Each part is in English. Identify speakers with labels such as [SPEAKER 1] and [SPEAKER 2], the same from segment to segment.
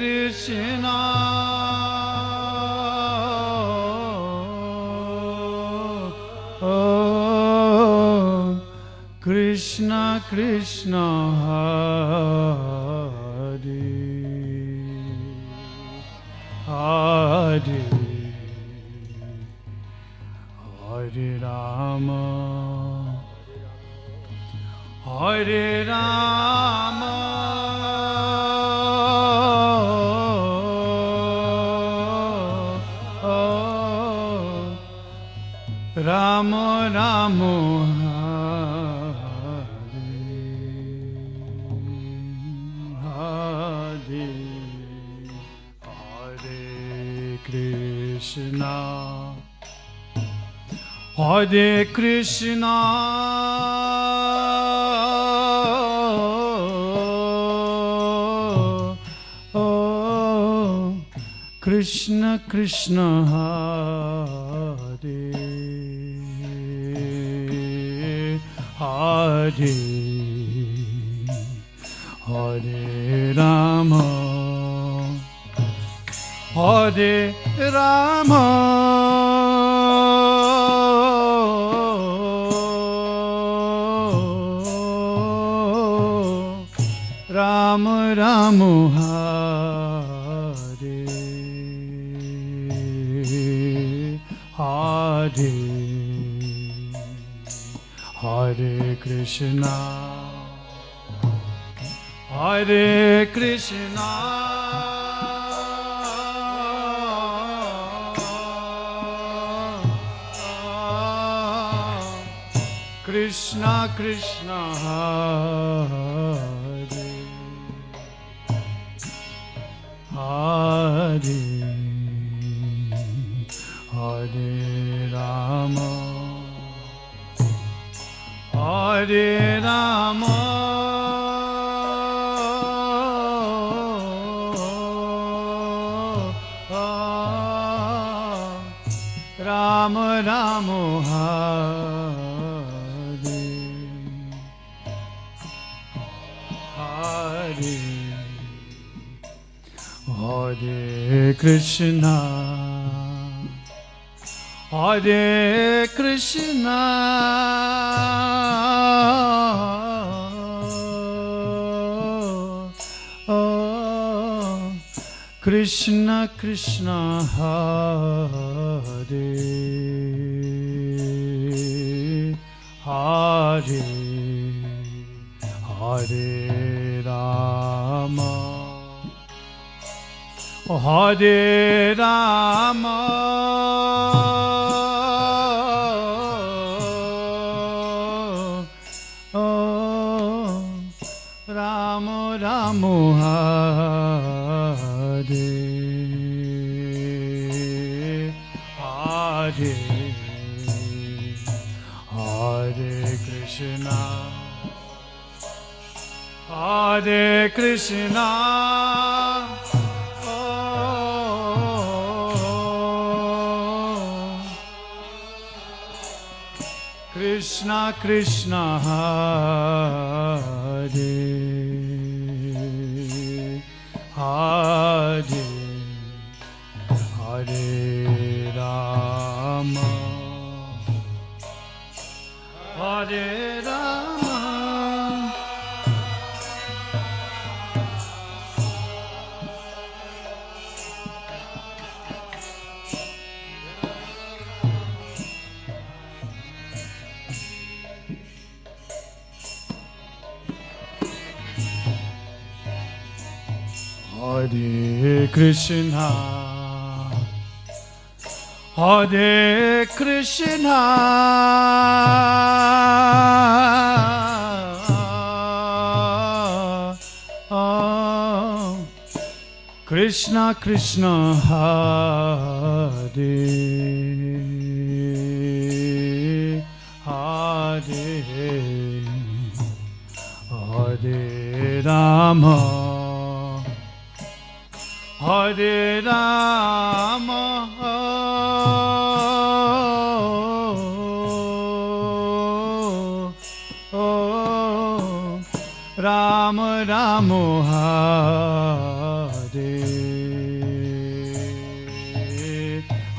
[SPEAKER 1] Krishna, Krishna Krishna Hare Hare, Hare Rama, Hare Rama, Rama Rama Hare Hare, Krishna, Hare Krishna, Krishna Krishna Hare Hare, Hare Rama, Hare Rama, Rama Rama Hare Hare, Hare Krishna, Hare Krishna, Krishna Krishna Hare Hare, Hare Rama, Hare Rama, Rama Rama Hare Hare, Hare Krishna, Hare Krishna, Krishna Krishna Hare Hare, Hare Rama, Hare Rama, Rama Rama Hare Hare, Hare Krishna, Hare Krishna, Krishna Krishna Hare Hare, Hare Rama, Hare Rama, Hare Krishna, Hare Krishna, Krishna Krishna Hare Hare, Hare Rama, Hare Rama, Rama Rama Hare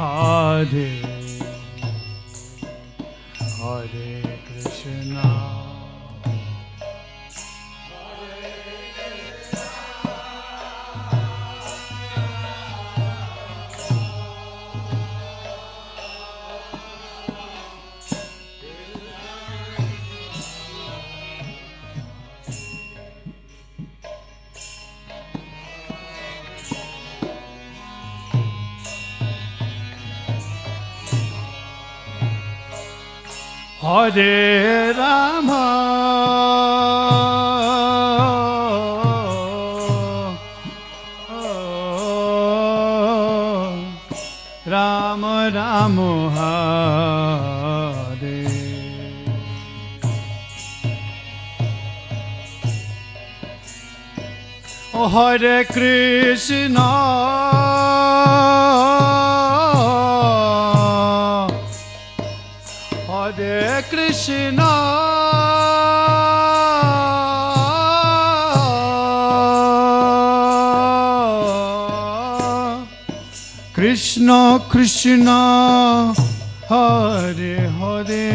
[SPEAKER 1] Hare Hare Krishna Hare Rama Rama Rama Hare Oh Hare Krishna Hare Krishna Krishna Krishna Hare Hare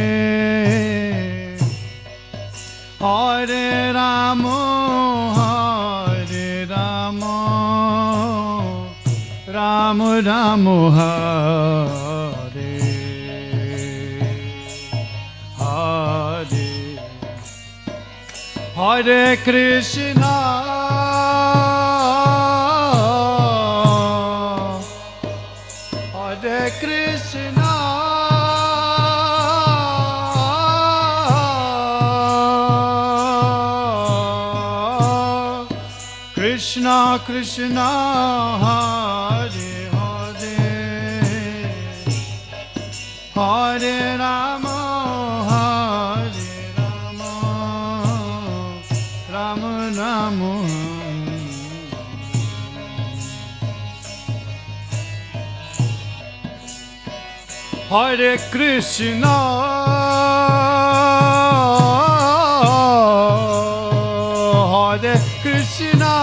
[SPEAKER 1] Hare Rama Hare Rama Rama Rama Hare Hare Krishna Hare Krishna Krishna Krishna Hare Hare Hare Rama Hare Rama Rama Rama Hare Krishna Hare Krishna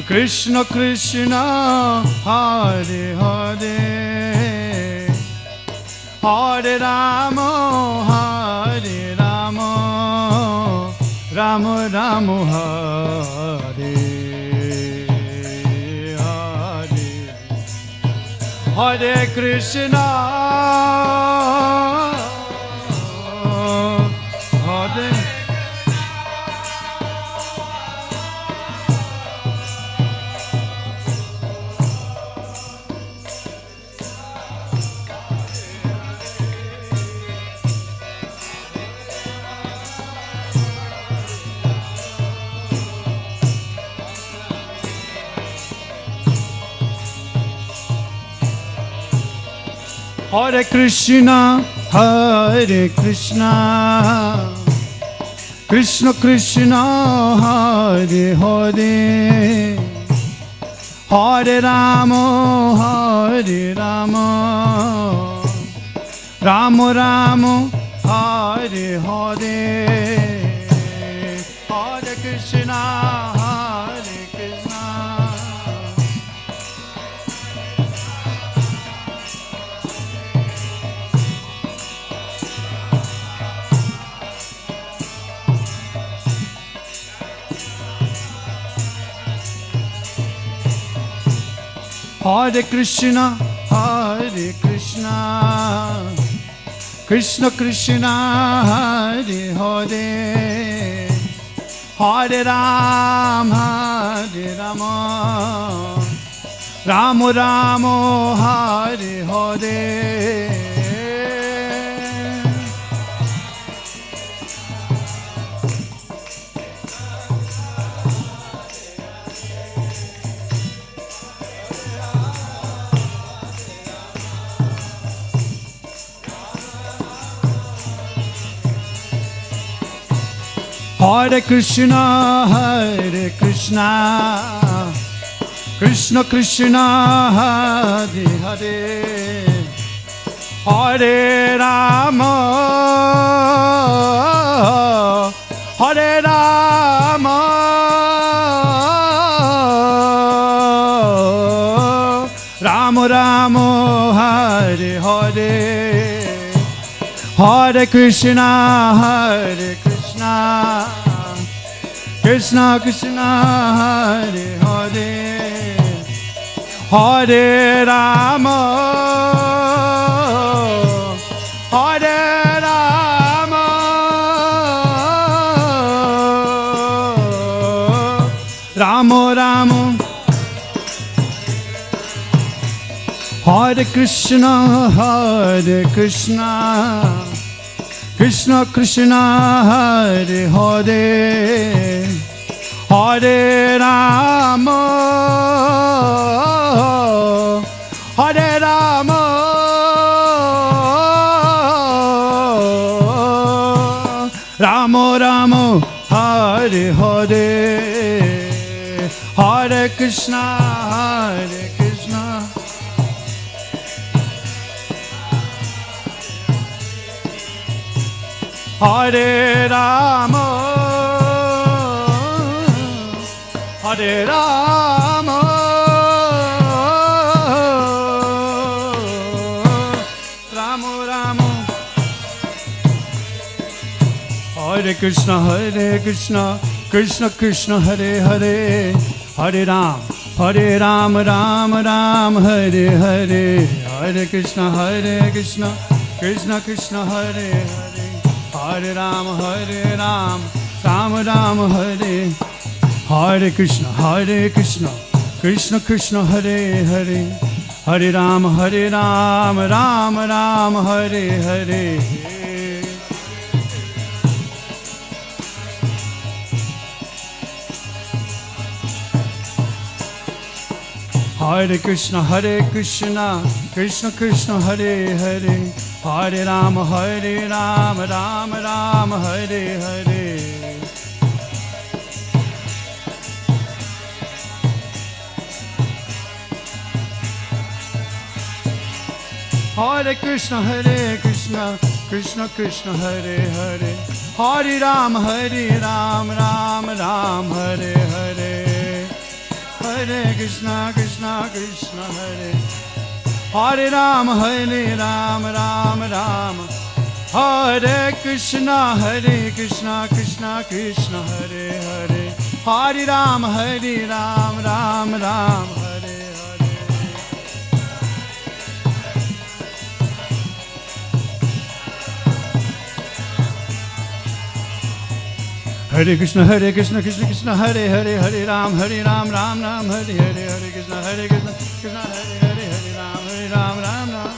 [SPEAKER 1] Krishna Krishna Hare Hare Hare Rama Hare Rama Rama Rama Hare Hare Hare Krishna Hare Hare Krishna, Hare Krishna, Krishna Krishna, Hare Hare, Hare Rama, Hare Rama, Rama Rama, Hare Hare, Hare Krishna, Hare Krishna. Hare Krishna, Hare Krishna, Krishna Krishna, Hare Hare, Hare Rama, Hare Rama, Rama Rama, Hare Hare. Hare Krishna, Hare Krishna, Krishna Krishna, Hare Hare, Hare Rama, Hare Rama, Hare Krishna, Krishna Krishna, Hare Hare, Hare Rama, Hare Rama, Rama Rama, Hare Krishna, Krishna Krishna, Hare Hare, Hare Rama, Hare Rama, Rama Rama, Hare Hare, Hare Krishna, Hare Rama, Hare Rama, Rama Rama, Hare Krishna, Krishna Krishna, Hare Hare, Hare Ram, Ram Ram, Hare Hare, Hare Krishna, Krishna Krishna, Hare Hare, Hare Ram, Ram Ram, Hare, Hare Krishna, Krishna Krishna, Hare Hare, Hare Ram, Ram Ram, Hare Hare. Hare Krishna, Krishna Krishna, Hare Hare, Hare Ram, Ram Ram, Hare Hare. Hare Krishna, Krishna Krishna, Hare Hare, Hare Ram, Ram Ram, Hare Hare. Hare Krishna, Krishna Hare, Hare Ram, Ram Ram, Hare Krishna, Krishna Krishna, Hare Hare, Hare Ram, Ram Ram, Hare Hare. Hare Krishna, Krishna Krishna, Hare Hare, Hare Ram, Ram Ram, Hare Hare, Hare Krishna, Krishna Hare Hare, Hare Ram, Ram Ram.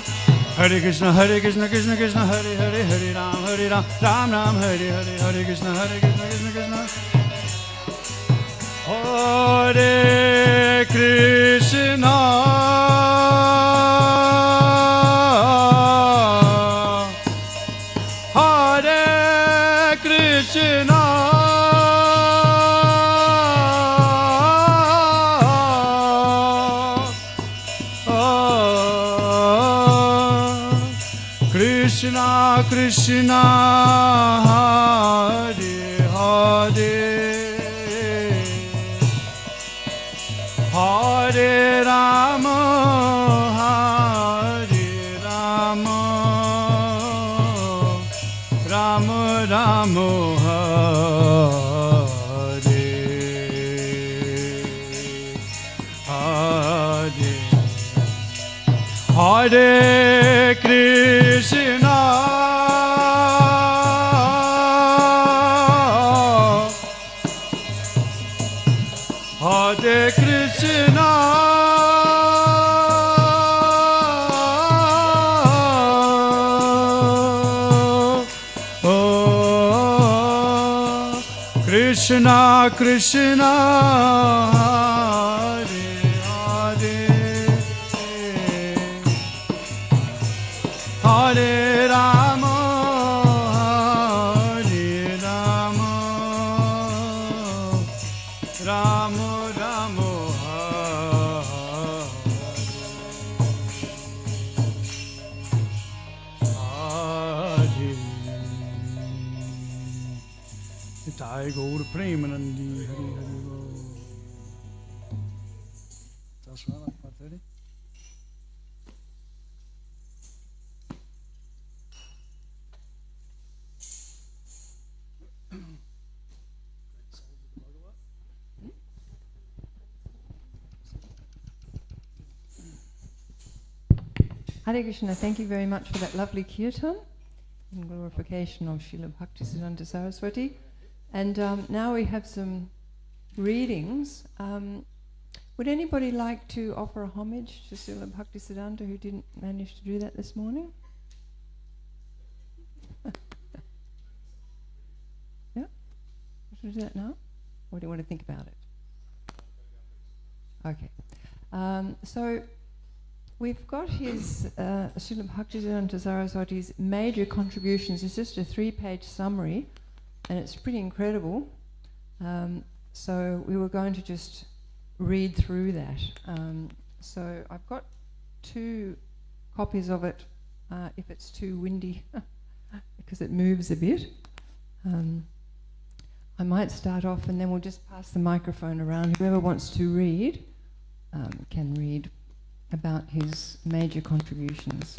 [SPEAKER 1] Hare Krishna, Krishna Krishna, Hare Hare, Hare Ram, Ram Ram, Hare Hare, Hare Krishna, Krishna. Hare Krishna, Hare Krishna, Krishna Krishna, Hare Hare, Hare Rama, Rama Rama, Hare Hare, Hare Krishna, Hare Krishna, Krishna Krishna, Hare Hare, Hare Rama, Rama Rama, Hare. Jai Gaur Premanandi, Hari Hari Bol. That's right, Part 30.
[SPEAKER 2] Hare Krishna, thank you very much for that lovely kirtan in glorification of Srila Bhaktisiddhanta Saraswati. And now we have some readings. Would anybody like to offer a homage to Srila Bhaktisiddhanta who didn't manage to do that this morning? Yeah? Should we do that now? Or do you want to think about it? Okay. So we've got his Srila Bhaktisiddhanta Saraswati's major contributions. It's just a 3-page summary, and it's pretty incredible. So we were going to just read through that. So I've got 2 copies of it, if it's too windy, because it moves a bit. I might start off and then we'll just pass the microphone around. Whoever wants to read can read about his major contributions.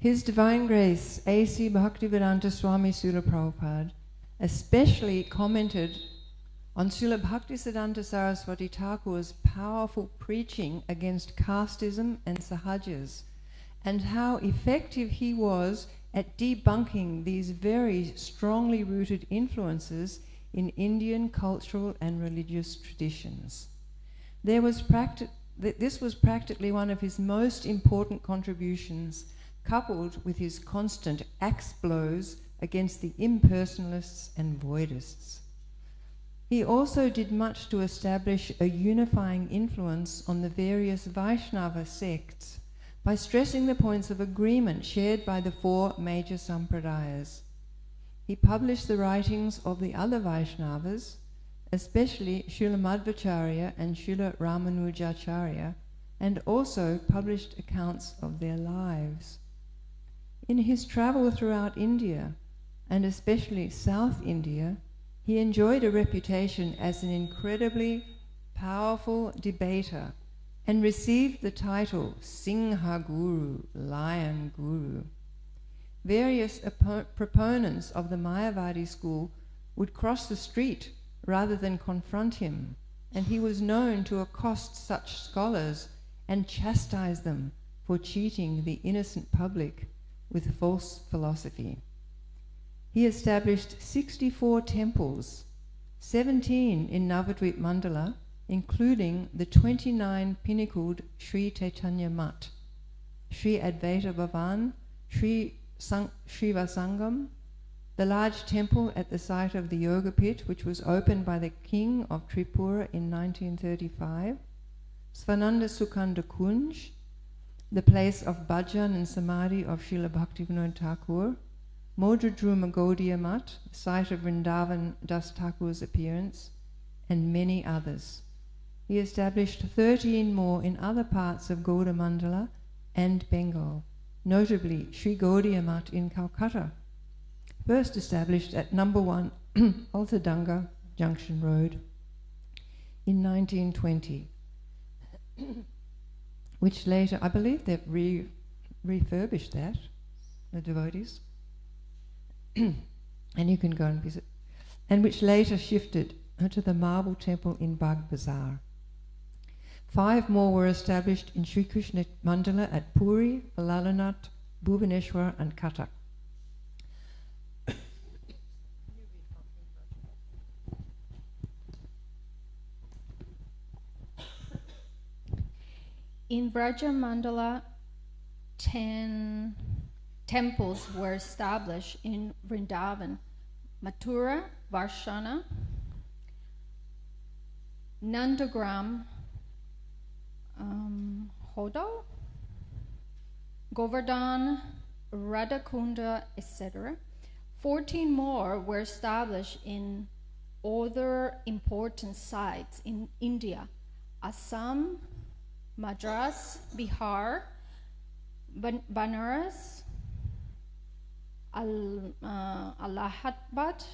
[SPEAKER 2] His Divine Grace, A.C. Bhaktivedanta Swami Srila Prabhupada, especially commented on Srila Bhaktisiddhanta Saraswati Thakur's powerful preaching against casteism and sahajas, and how effective he was at debunking these very strongly rooted influences in Indian cultural and religious traditions. This was practically one of his most important contributions, coupled with his constant axe blows against the impersonalists and voidists. He also did much to establish a unifying influence on the various Vaishnava sects by stressing the points of agreement shared by the 4 major sampradayas. He published the writings of the other Vaishnavas, especially Srila Madhvacharya and Srila Ramanujacharya, and also published accounts of their lives. In his travel throughout India, and especially South India, he enjoyed a reputation as an incredibly powerful debater and received the title Singha Guru, Lion Guru. Various proponents of the Mayavadi school would cross the street rather than confront him, and he was known to accost such scholars and chastise them for cheating the innocent public with false philosophy. He established 64 temples, 17 in Navadvip Mandala, including the 29 pinnacled Sri Chaitanya Mat, Sri Advaita Bhavan, Sri Vasangam, the large temple at the site of the Yoga Pit, which was opened by the king of Tripura in 1935, Svananda Sukanda Kunj, the place of bhajan and samadhi of Srila Bhaktivinoda Thakur, Modradruma Gaudiya Mat, the site of Vrindavan Das Thakur's appearance, and many others. He established 13 more in other parts of Gauda Mandala and Bengal, notably Sri Gaudiya Mat in Calcutta, first established at number 1 Altadanga Junction Road in 1920, which later, I believe they've refurbished that, the devotees, and you can go and visit, and which later shifted to the marble temple in Bagh Bazaar. 5 more were established in Sri Krishna Mandala at Puri, Lalanath, Bhubaneswar and Cuttack.
[SPEAKER 3] In Vraja Mandala, 10 temples were established in Vrindavan, Mathura, Varshana, Nandagram, Hodo, Govardhana, Radhakunda, etc. 14 more were established in other important sites in India: Assam, Madras, Bihar, Banaras, Allahabad,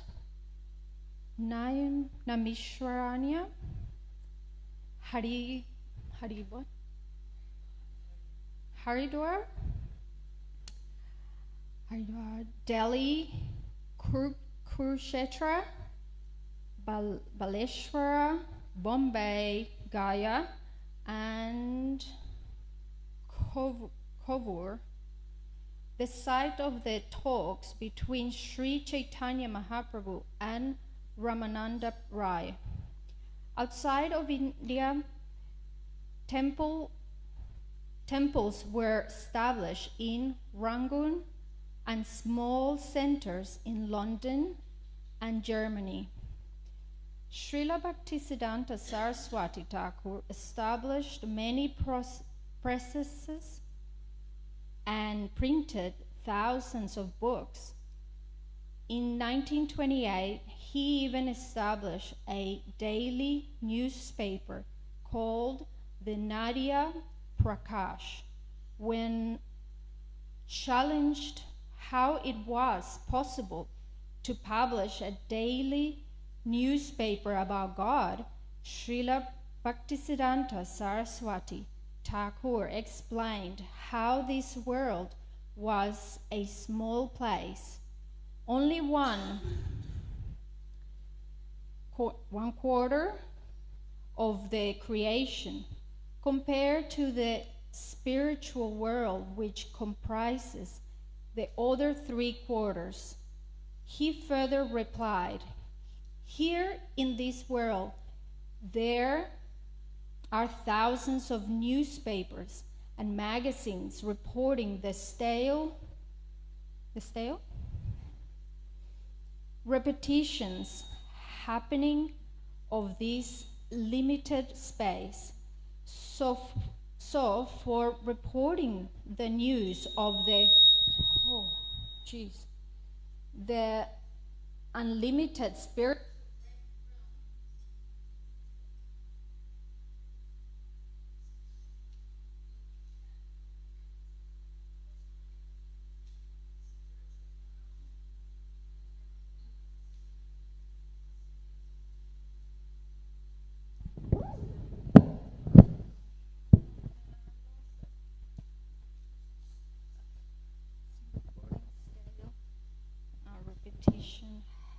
[SPEAKER 3] Namiswaranya, Haridwar, Delhi, Kurukshetra, Baleshwara, Bombay, Gaya, and Kovur, the site of the talks between Sri Chaitanya Mahaprabhu and Ramananda Rai. Outside of India, temples were established in Rangoon and small centers in London and Germany. Srila Bhaktisiddhanta Saraswati Thakur established many presses and printed thousands of books. In 1928, he even established a daily newspaper called the Nadia Prakash. When challenged how it was possible to publish a daily newspaper about God, Srila Bhaktisiddhanta Saraswati Thakur explained how this world was a small place, only one quarter of the creation, compared to the spiritual world, which comprises the other 3/4. He further replied, "Here in this world, there are thousands of newspapers and magazines reporting the stale repetitions happening of this limited space. So for reporting the news of the unlimited spirit,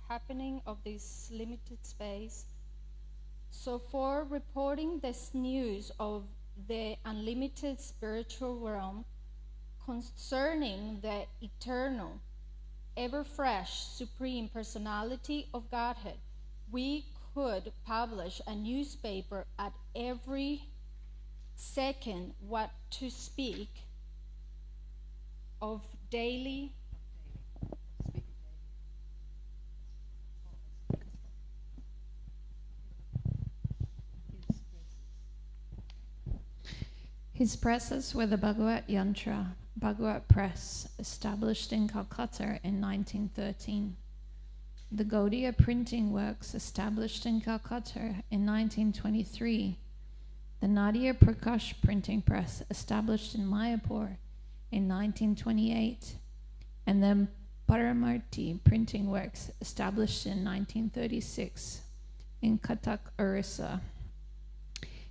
[SPEAKER 3] happening of this limited space. So for reporting this news of the unlimited spiritual realm concerning the eternal, ever-fresh, supreme personality of Godhead, we could publish a newspaper at every second, what to speak of daily
[SPEAKER 4] His presses were the Bhagavat Yantra, Bhagavat Press, established in Calcutta in 1913. The Gaudiya Printing Works, established in Calcutta in 1923. The Nadia Prakash Printing Press, established in Mayapur in 1928. And the Paramarti Printing Works, established in 1936 in Cuttack, Orissa.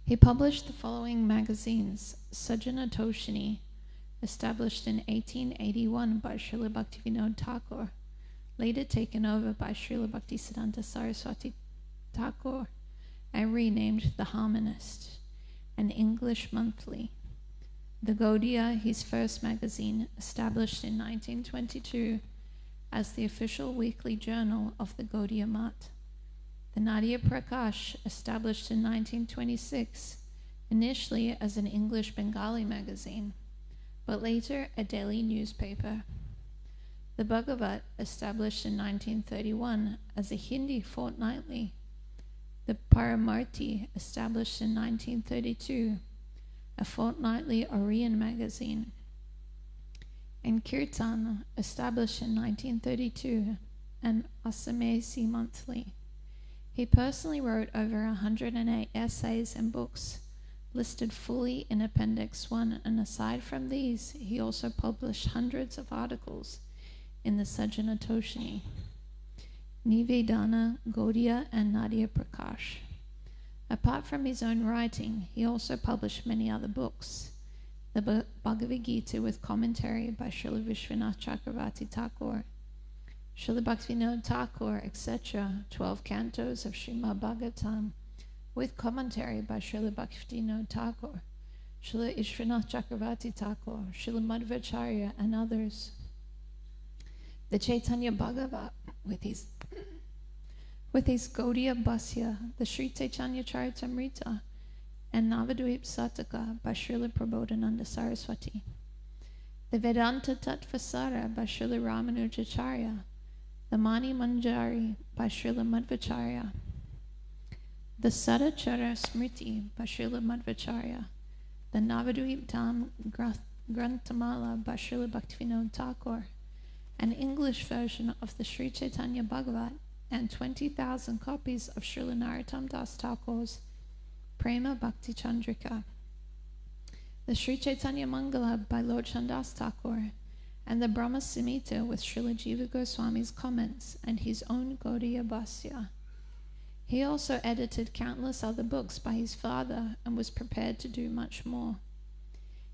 [SPEAKER 4] He published the following magazines: Sajjana Toshini, established in 1881 by Srila Bhaktivinoda Thakur, later taken over by Srila Bhaktisiddhanta Saraswati Thakur, and renamed The Harmonist, an English monthly. The Gaudiya, his first magazine, established in 1922 as the official weekly journal of the Gaudiya Math. The Nadia Prakash, established in 1926, initially as an English Bengali magazine, but later a daily newspaper. The Bhagavat, established in 1931 as a Hindi fortnightly. The Paramarti, established in 1932, a fortnightly Orion magazine. And Kirtan, established in 1932, an Assamese monthly. He personally wrote over 108 essays and books, listed fully in Appendix 1, and aside from these, he also published hundreds of articles in the Sajjana Toshini, Nivedana, Gaudiya, and Nadia Prakash. Apart from his own writing, he also published many other books: the Bhagavad Gita with commentary by Srila Vishwanath Chakravarti Thakur, Srila Bhaktivinoda Thakur, etc., 12 cantos of Srimad Bhagavatam, with commentary by Srila Bhaktisiddhanta Thakur, Srila Ishwanath Chakravarti Thakur, Srila Madhvacharya, and others. The Chaitanya Bhagavat, with his Gaudiya Bhasya, the Sri Chaitanya Charitamrita, and Navadvip Sataka by Srila Prabodhananda Saraswati. The Vedanta Tattvasara by Srila Ramanujacharya, the Mani Manjari by Srila Madhvacharya, the Sadachara Smriti by Srila Madhvacharya, the Navadvip Dham Granthamala by Srila Bhaktivinoda Thakur, an English version of the Sri Chaitanya Bhagavat, and 20,000 copies of Srila Narottam Das Thakur's Prema Bhakti Chandrika, the Sri Chaitanya Mangala by Lord Chandas Thakur, and the Brahma Samhita with Srila Jiva Goswami's comments and his own Gaudiya Bhasya. He also edited countless other books by his father and was prepared to do much more.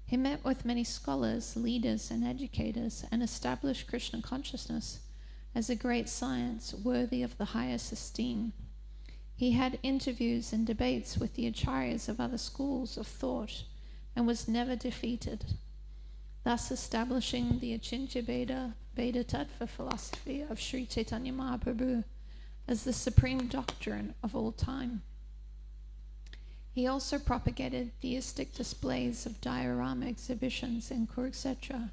[SPEAKER 4] He met with many scholars, leaders, and educators and established Krishna consciousness as a great science worthy of the highest esteem. He had interviews and debates with the acharyas of other schools of thought and was never defeated, thus establishing the Achintya Veda Tattva philosophy of Sri Chaitanya Mahaprabhu as the supreme doctrine of all time. He also propagated theistic displays of diorama exhibitions in Kurukshetra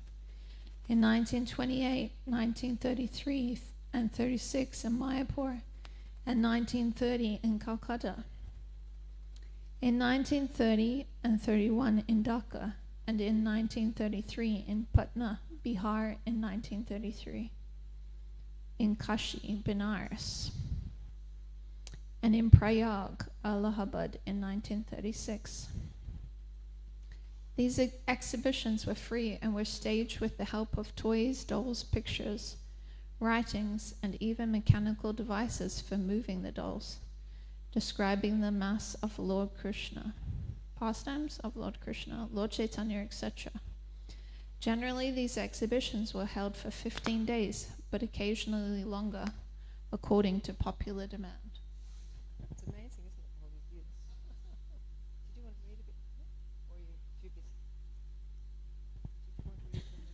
[SPEAKER 4] in 1928, 1933, and 36 in Mayapur, and 1930 in Calcutta. In 1930 and 31 in Dhaka, and in 1933 in Patna, Bihar in 1933, in Kashi, Benares, and in Prayag, Allahabad in 1936. These exhibitions were free and were staged with the help of toys, dolls, pictures, writings, and even mechanical devices for moving the dolls, describing the mass of Lord Krishna, pastimes of Lord Krishna, Lord Chaitanya, etc. Generally, these exhibitions were held for 15 days, but occasionally longer, according to popular demand.
[SPEAKER 2] It's amazing, isn't it, all these years? Did you want to read a bit? Or are you too busy? Did you want to read from the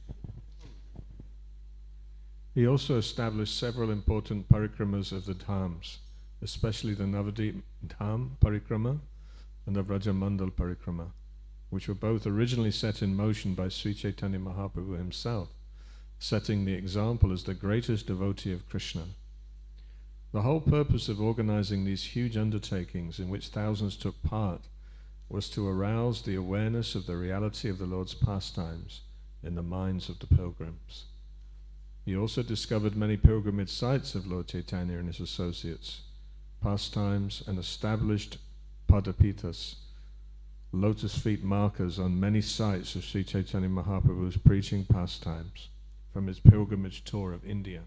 [SPEAKER 1] He also established several important parikramas of the dhams, especially the Navadvip Dham Parikrama and the Vrajamandal Parikrama, which were both originally set in motion by Sri Chaitanya Mahaprabhu himself, setting the example as the greatest devotee of Krishna. The whole purpose of organizing these huge undertakings in which thousands took part was to arouse the awareness of the reality of the Lord's pastimes in the minds of the pilgrims. He also discovered many pilgrimage sites of Lord Chaitanya and his associates, pastimes, and established padapitas, lotus feet markers on many sites of Sri Chaitanya Mahaprabhu's preaching pastimes from his pilgrimage tour of India.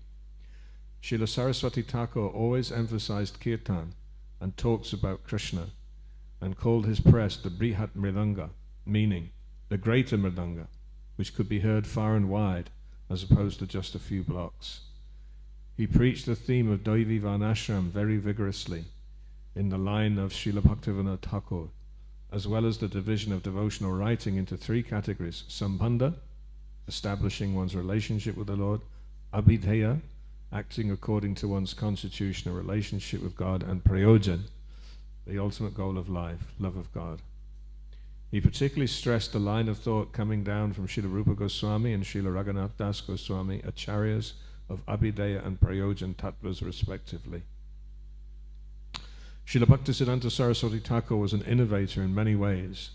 [SPEAKER 1] Srila Saraswati Thakur always emphasized kirtan and talks about Krishna, and called his press the Brihat Mridanga, meaning the greater Mridanga, which could be heard far and wide as opposed to just a few blocks. He preached the theme of Daivi Varnashram very vigorously in the line of Srila Bhaktivinoda Thakur, as well as the division of devotional writing into three categories: Sambandha, establishing one's relationship with the Lord; Abhidheya, acting according to one's constitutional relationship with God; and Prayojan, the ultimate goal of life, love of God. He particularly stressed the line of thought coming down from Srila Rupa Goswami and Srila Raghunath Das Goswami, acharyas of Abhidheya and Prayojan tattvas respectively. Srila Bhaktisiddhanta Saraswati Thakur was an innovator in many ways.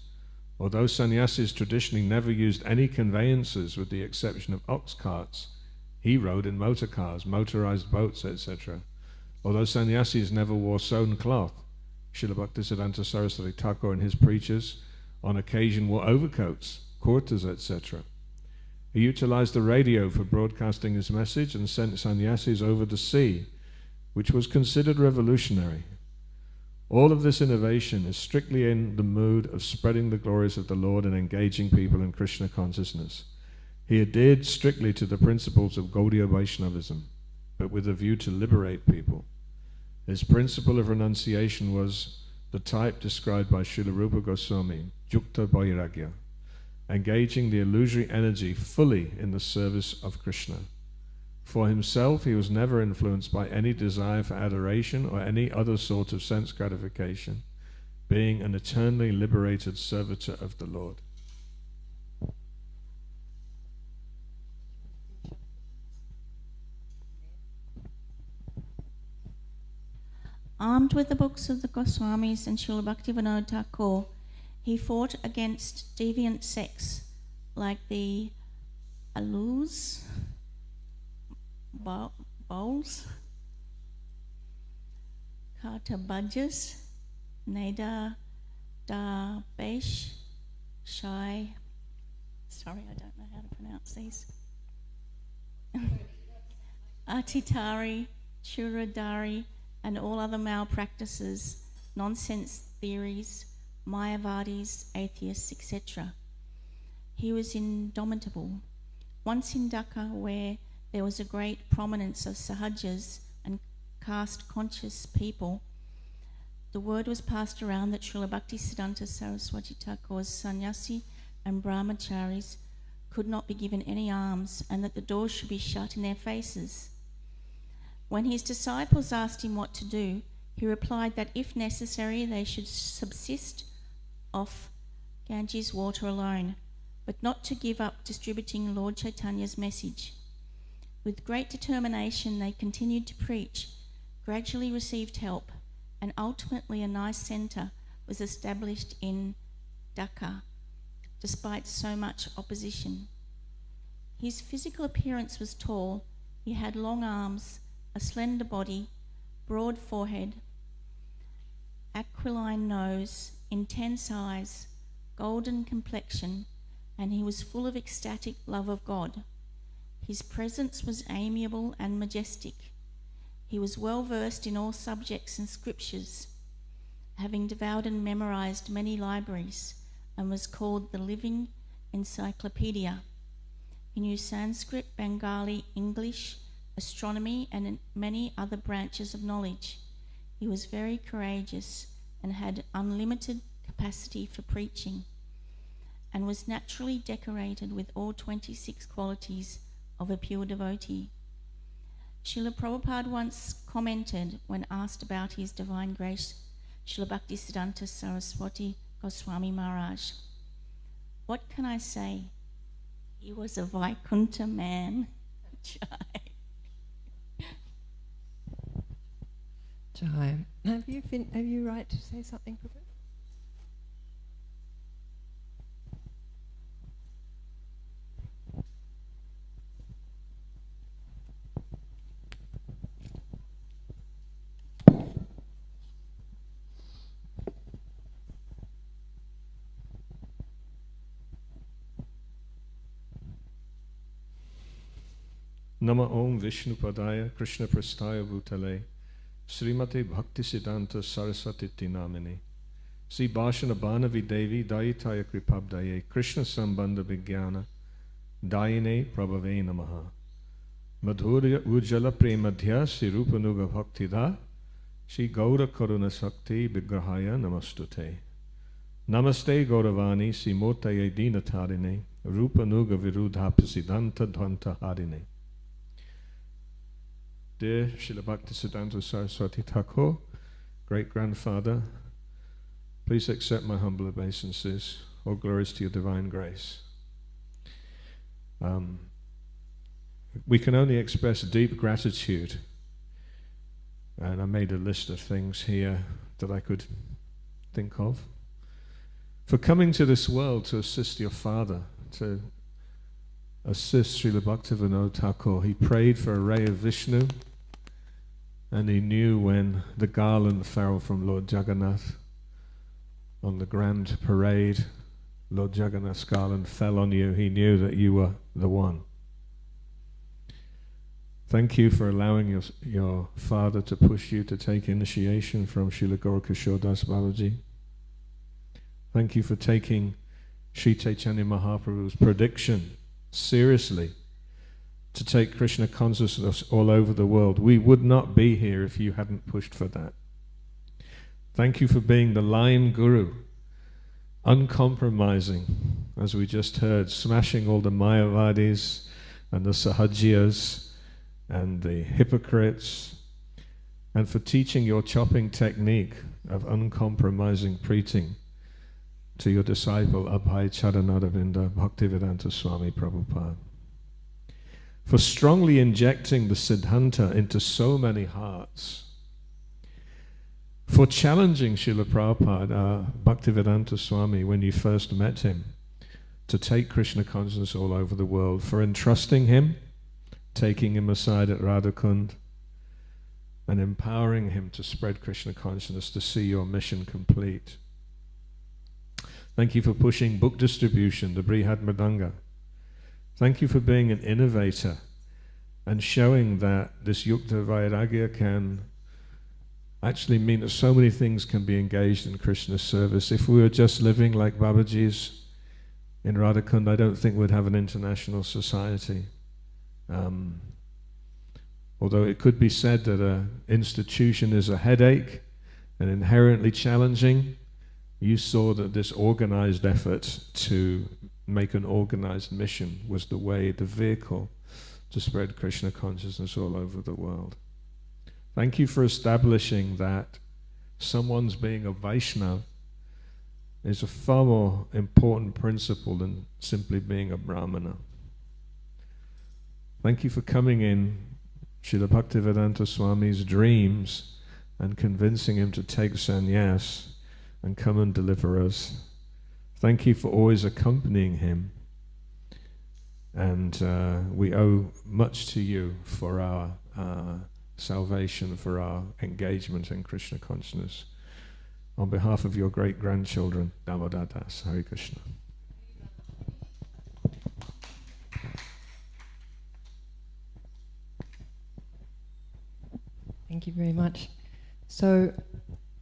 [SPEAKER 1] Although sannyasis traditionally never used any conveyances with the exception of ox carts, he rode in motor cars, motorized boats, etc. Although sannyasis never wore sewn cloth, Srila Bhaktisiddhanta Saraswati Thakur and his preachers on occasion wore overcoats, kurtas, etc. He utilized the radio for broadcasting his message and sent sannyasis over the sea, which was considered revolutionary. All of this innovation is strictly in the mood of spreading the glories of the Lord and engaging people in Krishna consciousness. He adhered strictly to the principles of Gaudiya Vaishnavism, but with a view to liberate people. His principle of renunciation was
[SPEAKER 5] the type described by Srila Rupa Goswami, Yukta Vairagya, engaging the illusory energy fully in the service of Krishna. For himself, he was never influenced by any desire for adoration or any other sort of sense gratification, being an eternally liberated servitor of the Lord.
[SPEAKER 6] Armed with the books of the Goswamis and Srila Bhaktisiddhanta Thakur, he fought against deviant sects like the Alus, Bowls, Kartabhajas, Neda, Darbesh, Shai. Sorry, I don't know how to pronounce these. Atitari, Churadari, and all other malpractices, nonsense theories, Mayavadis, atheists, etc. He was indomitable. Once in Dhaka, where there was a great prominence of sahajas and caste-conscious people, the word was passed around that Srila Bhaktisiddhanta Saraswati Thakur's sannyasi and brahmacharis could not be given any alms and that the doors should be shut in their faces. When his disciples asked him what to do, he replied that if necessary they should subsist off Ganges water alone, but not to give up distributing Lord Chaitanya's message. With great determination they continued to preach, gradually received help, and ultimately a nice centre was established in Dhaka, despite so much opposition. His physical appearance was tall. He had long arms, a slender body, broad forehead, aquiline nose, intense eyes, golden complexion, and he was full of ecstatic love of God. His presence was amiable and majestic. He was well versed in all subjects and scriptures, having devoured and memorized many libraries, and was called the living encyclopedia. He knew Sanskrit, Bengali, English, astronomy, and in many other branches of knowledge. He was very courageous and had unlimited capacity for preaching, and was naturally decorated with all 26 qualities of a pure devotee. Srila Prabhupada once commented when asked about his divine grace, Srila Bhaktisiddhanta Saraswati Goswami Maharaj, "What can I say? He was a Vaikuntha man."
[SPEAKER 2] Jai. Have you right to say something, Prabhu?
[SPEAKER 5] Nama Om Vishnu Padaya Krishna Prastaya Bhutale Srimati Bhaktisiddhanta Saraswati Namini Sri Bhashana Bhanavi Devi Dayitaya Kripabdaye Krishna Sambandha Vijnana Dayine Prabhave Namaha Madhurya Ujjala Premadhya Sri Rupanuga Bhaktidha Sri Gaura Karuna Sakti Vigrahaya Namastute Namaste Gauravani Sri Murtaye Dinatarine Rupanuga Virudha Prasiddhanta Dhvanta Harine. Dear Srila Bhaktisiddhanta Saraswati Thakur, great-grandfather, please accept my humble obeisances. All glories to your divine grace. We can only express deep gratitude, and I made a list of things here that I could think of, for coming to this world to assist your father, to assist Srila Bhaktivinoda Thakur. He prayed for a ray of Vishnu, and he knew when the garland fell from Lord Jagannath on the grand parade, Lord Jagannath's garland fell on you, he knew that you were the one. Thank you for allowing your father to push you to take initiation from Srila Gaurkishore Das Babaji. Thank you for taking Sri Chaitanya Mahaprabhu's prediction seriously, to take Krishna consciousness all over the world. We would not be here if you hadn't pushed for that. Thank you for being the line guru, uncompromising, as we just heard, smashing all the Mayavadis and the Sahajiyas and the hypocrites, and for teaching your chopping technique of uncompromising preaching to your disciple Abhay Charanaravinda Bhaktivedanta Swami Prabhupada. For strongly injecting the Siddhanta into so many hearts. For challenging Srila Prabhupada, Bhaktivedanta Swami, when you first met him, to take Krishna consciousness all over the world. For entrusting him, taking him aside at Radhakund, and empowering him to spread Krishna consciousness, to see your mission complete. Thank you for pushing book distribution, the Brihad Mridanga. Thank you for being an innovator and showing that this Yukta Vairagya can actually mean that so many things can be engaged in Krishna's service. If we were just living like Babaji's in Radhakund, I don't think we'd have an international society. Although it could be said that an institution is a headache and inherently challenging, you saw that this organized effort to make an organized mission was the way, the vehicle to spread Krishna consciousness all over the world. Thank you for establishing that someone's being a Vaishnava is a far more important principle than simply being a Brahmana. Thank you for coming in Srila Bhaktivedanta Swami's dreams and convincing him to take sannyas and come and deliver us. Thank you for always accompanying him. And we owe much to you for our salvation, for our engagement in Krishna consciousness. On behalf of your great-grandchildren, Damodar Das, Hare Krishna.
[SPEAKER 2] Thank you very much. So,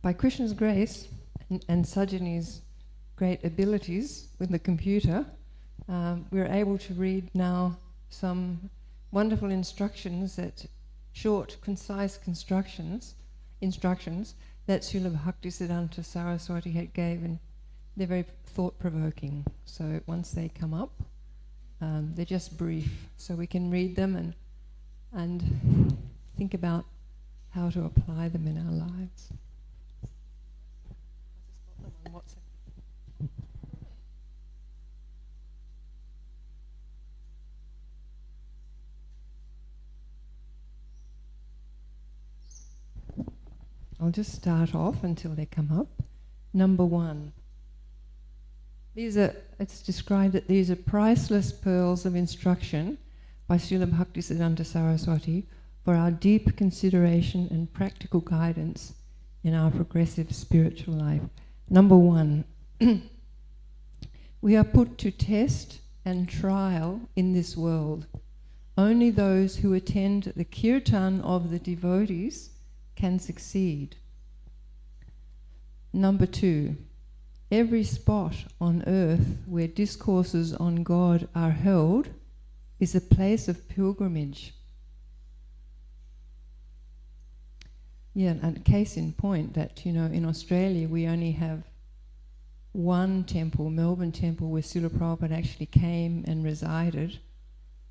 [SPEAKER 2] by Krishna's grace and Sajani's great abilities with the computer, we're able to read now some wonderful instructions, that short, concise instructions that Srila Bhaktisiddhanta Saraswati had gave, and they're very thought-provoking. So once they come up, they're just brief, so we can read them and think about how to apply them in our lives. I'll just start off until they come up. Number 1. It's described that these are priceless pearls of instruction by Srila Bhaktisiddhanta Saraswati for our deep consideration and practical guidance in our progressive spiritual life. Number 1, we are put to test and trial in this world. Only those who attend the kirtan of the devotees can succeed. Number 2, every spot on earth where discourses on God are held is a place of pilgrimage. Yeah, and case in point that, in Australia we only have one temple, Melbourne Temple, where Srila Prabhupada actually came and resided,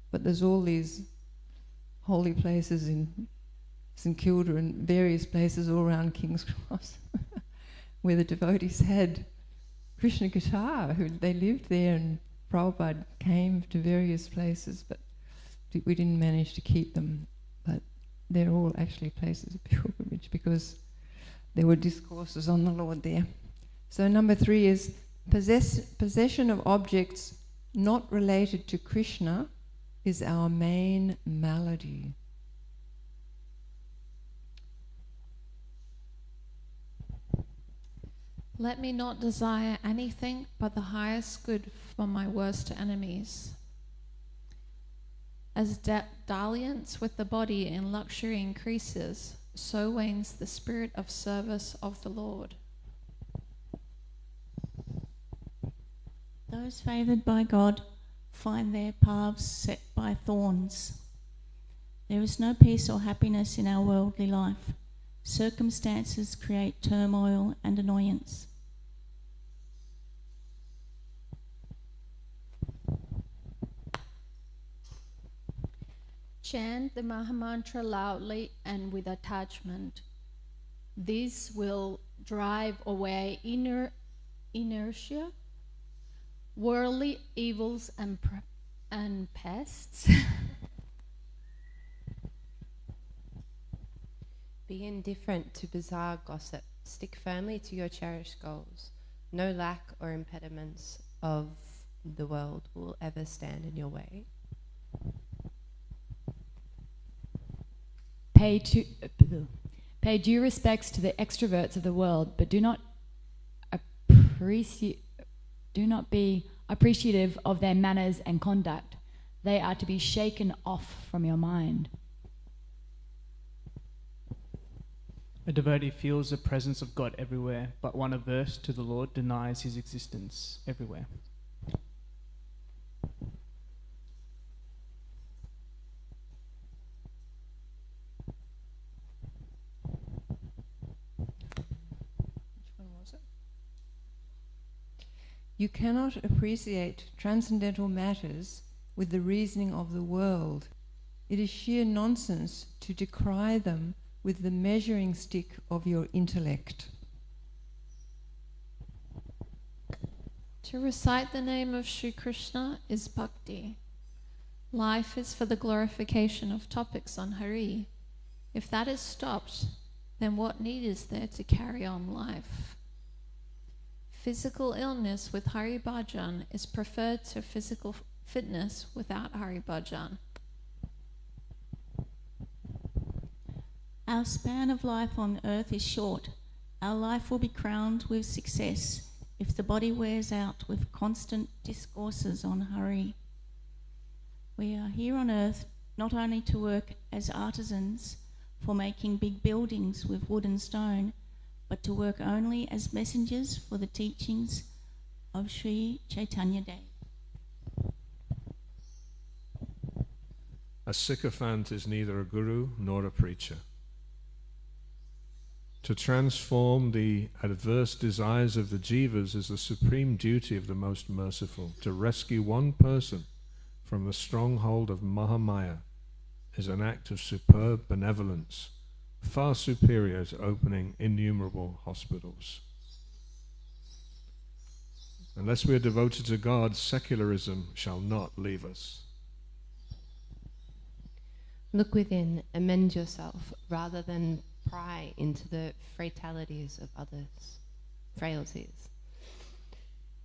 [SPEAKER 2] but there's all these holy places in St Kilda and various places all around King's Cross where the devotees had Krishna Guitar, who they lived there, and Prabhupada came to various places, but we didn't manage to keep them. But they're all actually places of pilgrimage because there were discourses on the Lord there. So number 3 is possession of objects not related to Krishna is our main malady.
[SPEAKER 4] Let me not desire anything but the highest good for my worst enemies. As dalliance with the body in luxury increases, so wanes the spirit of service of the Lord.
[SPEAKER 6] Those favoured by God find their paths set by thorns. There is no peace or happiness in our worldly life. Circumstances create turmoil and annoyance.
[SPEAKER 4] Chant the Mahamantra loudly and with attachment. This will drive away inertia, worldly evils and pests.
[SPEAKER 7] Be indifferent to bizarre gossip. Stick firmly to your cherished goals. No lack or impediments of the world will ever stand in your way.
[SPEAKER 8] Pay due respects to the extroverts of the world, but do not be appreciative of their manners and conduct. They are to be shaken off from your mind.
[SPEAKER 9] A devotee feels the presence of God everywhere, but one averse to the Lord denies his existence everywhere.
[SPEAKER 2] You cannot appreciate transcendental matters with the reasoning of the world. It is sheer nonsense to decry them with the measuring stick of your intellect.
[SPEAKER 4] To recite the name of Sri Krishna is bhakti. Life is for the glorification of topics on Hari. If that is stopped, then what need is there to carry on life? Physical illness with Hari Bhajan is preferred to physical fitness without Hari Bhajan.
[SPEAKER 6] Our span of life on earth is short. Our life will be crowned with success if the body wears out with constant discourses on Hari. We are here on earth not only to work as artisans for making big buildings with wood and stone, but to work only as messengers for the teachings of Sri Chaitanya Dev.
[SPEAKER 5] A sycophant is neither a guru nor a preacher. To transform the adverse desires of the jivas is the supreme duty of the Most Merciful. To rescue one person from the stronghold of Mahamaya is an act of superb benevolence, far superior to opening innumerable hospitals. Unless we are devoted to God, secularism shall not leave us.
[SPEAKER 7] Look within, amend yourself, rather than pry into the frailties of others. Frailties.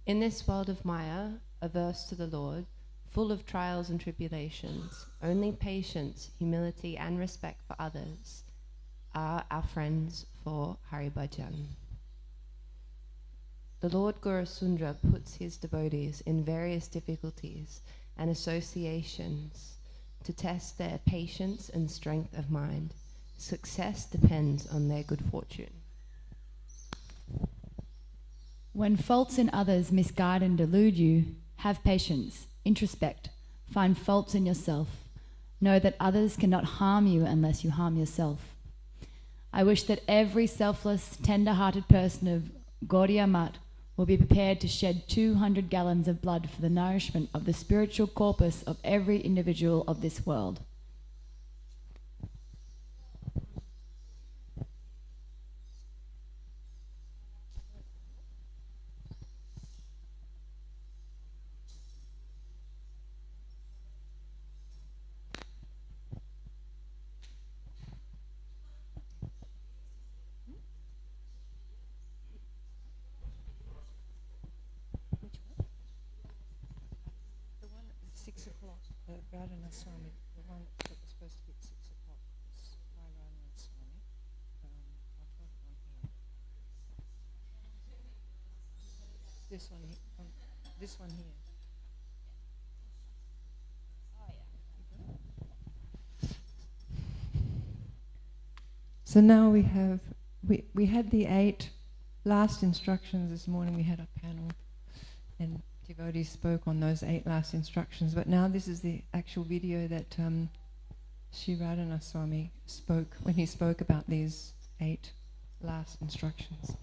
[SPEAKER 7] In this world of Maya, averse to the Lord, full of trials and tribulations, only patience, humility, and respect for others are our friends for Hari Bhajan. The Lord Gaurasundra puts his devotees in various difficulties and associations to test their patience and strength of mind. Success depends on their good fortune.
[SPEAKER 8] When faults in others misguide and delude you, have patience, introspect, find faults in yourself. Know that others cannot harm you unless you harm yourself. I wish that every selfless, tender-hearted person of Gaudiya Mat will be prepared to shed 200 gallons of blood for the nourishment of the spiritual corpus of every individual of this world.
[SPEAKER 2] Govardhana Swami, the one that was supposed to be at 6 o'clock was by Govardhana Swami. I've got it on here. This one here. This one here. So now we have, we had the 8 last instructions this morning. We had a panel and devotees spoke on those 8 last instructions, but now this is the actual video that Sri Radhana Swami spoke when he spoke about these 8 last instructions.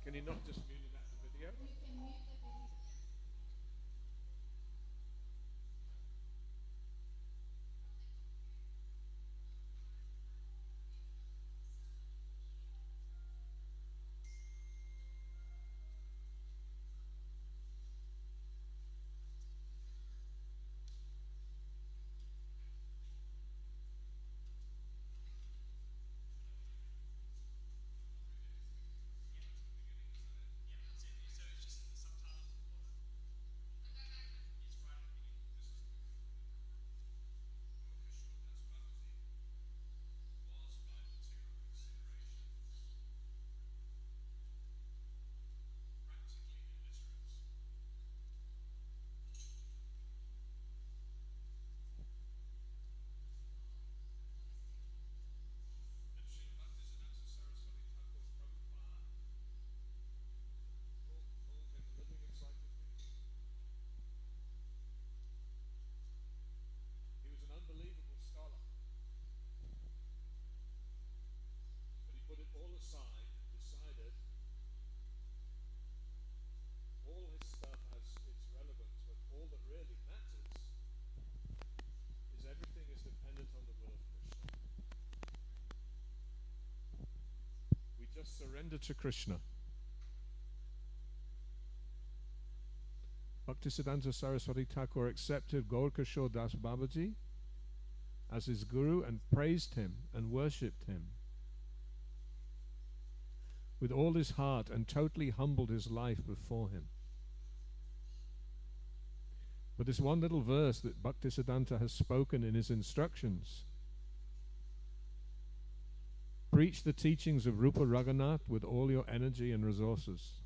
[SPEAKER 5] Can you not just mute it at the video? Surrender to Krishna. Bhaktisiddhanta Saraswati Thakur accepted Gaur Kishore Das Babaji as his guru and praised him and worshipped him with all his heart and totally humbled his life before him. But this one little verse that Bhaktisiddhanta has spoken in his instructions: preach the teachings of Rupa Raghunath with all your energy and resources.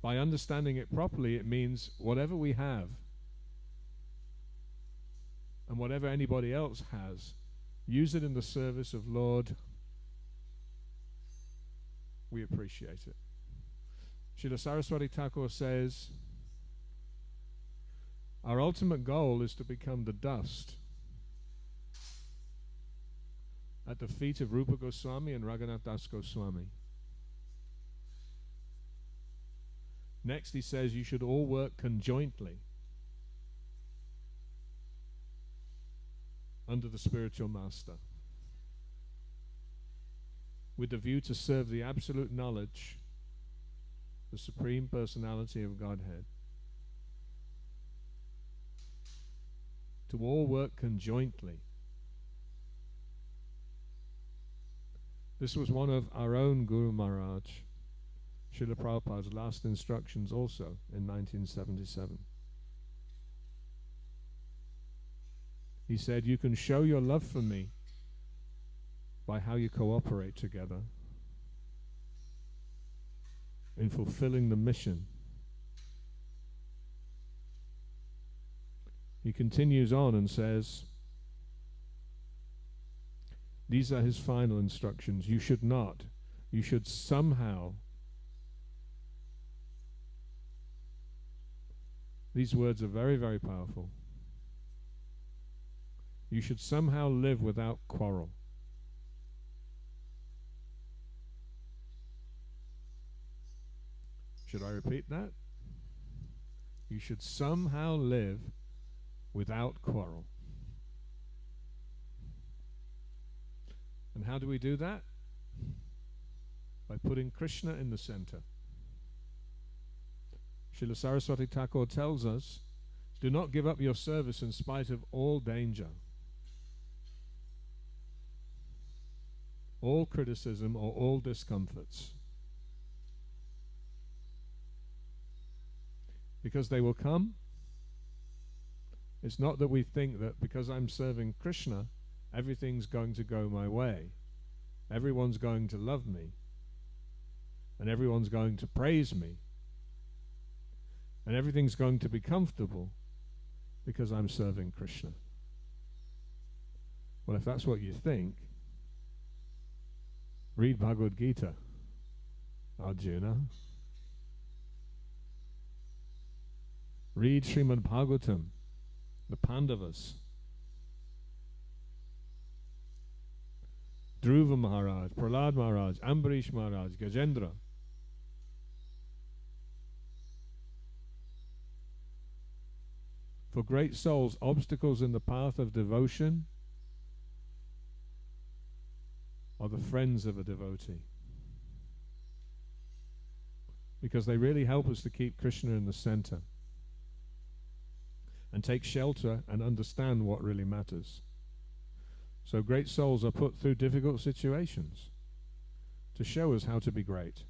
[SPEAKER 5] By understanding it properly, it means whatever we have and whatever anybody else has, use it in the service of Lord. We appreciate it. Srila Saraswati Thakur says, our ultimate goal is to become the dust at the feet of Rupa Goswami and Raghunath Das Goswami. Next he says you should all work conjointly under the spiritual master with the view to serve the absolute knowledge, the Supreme Personality of Godhead. To all work conjointly. This was one of our own Guru Maharaj, Srila Prabhupada's last instructions also in 1977. He said, you can show your love for me by how you cooperate together in fulfilling the mission. He continues on and says, these are his final instructions. You should not. You should somehow. These words are very, very powerful. You should somehow live without quarrel. Should I repeat that? You should somehow live without quarrel. And how do we do that? By putting Krishna in the center. Srila Saraswati Thakur tells us, do not give up your service in spite of all danger, all criticism or all discomforts. Because they will come. It's not that we think that because I'm serving Krishna, everything's going to go my way. Everyone's going to love me. And everyone's going to praise me. And everything's going to be comfortable because I'm serving Krishna. Well, if that's what you think, read Bhagavad Gita, Arjuna. Read Srimad Bhagavatam, the Pandavas. Dhruva Maharaj, Prahlad Maharaj, Ambarish Maharaj, Gajendra. For great souls, obstacles in the path of devotion are the friends of a devotee. Because they really help us to keep Krishna in the center and take shelter and understand what really matters. So great souls are put through difficult situations to show us how to be great.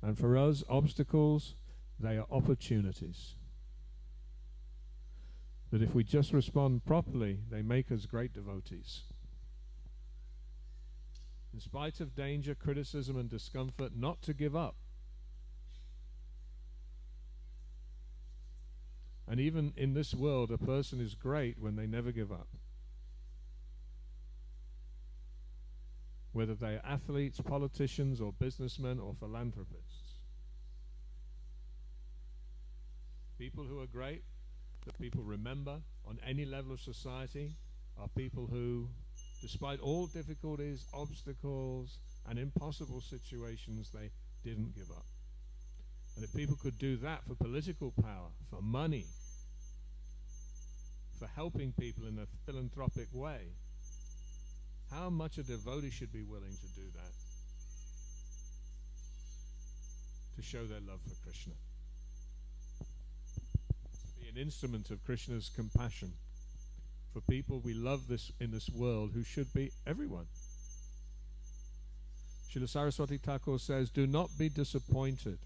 [SPEAKER 5] And for us, obstacles, they are opportunities. That if we just respond properly, they make us great devotees. In spite of danger, criticism and discomfort, not to give up. And even in this world, a person is great when they never give up. Whether they are athletes, politicians, or businessmen, or philanthropists. People who are great, that people remember on any level of society, are people who, despite all difficulties, obstacles, and impossible situations, they didn't give up. And if people could do that for political power, for money, for helping people in a philanthropic way, how much a devotee should be willing to do that to show their love for Krishna? Be an instrument of Krishna's compassion for people we love in this world, who should be everyone. Srila Saraswati Thakur says, do not be disappointed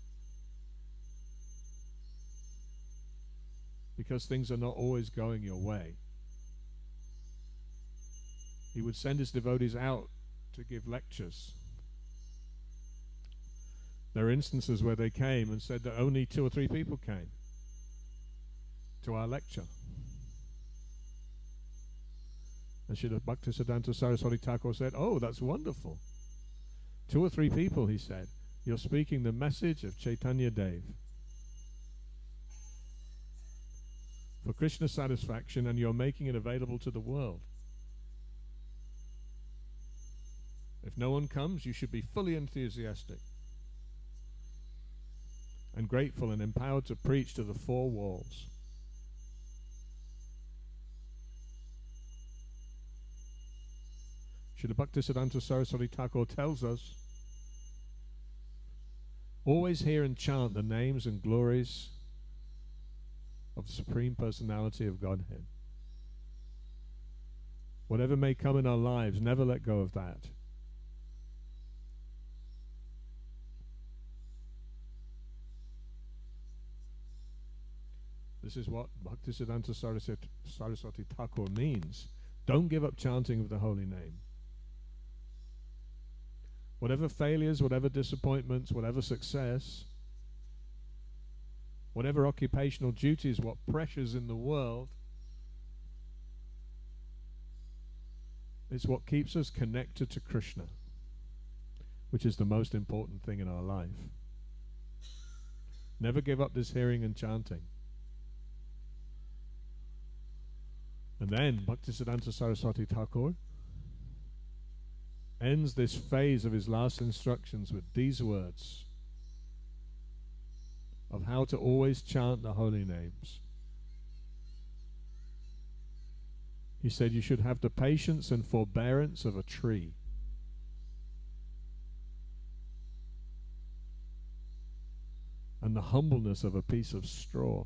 [SPEAKER 5] because things are not always going your way. He would send his devotees out to give lectures. There are instances where they came and said that only 2 or 3 people came to our lecture. And Srila Bhaktisiddhanta Saraswati Thakur said, "Oh, that's wonderful. 2 or 3 people," he said. "You're speaking the message of Chaitanya Dev for Krishna satisfaction, and you're making it available to the world. If no one comes, you should be fully enthusiastic and grateful and empowered to preach to the 4 walls." Srila Bhaktisiddhanta Saraswati Thakur tells us, always hear and chant the names and glories of the Supreme Personality of Godhead. Whatever may come in our lives, never let go of that. This is what Bhaktisiddhanta Saraswati Thakur means. Don't give up chanting of the holy name. Whatever failures, whatever disappointments, whatever success, whatever occupational duties, what pressures in the world, it's what keeps us connected to Krishna, which is the most important thing in our life. Never give up this hearing and chanting. And then Bhaktisiddhanta Saraswati Thakur ends this phase of his last instructions with these words of how to always chant the holy names. He said you should have the patience and forbearance of a tree. And the humbleness of a piece of straw.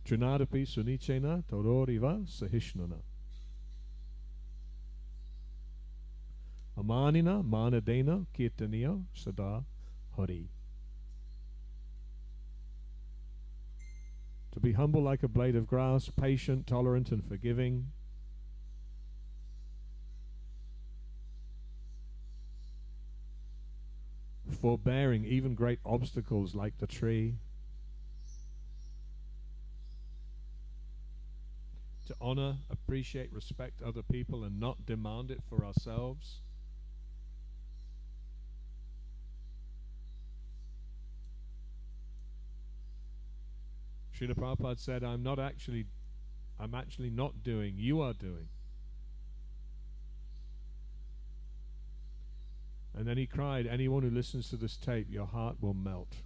[SPEAKER 5] Trinadapi sunichena todoriva sahishnana. Amanina manadena kirtaniya sada hari. To be humble like a blade of grass, patient, tolerant and forgiving. Forbearing even great obstacles like the tree. To honor, appreciate, respect other people and not demand it for ourselves. Srila Prabhupada said, I'm actually not doing, you are doing. And then he cried, anyone who listens to this tape, your heart will melt.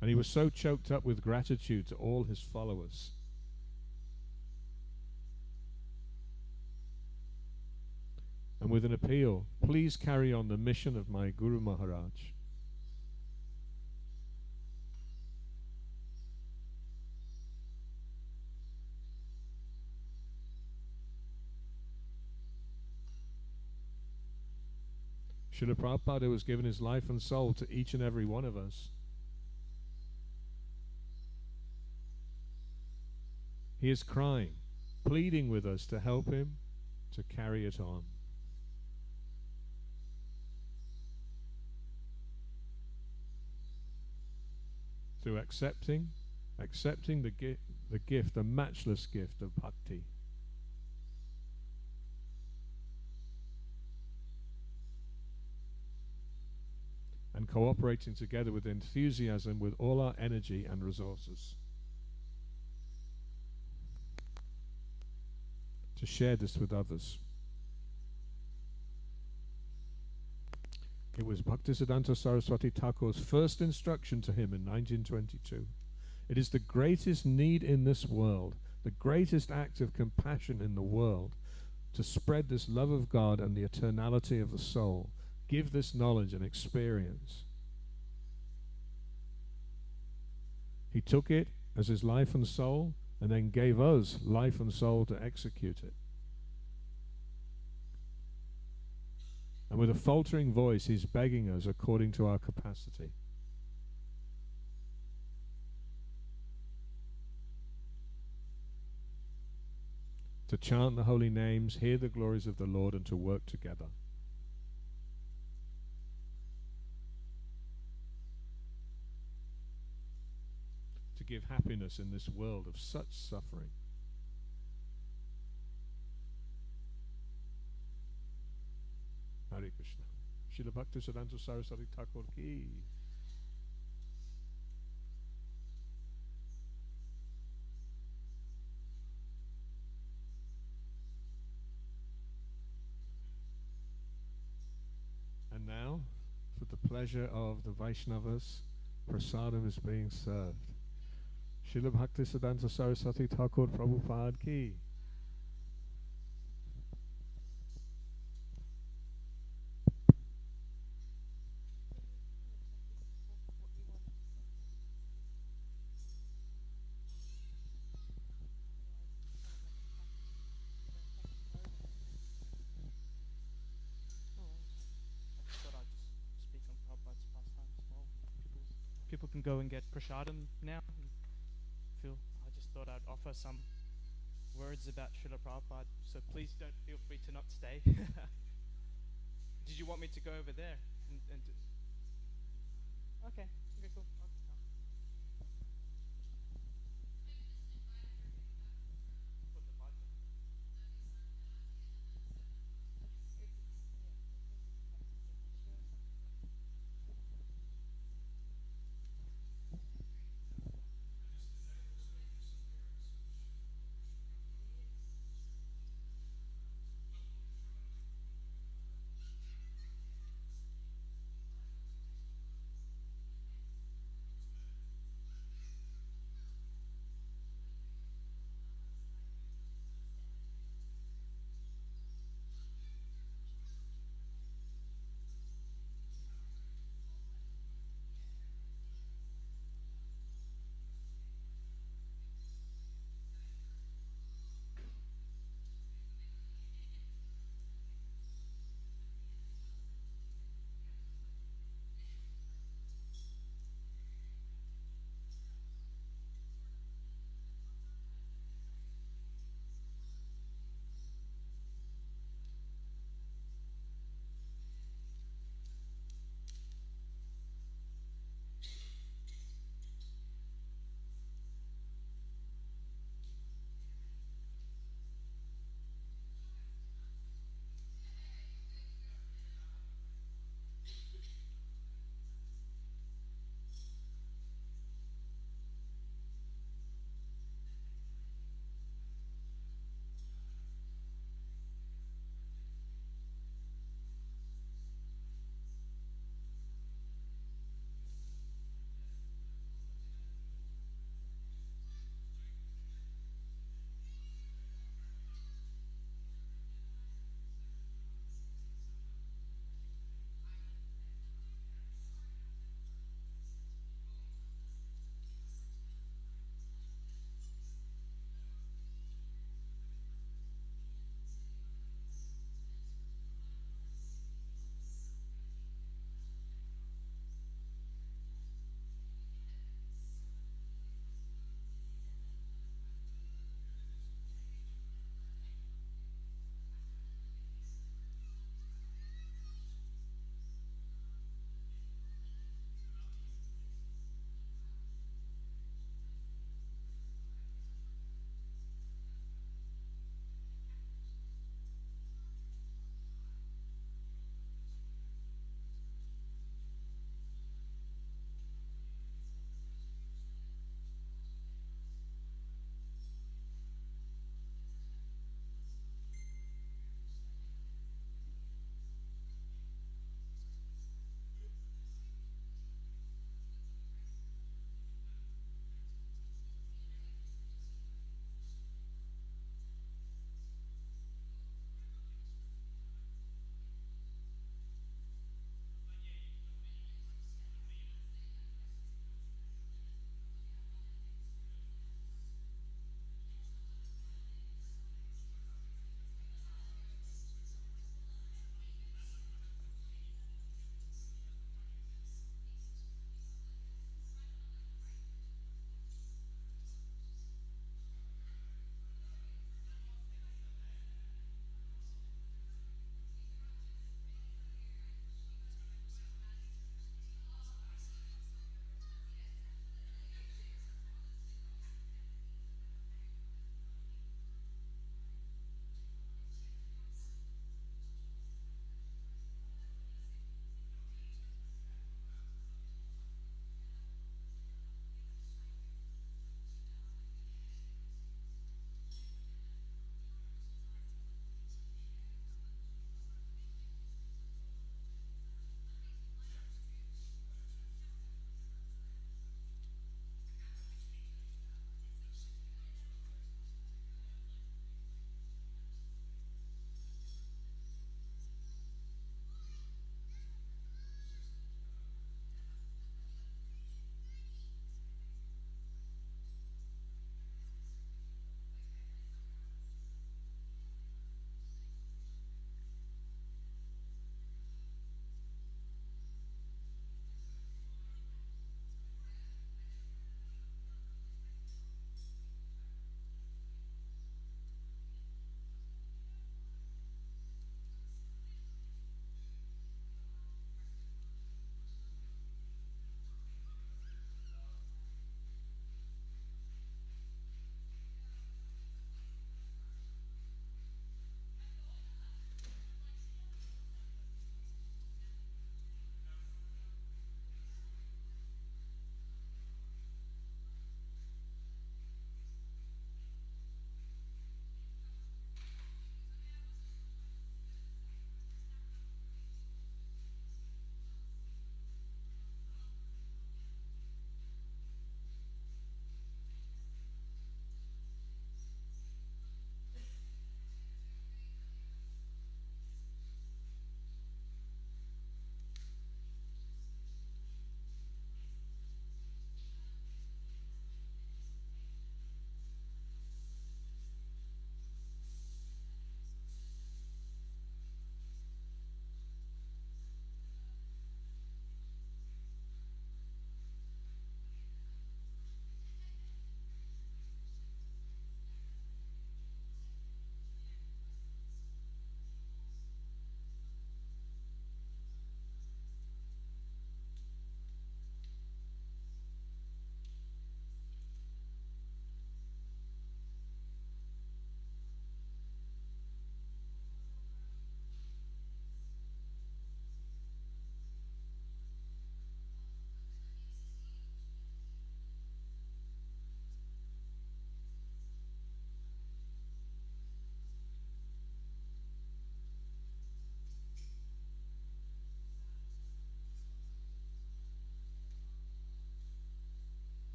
[SPEAKER 5] And he was so choked up with gratitude to all his followers. And with an appeal, please carry on the mission of my Guru Maharaj. Srila Prabhupada has given his life and soul to each and every one of us. He is crying, pleading with us to help him to carry it on. Through accepting the gift, the matchless gift of bhakti. And cooperating together with enthusiasm with all our energy and resources. To share this with others. It was Bhaktisiddhanta Saraswati Thakur's first instruction to him in 1922. It is the greatest need in this world, the greatest act of compassion in the world, to spread this love of God and the eternality of the soul. Give this knowledge and experience. He took it as his life and soul, and then gave us life and soul to execute it. And with a faltering voice, he's begging us according to our capacity. to chant the holy names, hear the glories of the Lord, and to work together. To give happiness in this world of such suffering. Hare Krishna. Srila Bhaktisiddhanta Saraswati Thakur ki. And now, for the pleasure of the Vaishnavas, prasadam is being served. Srila Bhaktisiddhanta Saraswati Thakur Prabhupada ki.
[SPEAKER 9] People can go and get prasadam now. I just thought I'd offer some words about Srila Prabhupada, so please don't feel free to not stay. Did you want me to go over there? Okay, cool.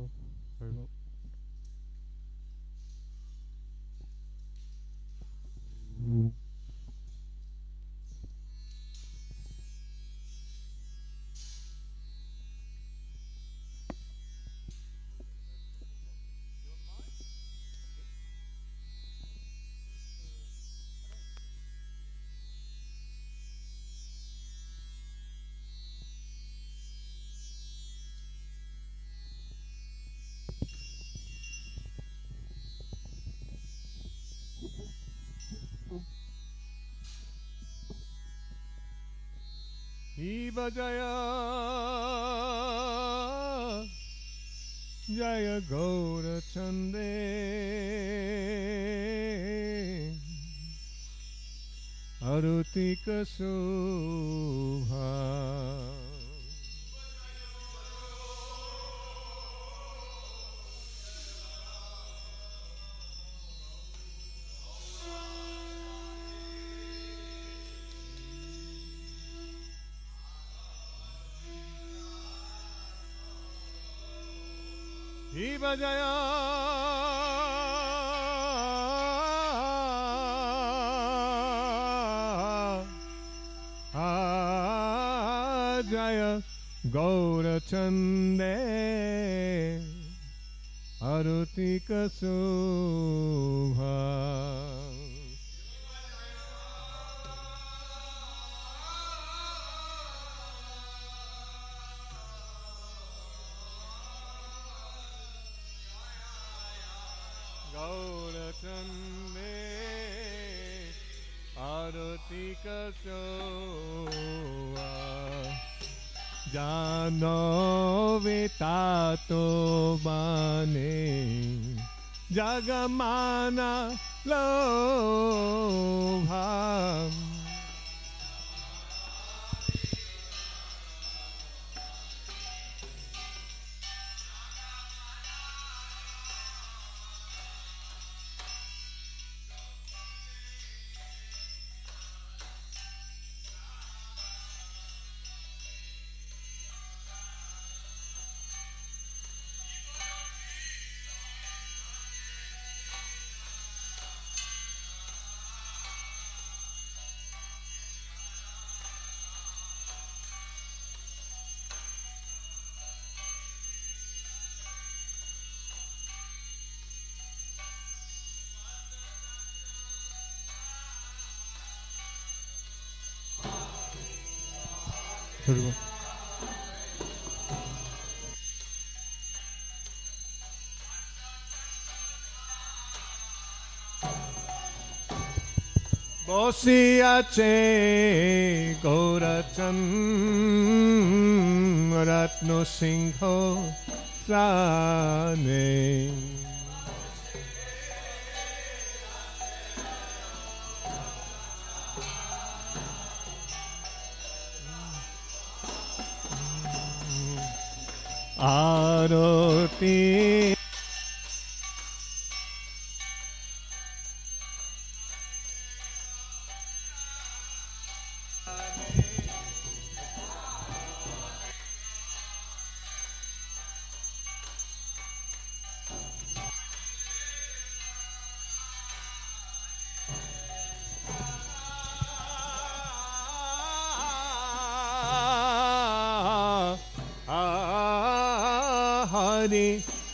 [SPEAKER 5] Haribol. Haribol. Iba Jaya Jaya Gaura Chande Arutika Subha Iba Jaya Jaya Gaura Chande Arutika Subha Arutika Soa Jano Vitato Bane Jagamana Lobha Bosiache Gaurachan Ratno Singho Sane Aroti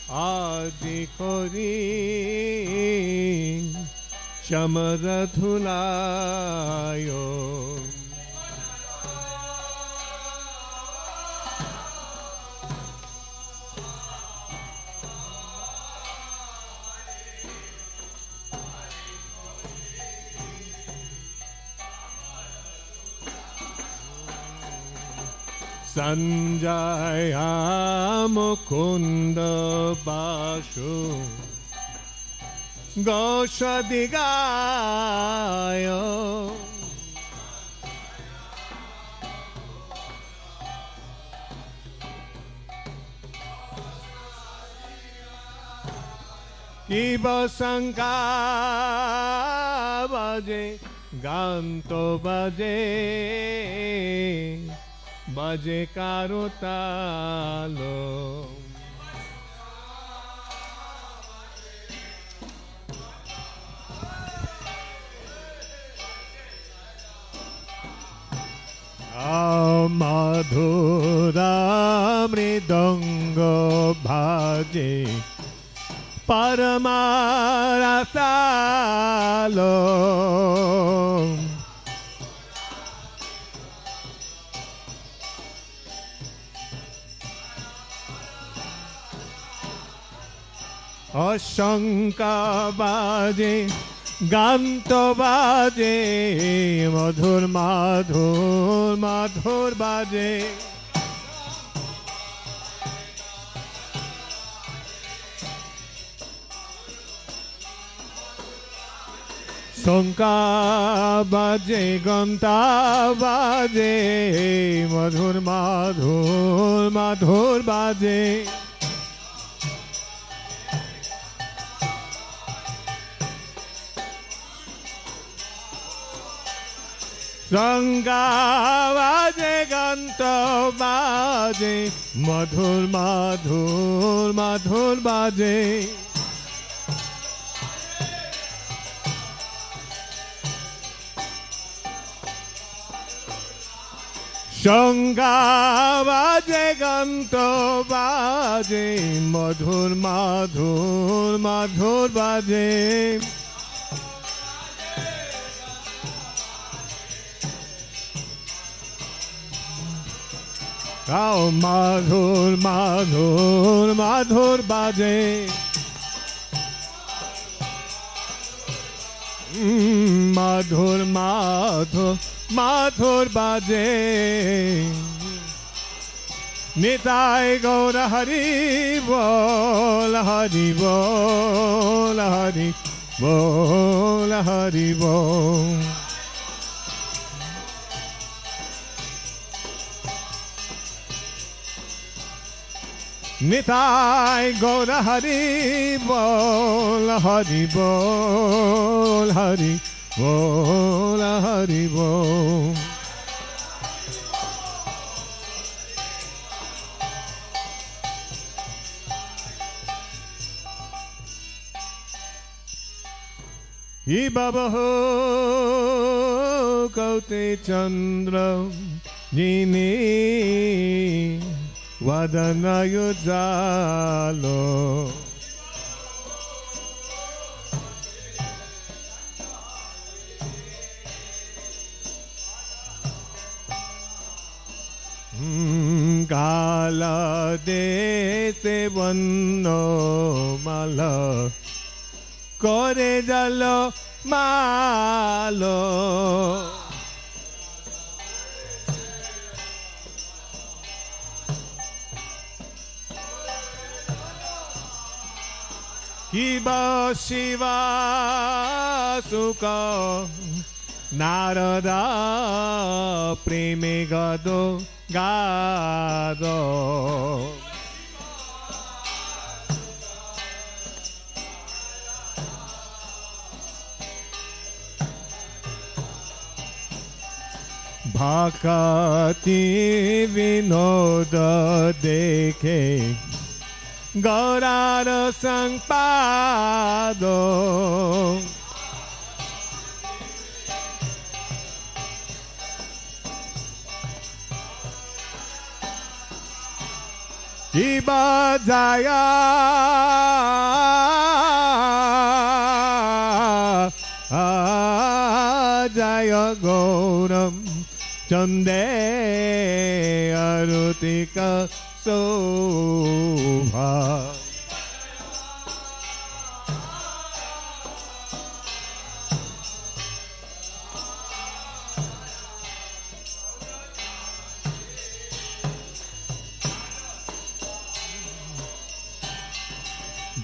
[SPEAKER 5] Adi Kori Shamaradhulayo Sanjaya Mukunda Bashu Goshadigayo Kiba Sanka Baje Ganto Baje Baje Karotalo Madhura mridanga bhaje Paramarasalo Ashanka baje Ganto baje Madhur madhur madhur baje Shanka baje Ganta baje Madhur madhur madhur baje Sanga baje Ganta baje Madhur madhur madhur baje Sanga baje Ganta baje Madhur madhur madhur baje Ao madhur madhur madhur baje Madhur madhur madhur baje Nitai Gaura Hari Bol Hari Bol Hari Bol Hari Bol Nitai Gaura Hari Bol Hari Bol Hari Bol Hari Bol Hi Baba Ho Kaute Chandra Nini Vadana Yujalo Kala de se vanno mala Kore jalo malo Kiba Shiva Sukha Narada Preme Gado Gado Bhakati Vinoda Dekhe Gaurara Sangpado Kiba Jaya Jaya Gauram Chande Arutika Sobha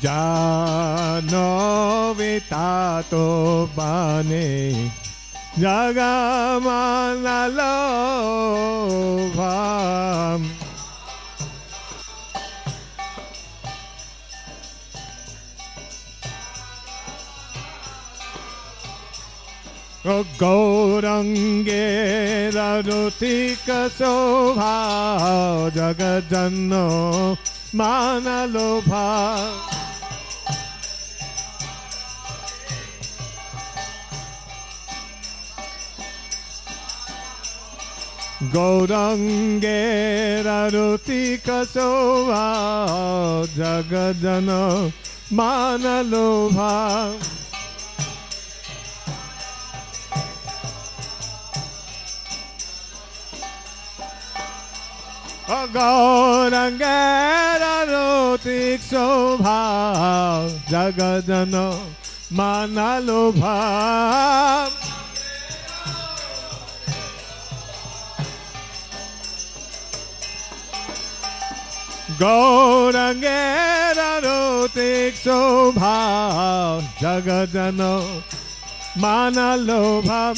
[SPEAKER 5] Jano Vitato Bane Jagamanalobham Gaurange Rarutika Sobha Jagajanno Manalobha Gaurange Rarutika Sova Jagadana Manalobha Gaurange Rarutika Sova Jagadana Manalobha Gaurange Rarutik Sobha Jagadano Manalobha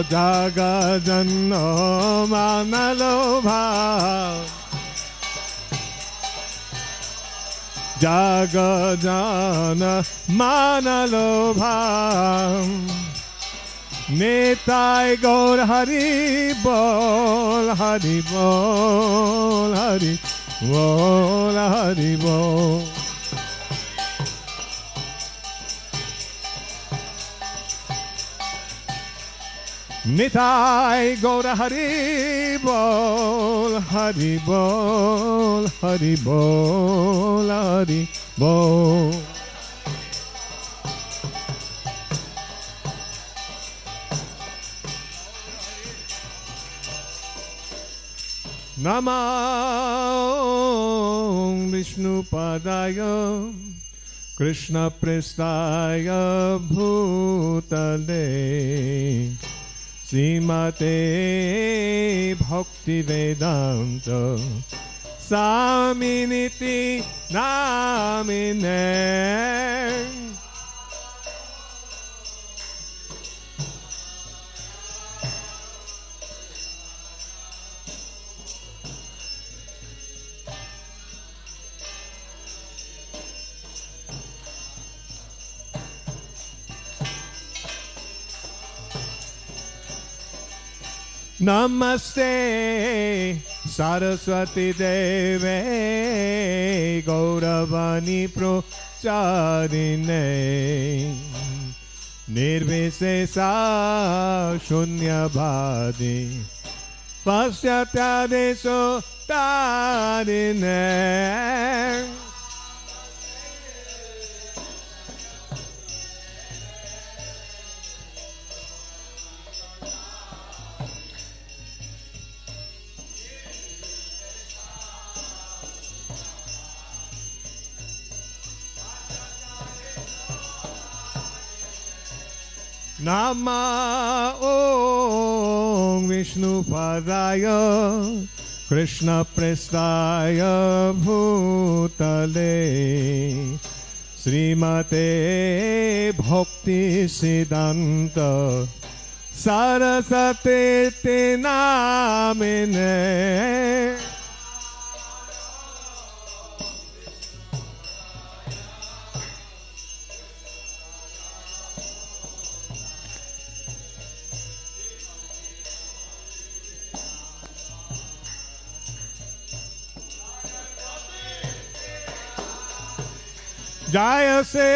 [SPEAKER 5] Jagadano Manalobha Jagadana Manalobha Nitai Gaur Hari Bol Hari Bol Hari Bol Hari Bol Nitai Gaur Hari Bol Hari Bol Hari Bol Hari Bol Namah Vishnu Padaya Krishna Prestaya Bhutale Srimate Bhaktisiddhanta Saraswati Namine Namaste Saraswati Deve Gauravani Procharine Nirvisesa Shunyabhadi Pasyatyadeso Tarine Nama Om Vishnu Padaya Krishna Prestaya Bhutale Srimate Bhaktisiddhanta Saraswati Namine Jaya Se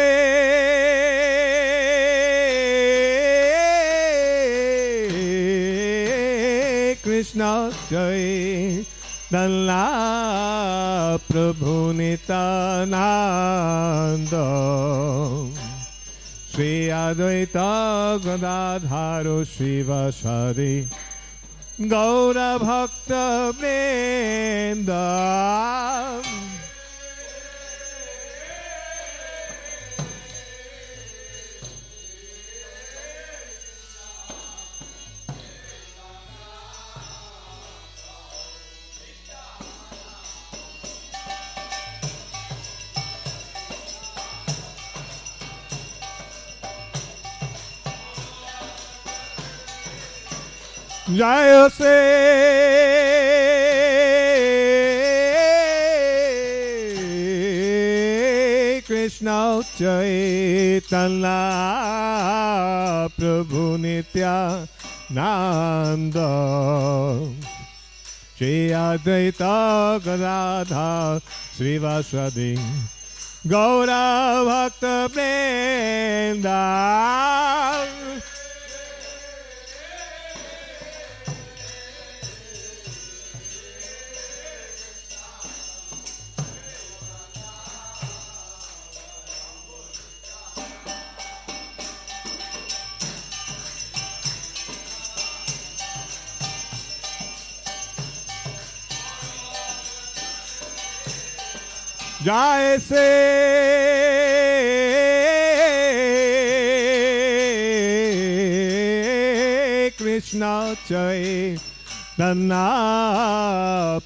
[SPEAKER 5] Krishna Jai Dalla Prabhu Nityananda Shri Advaita Gadadharo Shivasari Gaura Bhakta Vrinda Jaya Se Krishna Chaitanya Prabhu Nityananda Shri Advaita Gadadhar Srivasadi Gaura Bhakta Vrinda. Jai Sri Krishna Chaitanya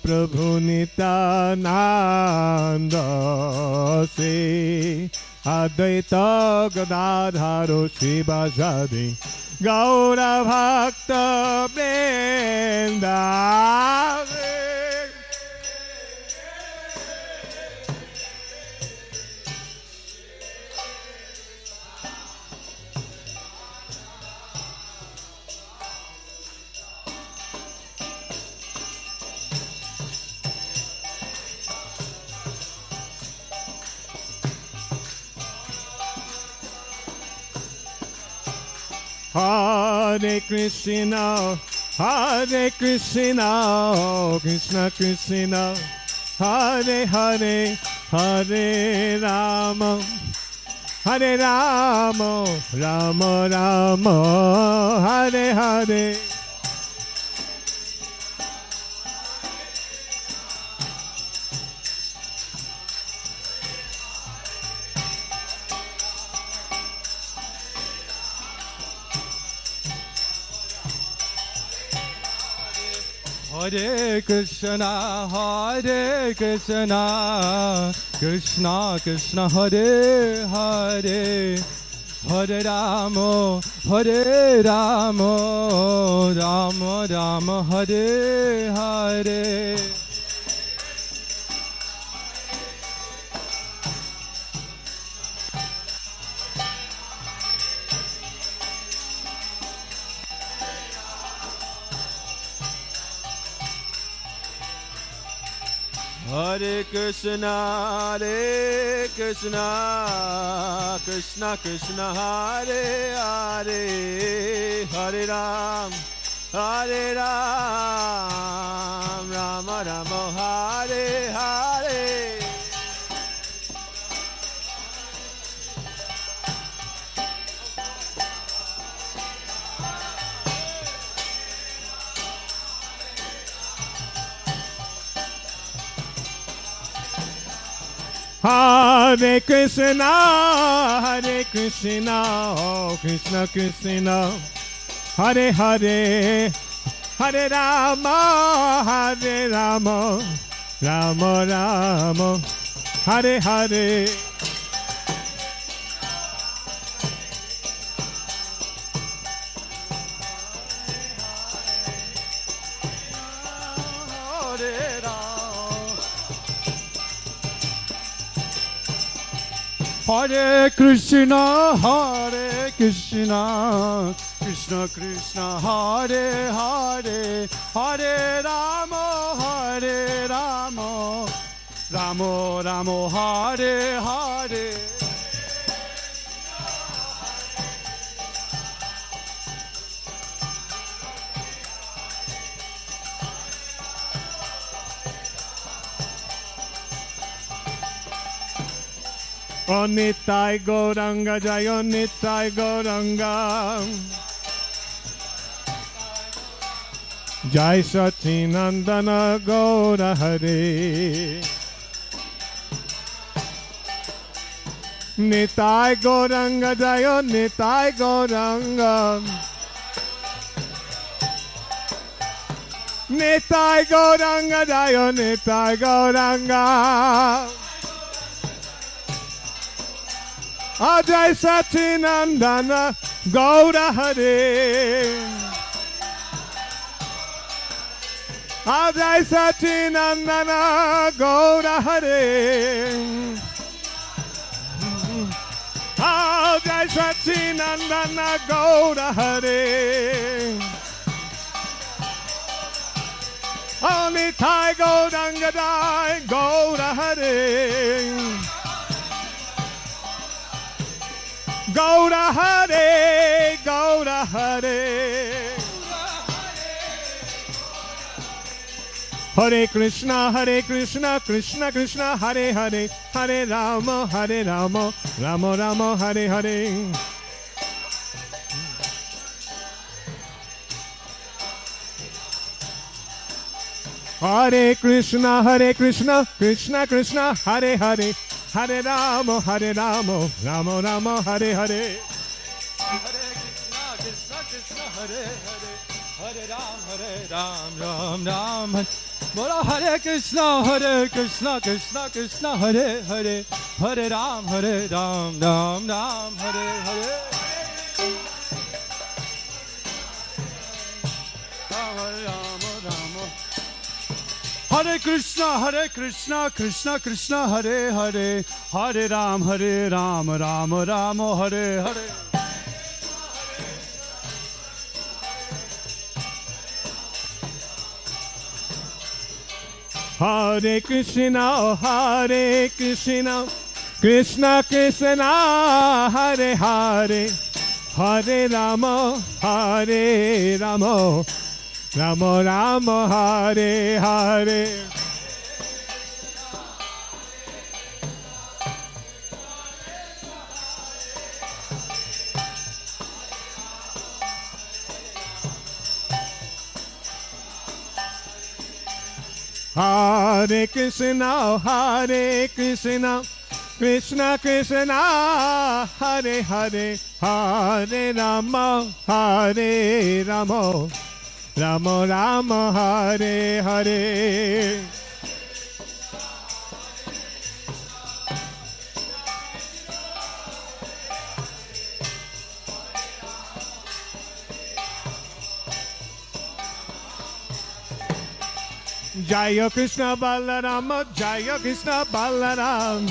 [SPEAKER 5] Prabhu Nityananda Sri Advaita Gadadharo Shivajadi Gaura Bhakta Vrinda. Hare Krishna, Hare Krishna, Krishna Krishna, Hare Hare, Hare Rama, Hare Rama, Rama Rama, Hare Hare.
[SPEAKER 1] Hare Krishna, Hare Krishna, Krishna Krishna, Hare Hare, Hare Rama, Hare Rama, Rama Rama, Hare Hare. Hare Krishna, Hare Krishna, Krishna Krishna, Hare Hare, Hare Ram, Hare Ram, Rama Rama, Hare Hare.
[SPEAKER 5] Hare Krishna, Hare Krishna, Krishna Krishna, Hare Hare, Hare Rama, Hare Rama, Rama Rama, Hare Hare.
[SPEAKER 1] Hare Krishna, Hare Krishna, Krishna Krishna, Hare Hare, Hare Rama, Hare Rama, Rama Rama, Hare Hare.
[SPEAKER 5] O Nitai Gauranga Jai, O Nitai Gauranga Jai Sachinandana Gaura Hare. Nitai Gauranga Jai, O Nitai Gauranga Nitai Gauranga Jai, O Nitai Gauranga Jai Sachinandana Gaura Hare. Jai Sachinandana Gaura Hare. Jai Sachinandana Gaura Hare. Only Thai Gauranga Jai Gaura Hare. Gaura Hare, Gaura Hare. Hare Krishna, Krishna Krishna, Hare Hare, Hare Rama, Rama Rama, Hare Hare. Hare Krishna, Krishna Krishna, Hare Hare, Hare Rama, Rama Rama, Hare Hare.
[SPEAKER 1] Hare Ram, Ram Ram, Hare. Bolo Hare Krishna, Krishna Krishna, Hare Hare, Hare Ram, Ram Ram, Hare Hare. Hare Krishna, Krishna Krishna, Hare Hare, Hare Ram, Ram Ram, Hare Hare.
[SPEAKER 5] Hare Krishna, Krishna Krishna, Hare Hare, Hare Rama, Rama Rama, Hare Hare. Hare Krishna, Krishna Krishna, Hare Hare, Hare Rama, Rama Rama, Hare Hare. Jaya Krishna Balarama, Jaya Krishna Balaram.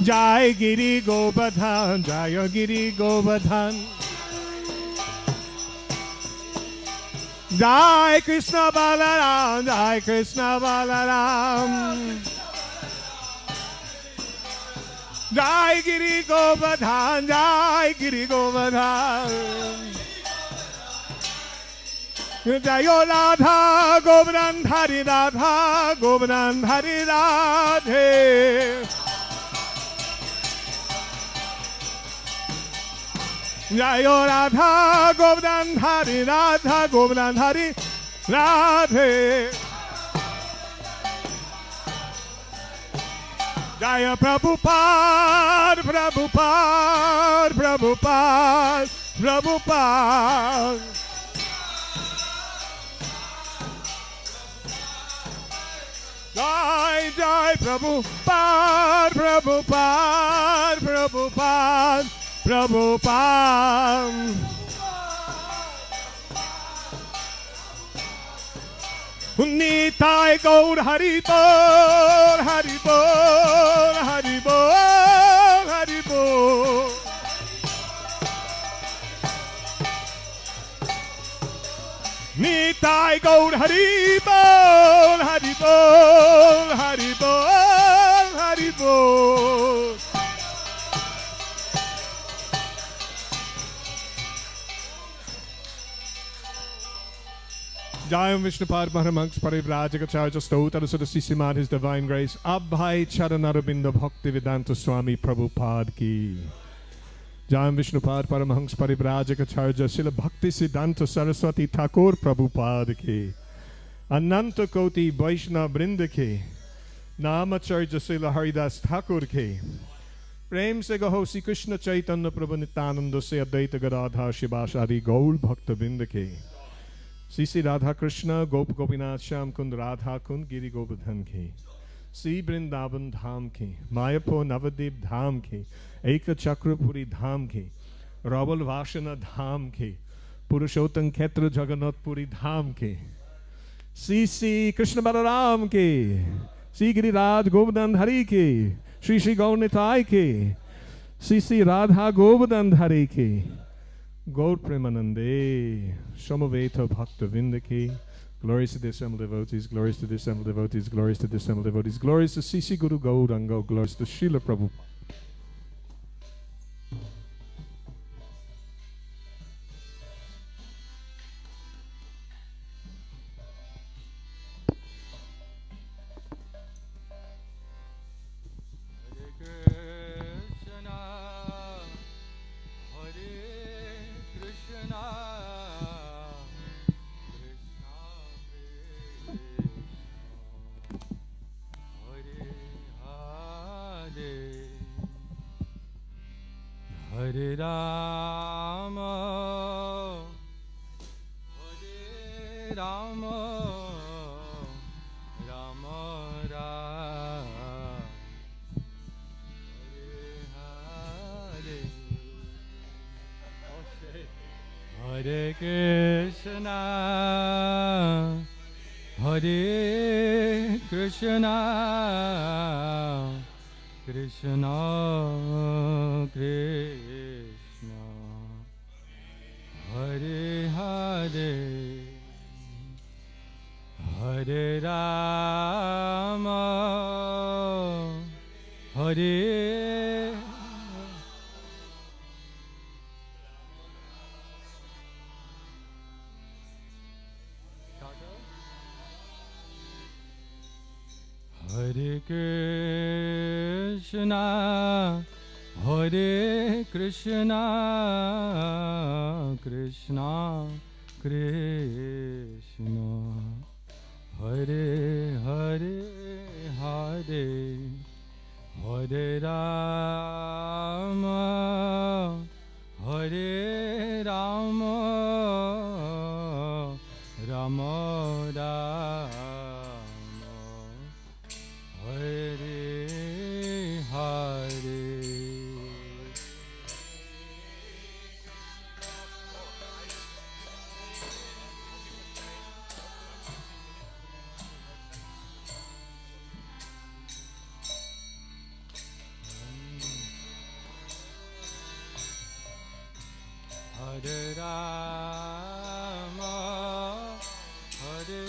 [SPEAKER 5] Jai Giri Govardhan, Jaya Giri Govardhan. Jai Krishna Balaram, Jai Krishna Balaram. Jai Giri Govardhan, Jai Giri Govardhan. Jayo Radha Govardhan Hari Radha Govardhan Hari Radhe. Jayo Radha Govardhan Hari Radha Govardhan Hari Radhe. Jaya Prabhupada, Prabhupada, Prabhupada, Prabhupada. Jai Jai Prabhupada, Prabhupada, Prabhupada, Prabhupada. Nitai Gaur Hari Bol, Hari Bol, Hari Bol, Hari Bol. Nitai Gaur Hari Bol, Hari Bol, Hari Bol, Hari Bol. Jayam Vishnupad Maharamaks Parivrajagacharya Stotra Sadasisiman His Divine Grace Abhai Charanarabinda Bhaktisiddhanta Swami Prabhupada Ki. Jayam Vishnupad Paramahansa Parivrajagacharya Srila Bhaktisiddhanta Saraswati Thakur Prabhupada Ki. Ananta Koti Vaishnava Brinda Ki. Namacharya Srila Haridas Thakur Ki. Prem se gaho Sri Krishna Chaitanya Prabhu Nityananda se Advaita Gadadhar Shivashari Gaul Bhakta Vrinda Ki. Sri Radha Krishna Gop Gopinath Sham Kund Radha Kund Giri Govardhan Ki. Sri Vrindavan Dham Ki. Mayapur Navadip Dham Ki. Eka Chakrapuri Dham Ki. Raval Vashana Dham Ki. Purushottam Khetra Jagannath Puri Dham Ki. Sri Krishna Balaram Ki. Sri Giriraj Govardhan Hari Ki. Sri Gaur Nitai Ki. Sri Radha Govardhan Hari Ki. Gaur Premanande, Shamaveta Bhakta Vindaki, Glories to the assembled devotees, glories to the assembled devotees, glories to the assembled devotees, glories to Sisi Guru Gaudango, glories to Srila Prabhupada.
[SPEAKER 10] Hare Rama, Hare Rama, Rama Rama, Hare Hare, Hare Krishna, Hare Krishna, Krishna Krishna, Hare Hare, Hare Rama, Hare Hare Krishna, Hare Krishna, Krishna Krishna, Hare Hare, Hare Hare Rama, Hare Rama, Rama Rama, Hare Hare. Hare Rama, Hare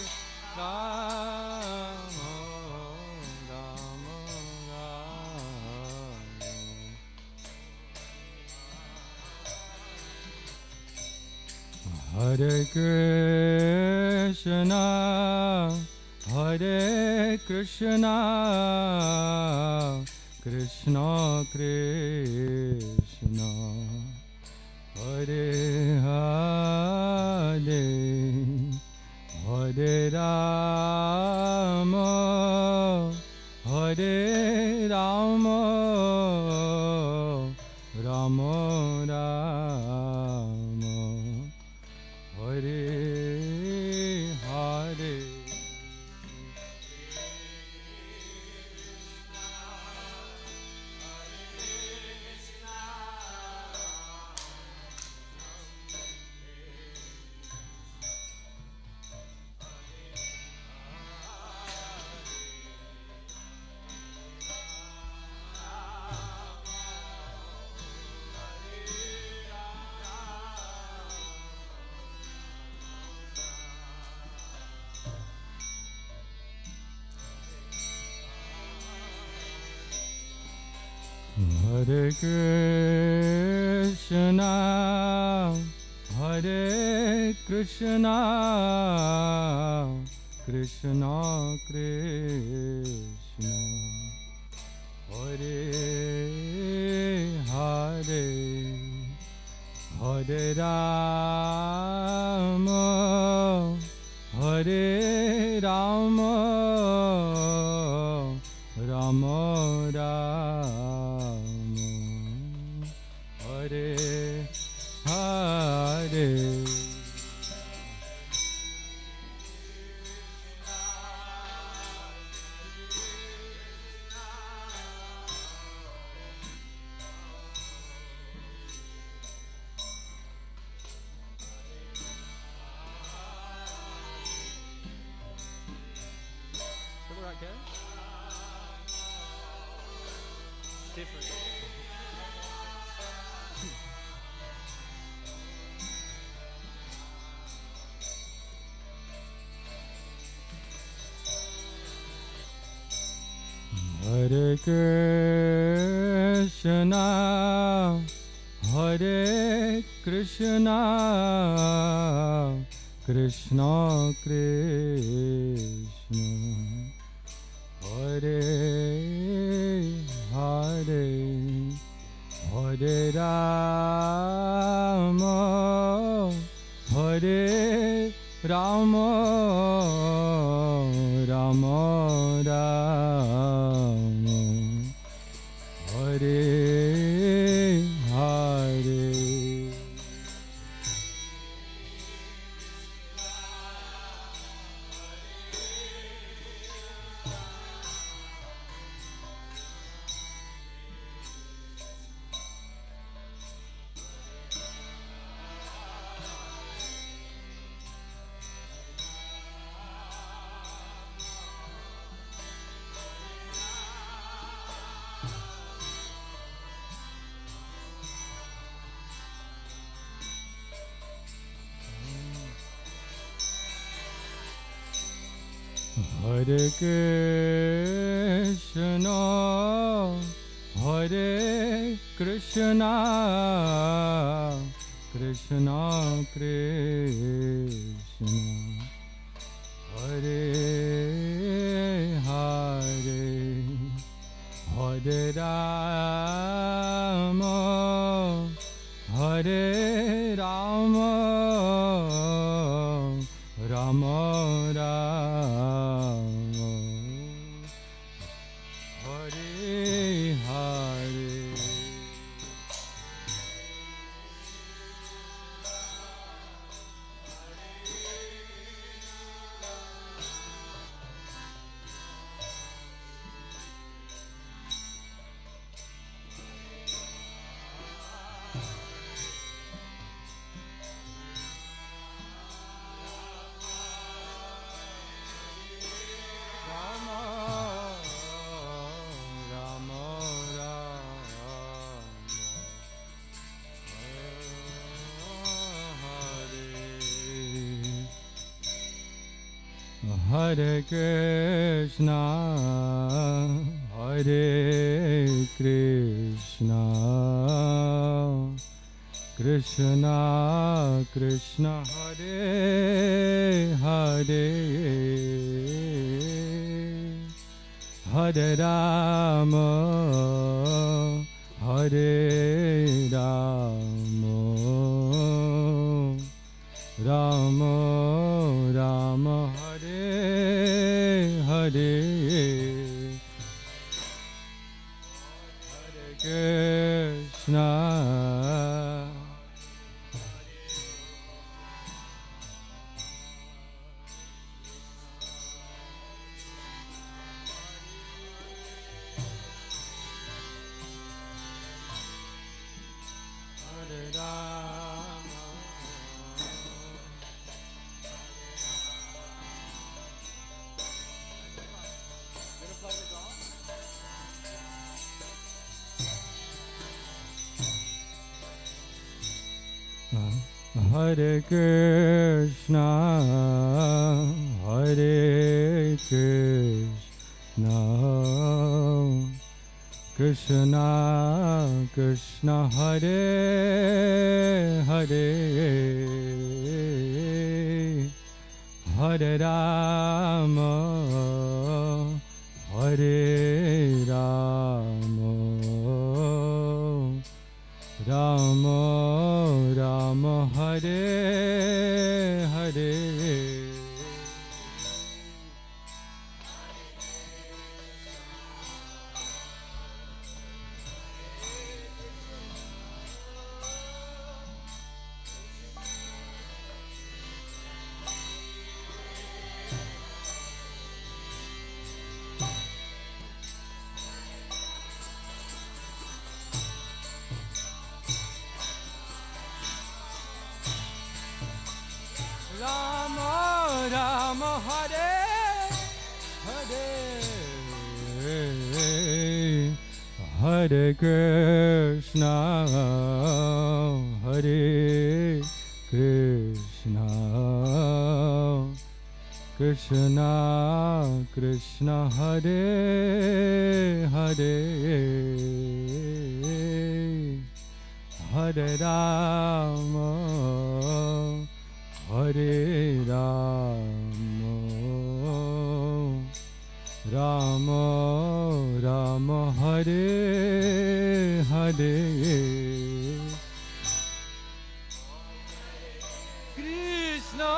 [SPEAKER 10] Rama, Rama Rama, Hare Krishna, Hare Krishna, Krishna Krishna, Hare Hare, Hare Rama, Hare Rama, Rama Rama, Hare Hare. Hare Krishna, Hare Krishna, Krishna Krishna, Hare Hare, Hare Rama, Hare Rama, Rama Rama, Hare Hare. Different. Hare Krishna, Hare Krishna, Krishna Krishna, Hare Hare, Hare Rama, Hare Rama, Rama Rama, Hare Hare. Hare Krishna, Hare Krishna, Krishna Krishna, Hare Hare, Hare Rama, Hare Rama, Rama Rama, Hare Hare. Hare Krishna, Hare Krishna, Krishna Krishna, Hare Hare, Hare Rama, Hare Rama, Rama Rama, Hare Hare, Hare Krishna, Hare Rama, Hare Krishna, Hare Krishna, Krishna Krishna, Hare Hare, Hare Rama, Hare Rama, Rama Rama, Hare Hare. Rama Rama, Hare Hare, Hare Krishna, Hare Krishna, Krishna Krishna Hare Hare Hare Rama Hare Rama Rama Rama Hare Hare Krishna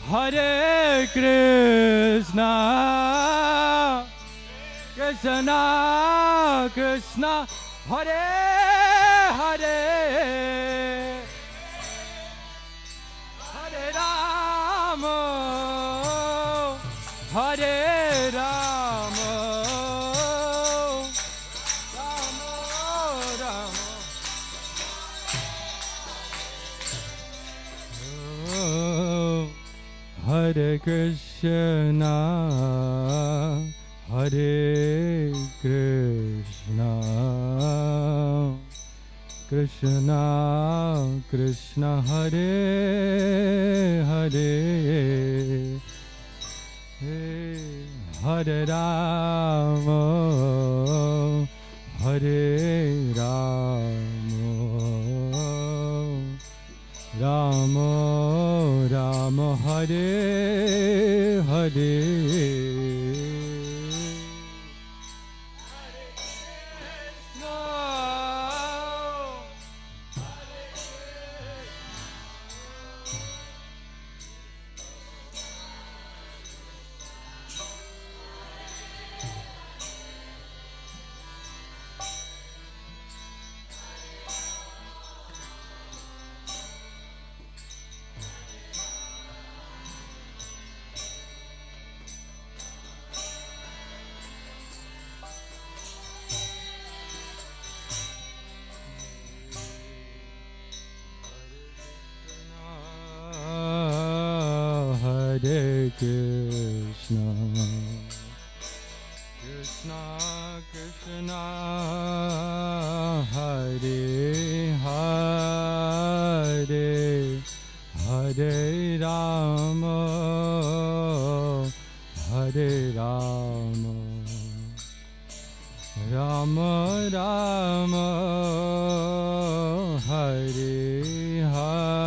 [SPEAKER 10] Hare Krishna Krishna Krishna Hare Hare Hare Rama Hare Rama Rama Rama Hare Krishna Hare Krishna Krishna Krishna Hare Hare Hare Rama Hare Rama Rama Rama Hare Hare Hare Krishna Krishna Krishna Hare Hare Hare Rama Hare Rama Rama Rama Hare Hare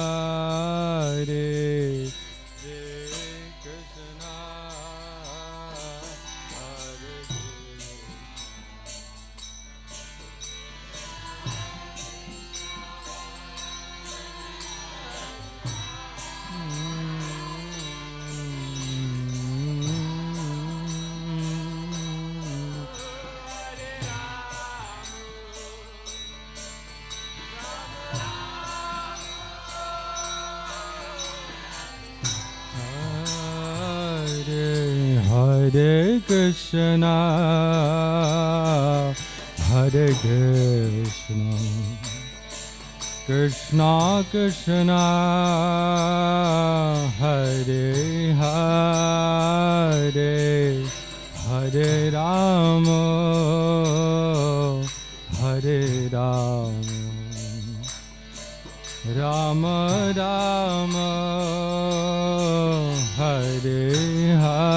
[SPEAKER 10] Hare Krishna Hare Krishna Krishna Krishna Hare Hare Hare Rama Hare Rama Rama Rama Hare Hare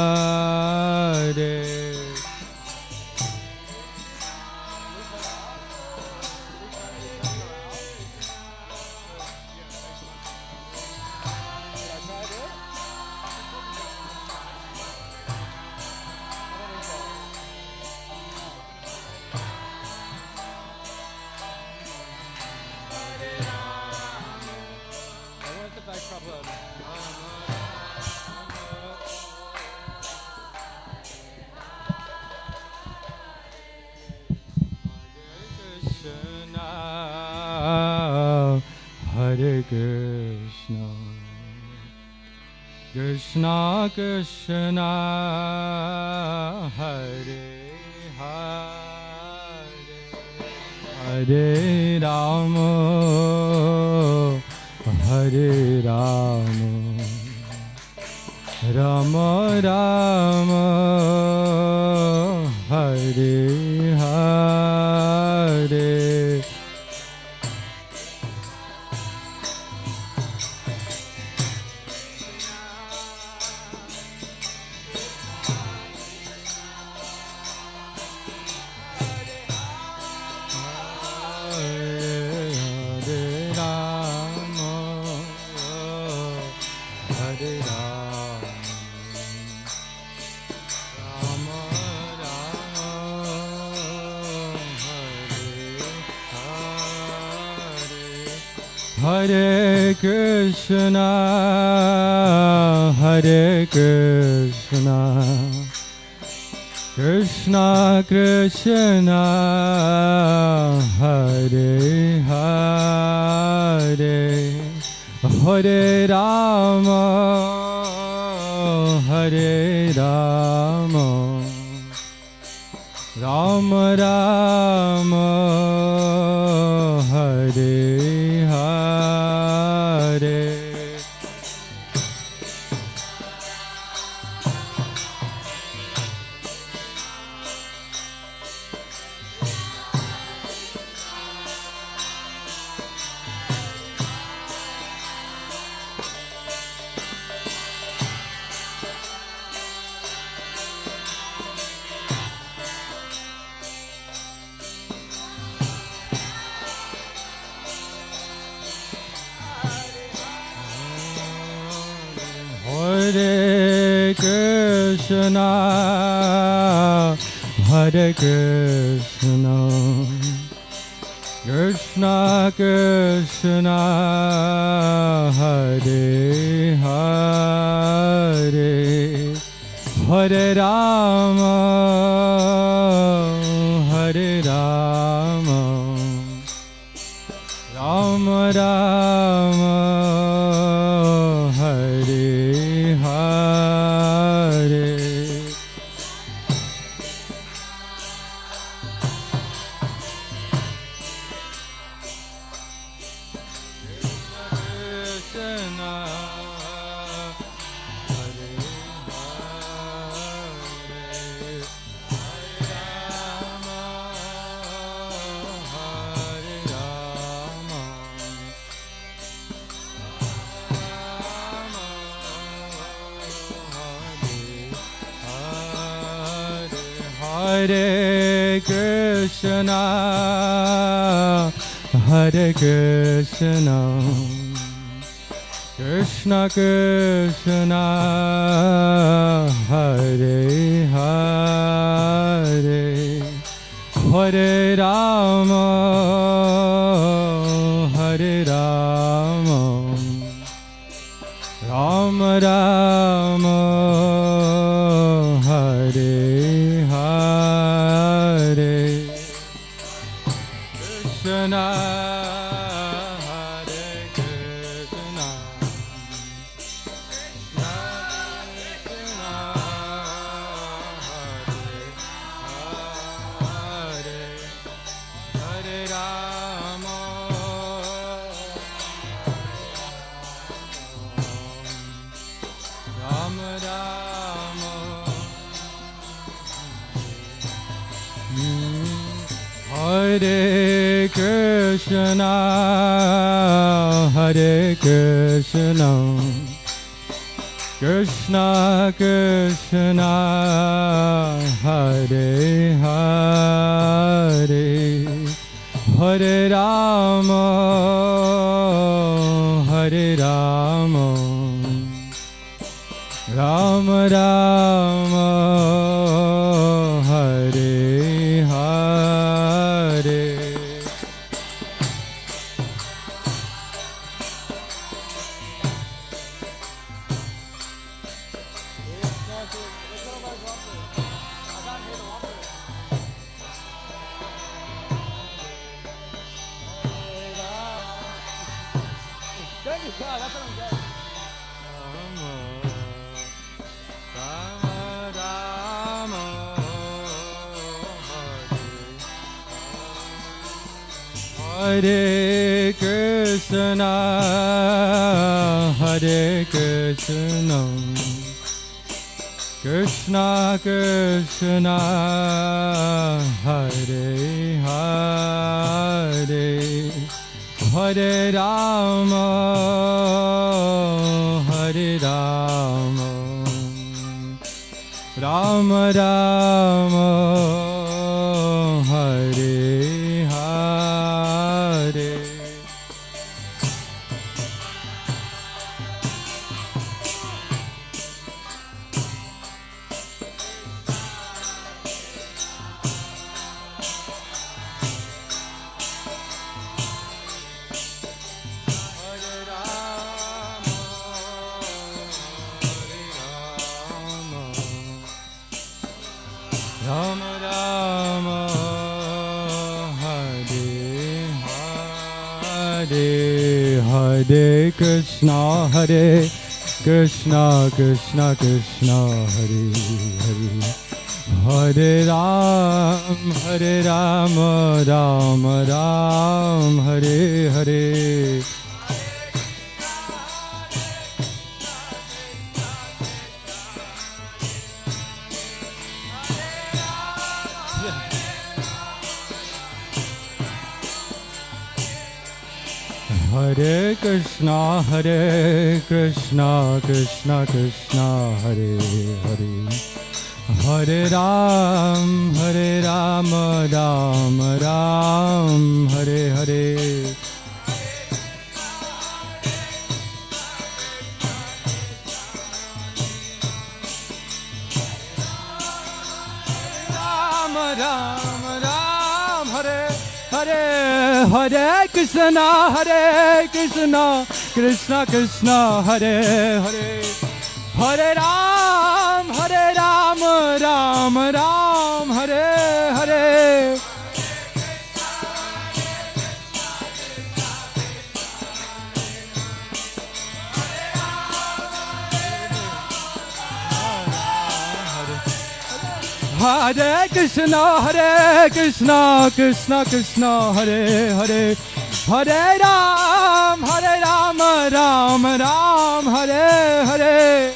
[SPEAKER 10] Hare Krishna Krishna Krishna Hare Hare Hare Rama Hare Rama Rama Rama Hare Hare Hare Krishna, Hare Krishna, Krishna Krishna, Hare Hare, Hare Rama, Hare Rama, Rama Rama, Hare Hare. Hare Krishna, Hare Krishna, Krishna Krishna, Hare Hare, Hare Rama, Hare Rama, Rama Rama, Hare Hare. Krishna, Hare Hare, Rama, Hare Rama, Hare Krishna, Hare Krishna, Krishna Krishna, Hare Hare, Hare Rama, Hare Rama, Rama Rama, Hare Hare, Krishna, Hare Krishna, Krishna Hare Hare, Hare Rama, Rama Rama, Hare Krishna, Hare Krishna, Krishna Krishna, Hare Hare, Hare Rama, Hare Rama, Rama Rama, Hare Hare. Hare Krishna, Hare Krishna, Krishna Krishna, Hare Hare, Hare Rama, Hare Rama, Rama Rama, Hare Hare. Hare Hare Krishna Hare Krishna Krishna Krishna Hare Hare Hare Ram Ram Ram Hare Hare Hare Krishna Krishna Krishna Hare Hare Hare Ram Ram Ram Hare Hare Ram Ram Hare Hare Hare Krishna Krishna Krishna Hare Hare Hare Ram Ram Ram Hare Hare Hare Krishna Krishna Krishna Hare Hare Hare Ram Ram Ram Hare Hare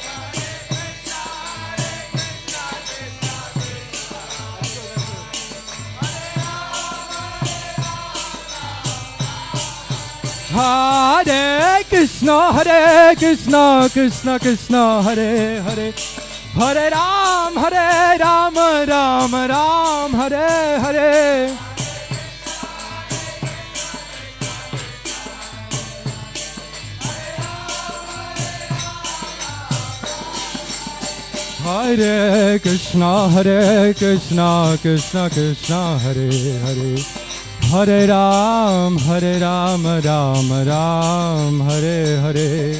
[SPEAKER 10] Hare Krishna Krishna Krishna Hare Hare Hare Ram Ram Ram Hare Hare Hare Krishna Krishna Krishna Hare Hare Hare Ram Ram Ram Hare Hare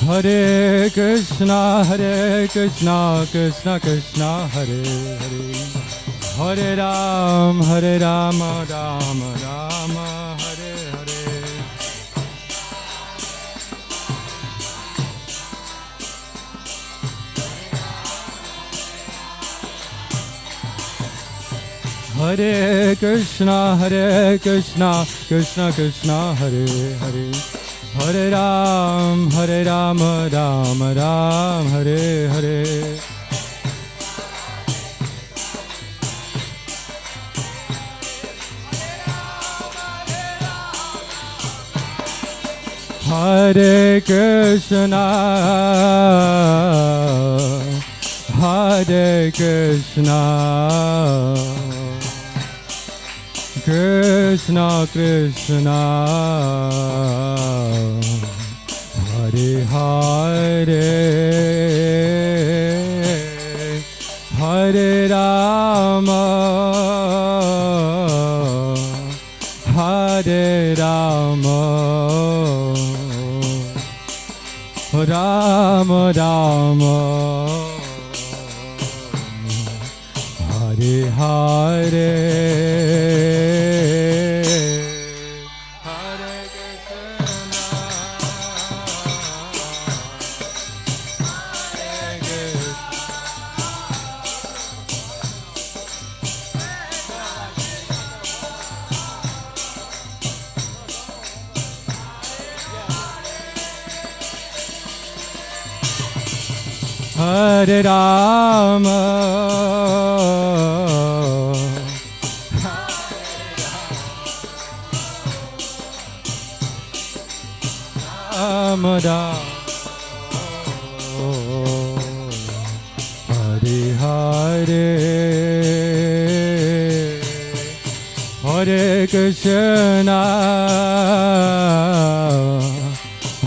[SPEAKER 10] Hare Krishna Krishna Krishna Hare Hare Hare Ram Ram Ram Hare Hare Hare Krishna Krishna Krishna Hare Hare Hare Ram Ram Ram Hare Hare Hare Krishna Krishna Krishna Hare Hare Hare Rama Hare Rama Rama Rama Hare Hare Hare Rama Rama Rama Hare Hare Hare Krishna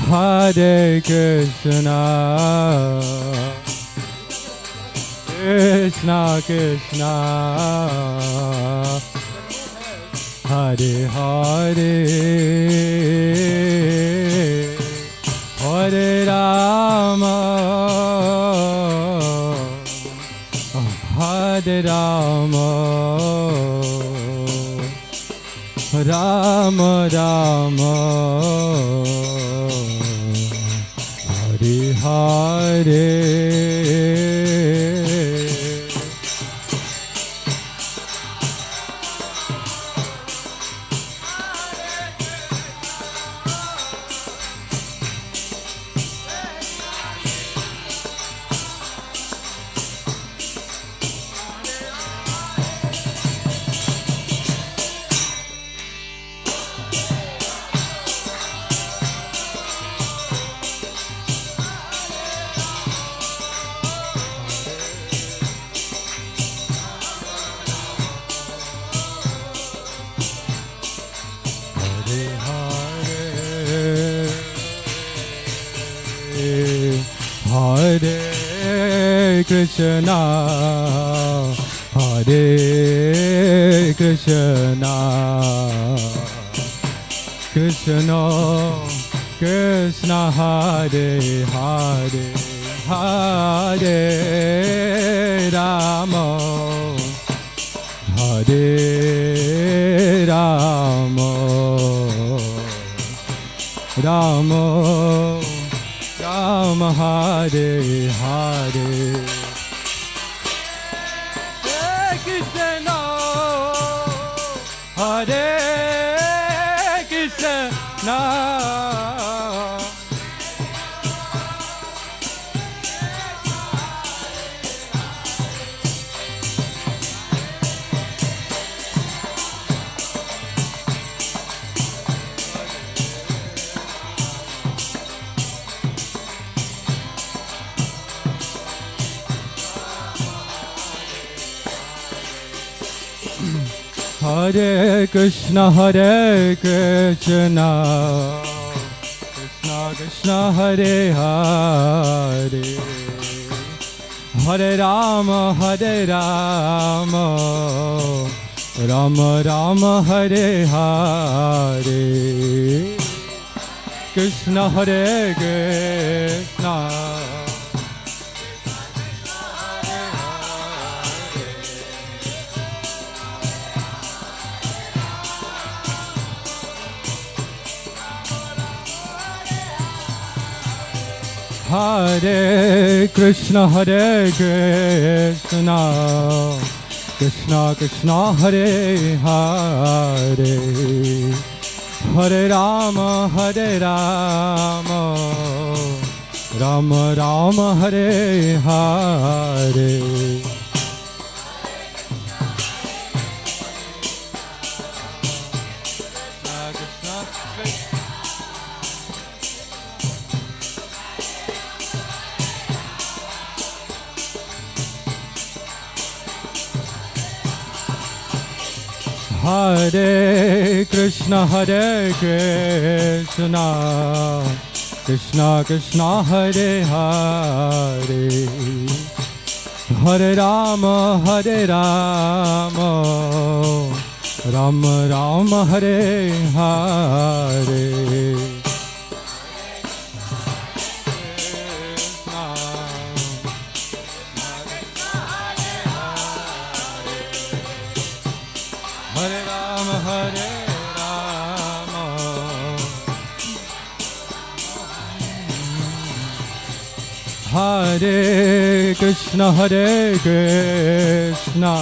[SPEAKER 10] Hare Krishna Krishna Krishna Hare Hare Hare Rama Hare Krishna, Hare Krishna, Krishna Krishna Hare Hare, Hare Rama, Hare Rama, Rama Rama Hare Hare, Hare Krishna, Hare Krishna, Hare Krishna, Hare Krishna, Krishna Krishna, Hare Hare, Hare Rama, Hare Rama, Rama Rama, Hare Hare, Krishna Hare Krishna, Hare Krishna, Hare Krishna, Krishna Krishna, Hare Hare, Hare Rama, Hare Rama, Rama Rama, Hare Hare, Hare Krishna, Hare Krishna, Krishna Krishna, Hare Hare, Hare Rama, Hare Rama, Rama Rama, Hare Hare, Hare Rama, Hare Rama, Hare Krishna, Hare Krishna,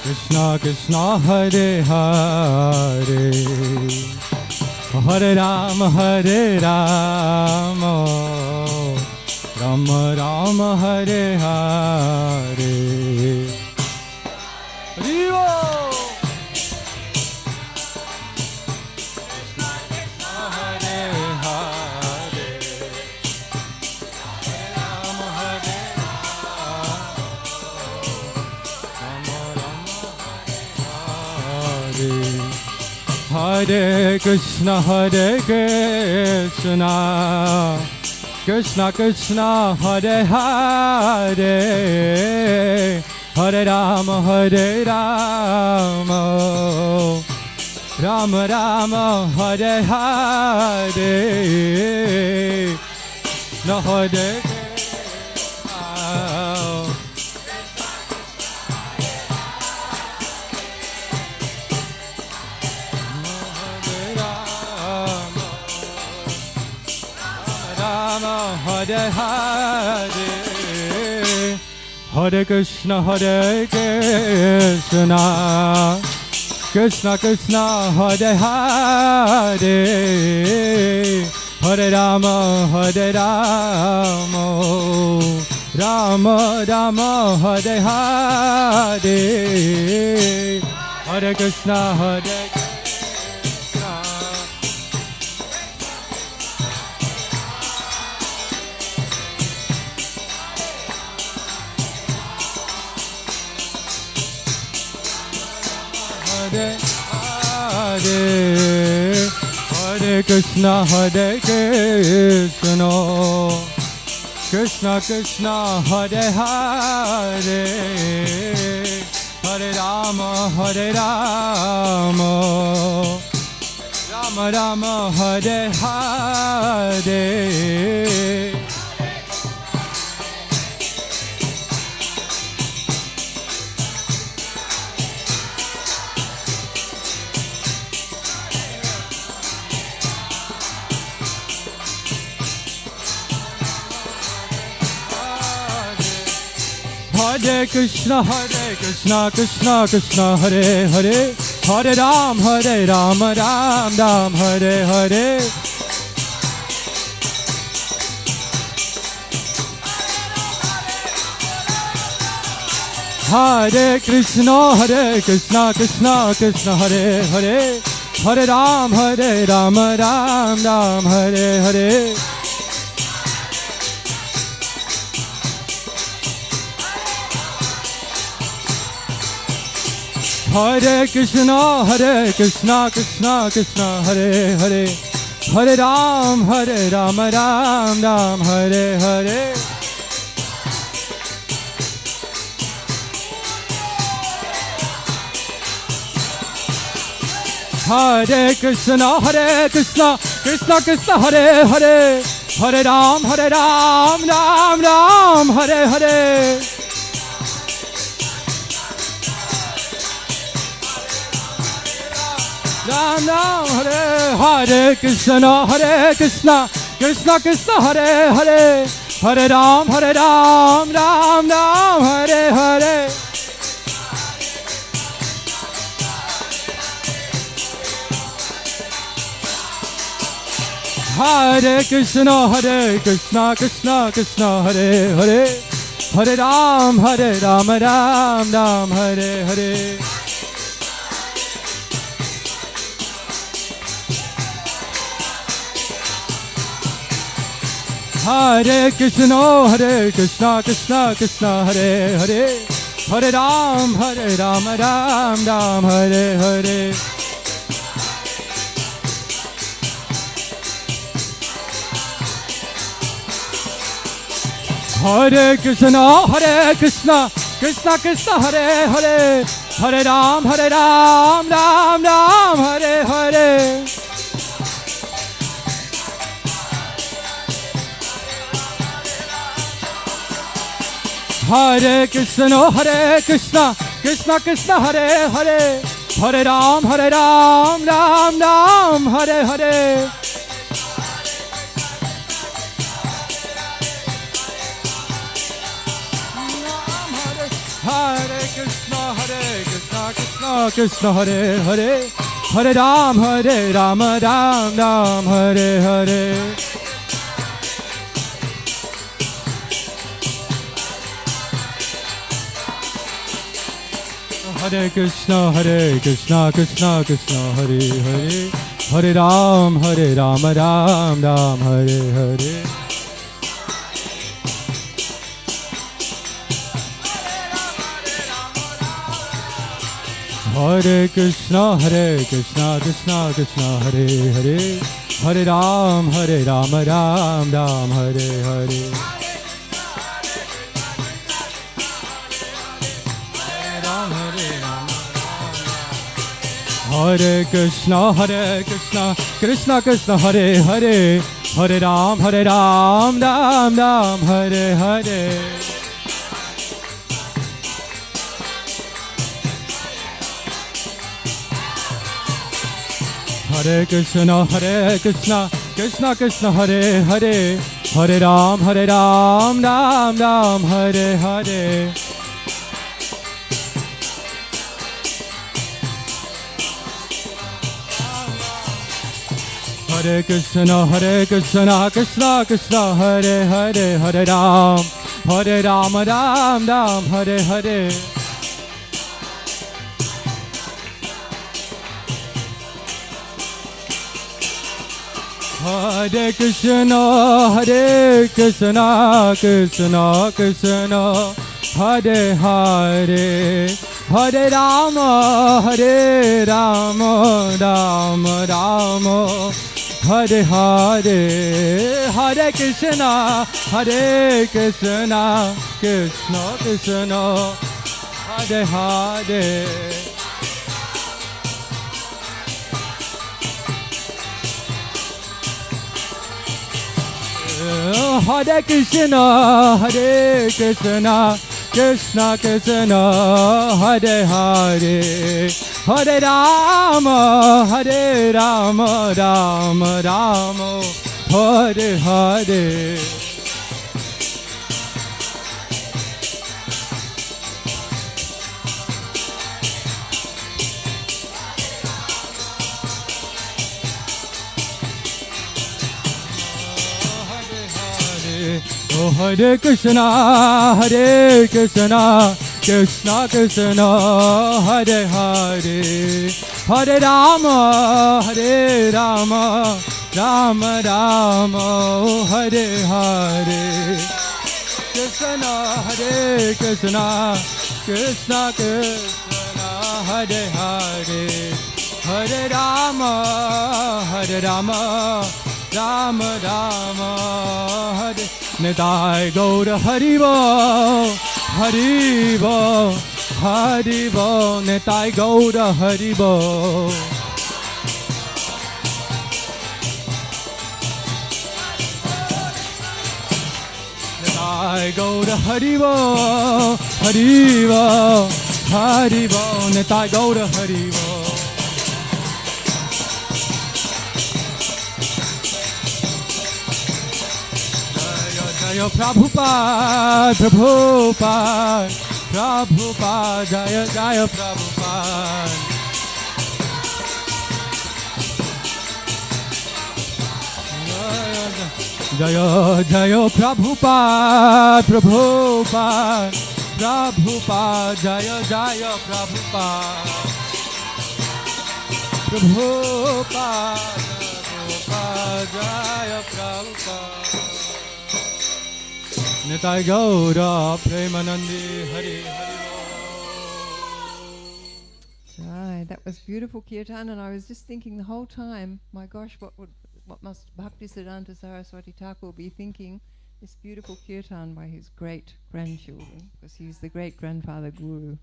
[SPEAKER 10] Krishna Krishna, Hare Hare, Hare Rama, Hare Rama, Rama Rama, Hare Hare. Hare Krishna, Hare Krishna, Krishna Krishna, Hare Hare, Hare Rama, Hare Rama, Rama Rama, Hare Hare, no Hare Rama, Hare Hare, Hare Krishna, Hare Krishna, Krishna Krishna, Hare Hare, Hare Rama, Hare Rama, Rama Rama, Hare Hare, Hare Krishna, Hare Krishna. Hare Hare, Hare Krishna, Hare Krishna, Krishna Krishna, Hare Hare, Hare Rama, Hare Rama, Rama Rama, Hare Hare. Hare Krishna, Krishna Krishna, Hare Hare, Hare Ram, Ram Ram, Hare Hare. Hare Krishna, Krishna Krishna, Hare Hare, Hare Ram, Ram Ram, Hare Hare. Hare Krishna, Krishna Krishna, Hare Hare, Hare Ram, Ram Ram, Hare Hare. Hare Krishna, Krishna Krishna, Hare Hare, Hare Ram, Ram Ram, Hare Hare. Ram Ram, Hare Krishna, Krishna Krishna, Hare Hare, Hare Ram, Ram Ram, Hare Hare. Hare Krishna, Krishna Krishna, Hare Hare, Hare Ram, Ram Ram, Hare Hare. Hare Krishna, Krishna Krishna, Hare Hare, Hare Ram, Ram Ram, Hare Hare. Hare Krishna, Krishna Krishna, Hare Hare, Hare Ram, Ram Ram, Hare Hare. Hare Krishna, Krishna Krishna, Hare Hare, Hare Ram, Ram Ram, Hare Hare. Hare Krishna, Krishna Hare Hare, Hare Ram, Ram Ram, Hare Hare. Hare Krishna, Krishna Hare Hare, Hare Ram, Ram Ram, Hare Hare. Hare Krishna, Krishna Hare Hare, Hare Ram, Ram Ram, Hare Hare. Hare Krishna, Krishna Hare Hare, Hare Ram, Ram Ram, Hare Hare. Hare Krishna, Krishna Hare Hare, Hare Ram, Ram Ram, Hare Hare. Hare Krishna, Krishna Krishna, Hare Hare, Hare Ram, Ram Ram, Hare Hare. Hare Krishna, Krishna Krishna, Hare Hare, Hare Rama, Rama Rama, Hare Hare, Hare Krishna, Krishna Krishna, Hare Hare. Hare Krishna, Krishna Krishna, Hare Hare, Hare Rama, Rama Rama, Hare Hare. Oh, Hare Krishna, Krishna Krishna, Hare Hare, Hare Rama, Rama Rama, Hare Hare. Krishna, Krishna Krishna Krishna, Hare Hare, Hare Rama, Rama Rama, Hare. Nitai Gaura Haribo, Haribo, Haribo, Nitai Gaura Haribo. Nitai Gaura Haribo, Haribo, Haribo, Nitai Gaura Haribo. Jaya Prabhupada, Prabhupada, Prabhupada, Jaya Jaya Prabhupada. Jaya Jaya Prabhupada, Prabhupada, Prabhupada, Jaya Jaya Prabhupada. Prabhupada, Prabhupada, Jaya Prabhupada. Nitai Gaura Premanandi, Hari Hari.
[SPEAKER 2] Right, that was beautiful kirtan, and I was just thinking the whole time, my gosh, what must Bhaktisiddhanta Saraswati Thakur be thinking? This beautiful kirtan by his great grandchildren, because he's the great grandfather guru.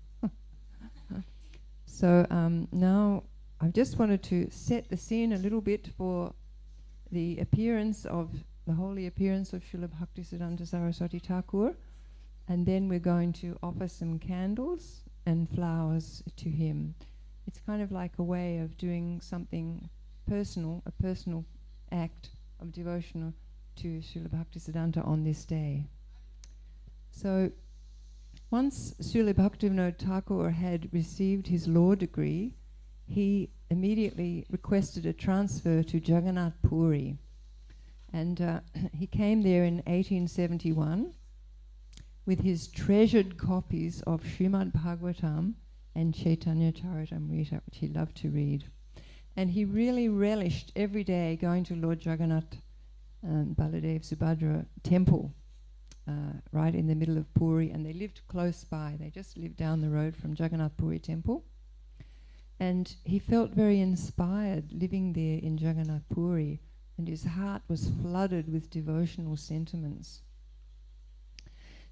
[SPEAKER 2] So now I just wanted to set the scene a little bit for the appearance of the holy appearance of Srila Bhaktisiddhanta Saraswati Thakur, and then we're going to offer some candles and flowers to him. It's kind of like a way of doing something personal, a personal act of devotion to Srila Bhaktisiddhanta on this day. So once Srila Bhaktivinoda Thakur had received his law degree, he immediately requested a transfer to Jagannath Puri. And he came there in 1871 with his treasured copies of Srimad Bhagavatam and Chaitanya Charitamrita, which he loved to read. And he really relished every day going to Lord Jagannath Baladev Subhadra temple right in the middle of Puri, and they lived close by. They just lived down the road from Jagannath Puri temple. And he felt very inspired living there in Jagannath Puri, and his heart was flooded with devotional sentiments.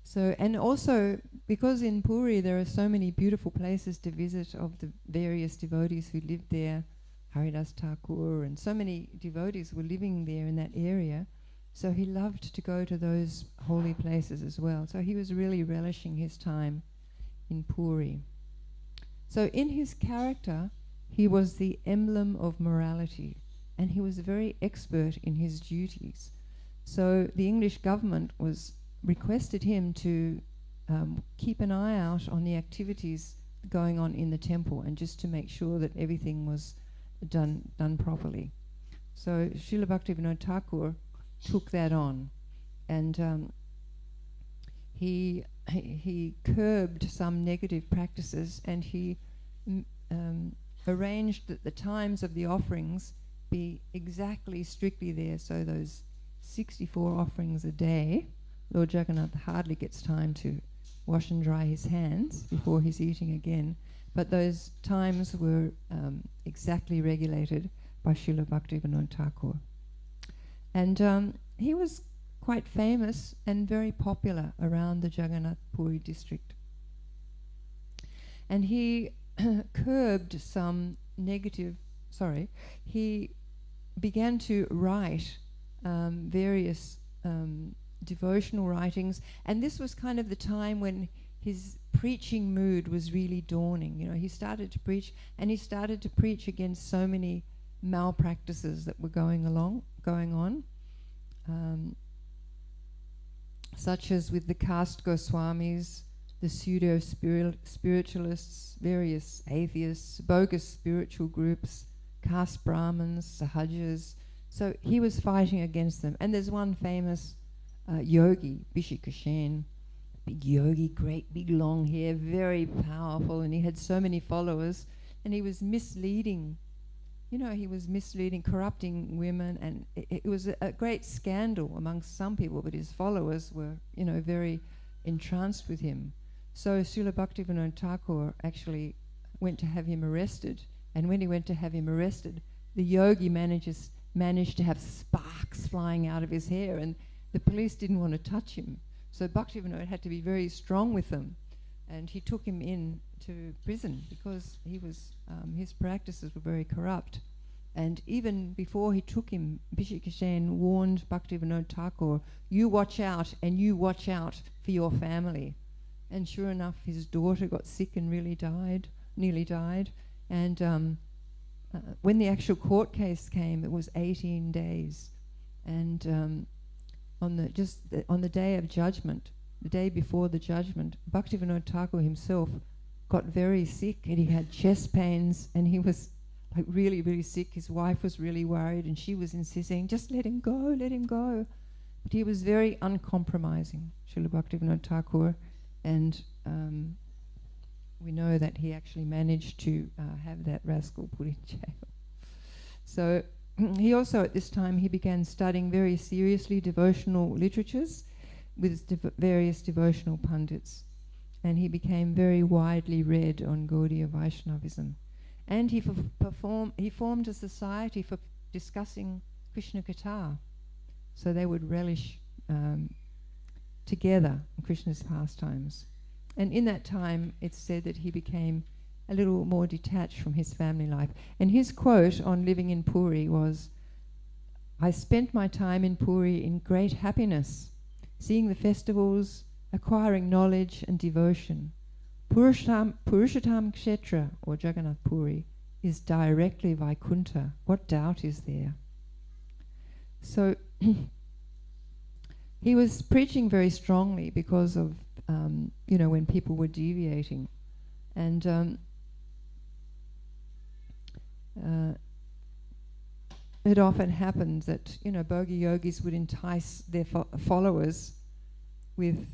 [SPEAKER 2] So, and also, because in Puri there are so many beautiful places to visit of the various devotees who lived there, Haridas Thakur, and so many devotees were living there in that area, so he loved to go to those holy places as well. So he was really relishing his time in Puri. So in his character, he was the emblem of morality, and he was very expert in his duties. So the English government requested him to keep an eye out on the activities going on in the temple, and just to make sure that everything was done properly. So Srila Bhaktivinoda Thakur took that on, and he curbed some negative practices, and he arranged that the times of the offerings be exactly strictly there. So those 64 offerings a day, Lord Jagannath hardly gets time to wash and dry his hands before he's eating again, but those times were exactly regulated by Srila Bhaktivinoda Thakur. And he was quite famous and very popular around the Jagannath Puri district. And he curbed some he began to write various devotional writings, and this was kind of the time when his preaching mood was really dawning. You know, he started to preach, and he started to preach against so many malpractices that were going on, such as with the caste Goswamis, the pseudo-spiritualists, various atheists, bogus spiritual groups, caste Brahmins, Sahajas. So he was fighting against them. And there's one famous yogi, ISKCON, big yogi, great big long hair, very powerful, and he had so many followers, and he was misleading. You know, he was misleading, corrupting women, and it was a great scandal amongst some people, but his followers were, you know, very entranced with him. So Srila Bhaktivinoda Thakur actually went to have him arrested, and when he went to have him arrested, the yogi managed to have sparks flying out of his hair, and the police didn't want to touch him. So Bhaktivinoda had to be very strong with them, and he took him in to prison because he was his practices were very corrupt. And even before he took him, ISKCON warned Bhaktivinoda Thakur, you watch out, and you watch out for your family. And sure enough, his daughter got sick and nearly died. And when the actual court case came, it was 18 days. And on the day of judgment, the day before the judgment, Bhaktivinoda Thakur himself got very sick, and he had chest pains, and he was like really, really sick. His wife was really worried, and she was insisting, just let him go, let him go. But he was very uncompromising, Srila Bhaktivinoda Thakur, and we know that he actually managed to have that rascal put in jail. So he also, at this time, he began studying very seriously devotional literatures with various devotional pundits, and he became very widely read on Gaudiya Vaishnavism. And he formed a society for discussing Krishna Katha, so they would relish together in Krishna's pastimes. And in that time, it's said that he became a little more detached from his family life. And his quote on living in Puri was, I spent my time in Puri in great happiness, seeing the festivals, acquiring knowledge and devotion. Purushottam Kshetra, or Jagannath Puri, is directly Vaikuntha. What doubt is there? So he was preaching very strongly because of, when people were deviating. And it often happened that, Bhogi yogis would entice their followers with,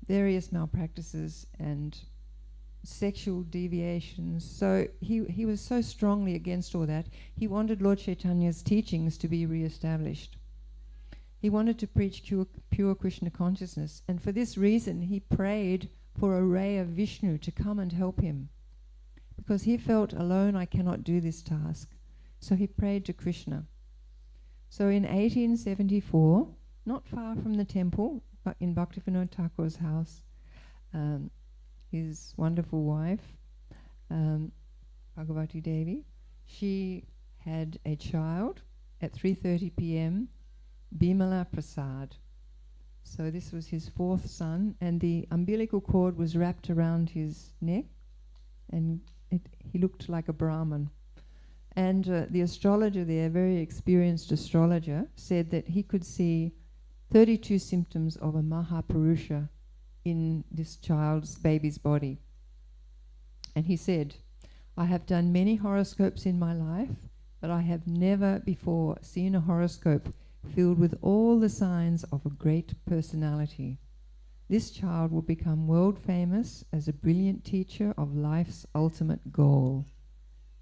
[SPEAKER 2] various malpractices and sexual deviations. So he was so strongly against all that, he wanted Lord Chaitanya's teachings to be re-established. He wanted to preach pure Krishna consciousness, and for this reason he prayed for a ray of Vishnu to come and help him, because he felt, alone I cannot do this task. So he prayed to Krishna. So in 1874, not far from the temple, but in Bhaktivinoda Thakur's house, his wonderful wife, Bhagavati Devi, she had a child at 3:30 p.m., Bimala Prasad. So this was his fourth son, and the umbilical cord was wrapped around his neck, and he looked like a Brahmin. And the astrologer there, a very experienced astrologer, said that he could see 32 symptoms of a Mahapurusha in this baby's body. And he said, I have done many horoscopes in my life, but I have never before seen a horoscope filled with all the signs of a great personality. This child will become world famous as a brilliant teacher of life's ultimate goal.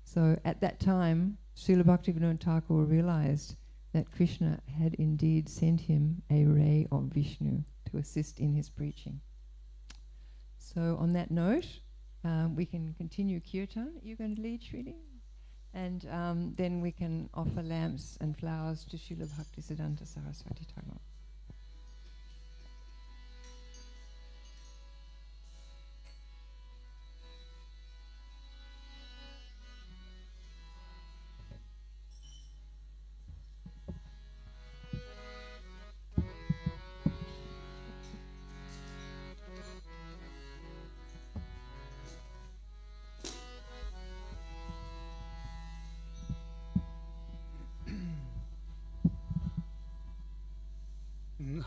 [SPEAKER 2] So at that time, Srila Bhaktisiddhanta Thakur realized that Krishna had indeed sent him a ray of Vishnu to assist in his preaching. So on that note, we can continue kirtan. You're going to lead, Srili? And then we can offer lamps and flowers to Srila Bhaktisiddhanta Saraswati Thakur.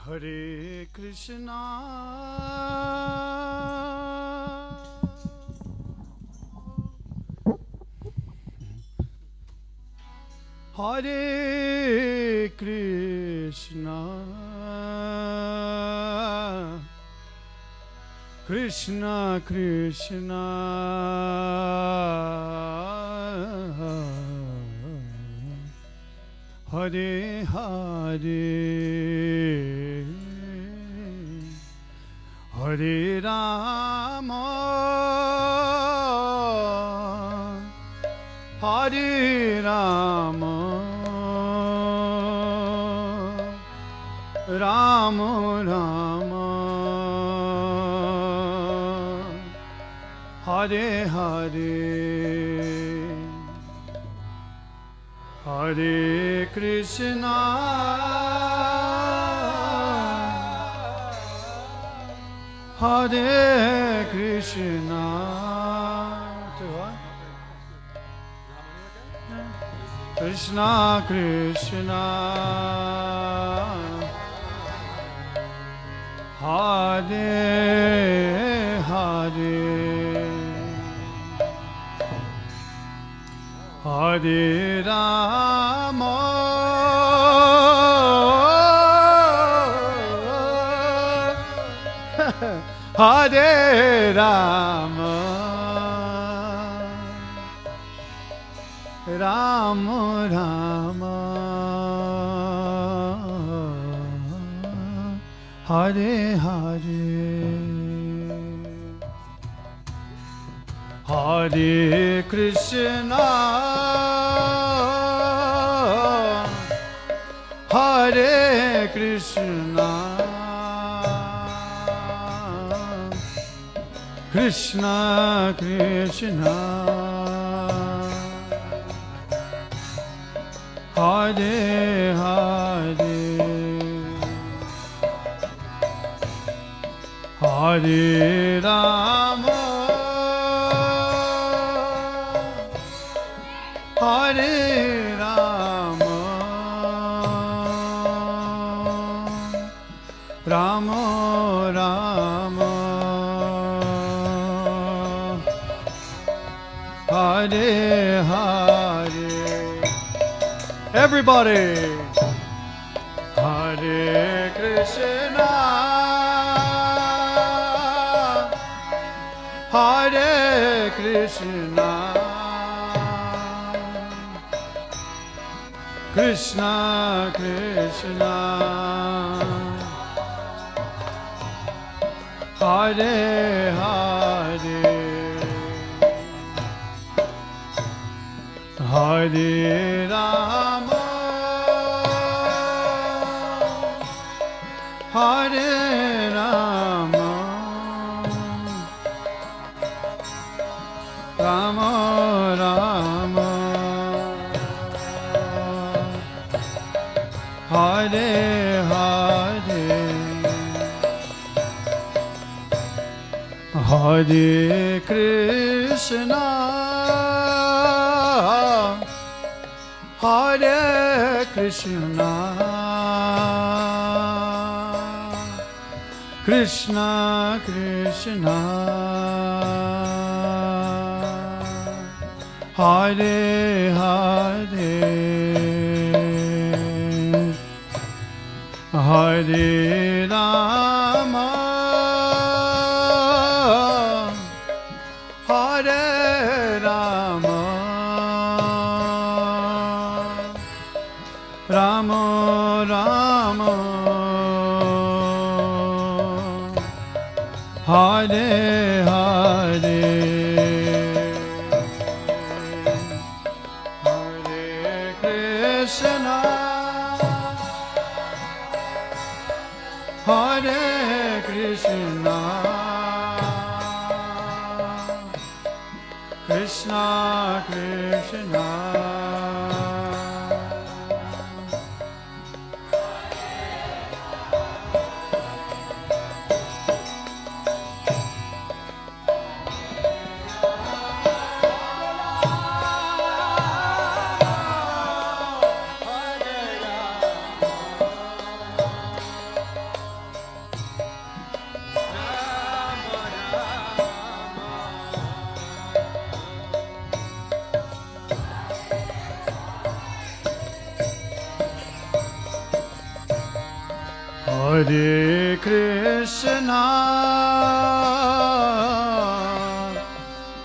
[SPEAKER 1] Hare Krishna, Hare Krishna, Krishna Krishna, Hare Hare, Hare Rama, Hare Rama, Rama Rama, Hare Hare, Hare Krishna, Hare Krishna, Krishna Krishna, Hare Hare, Hare Rama, Hare Rama, Rama Rama, Hare Hare, Hare Krishna, Hare Krishna, Krishna Krishna, Hare Hare, Hare Rama, Hare Rama, Rama Rama, Hare Hare. Everybody, Hare Krishna, Hare Krishna, Krishna Krishna, Hare Hare, Hare Rama, Hare Rama, Rama Rama, Hare Hare, Hare Krishna, Hare Krishna, Krishna Krishna, Hare Hare, Hare Rama, Hare Rama, Rama Rama, Hare Hare, Hare Krishna, Hare Krishna, Krishna Krishna, Hare Krishna,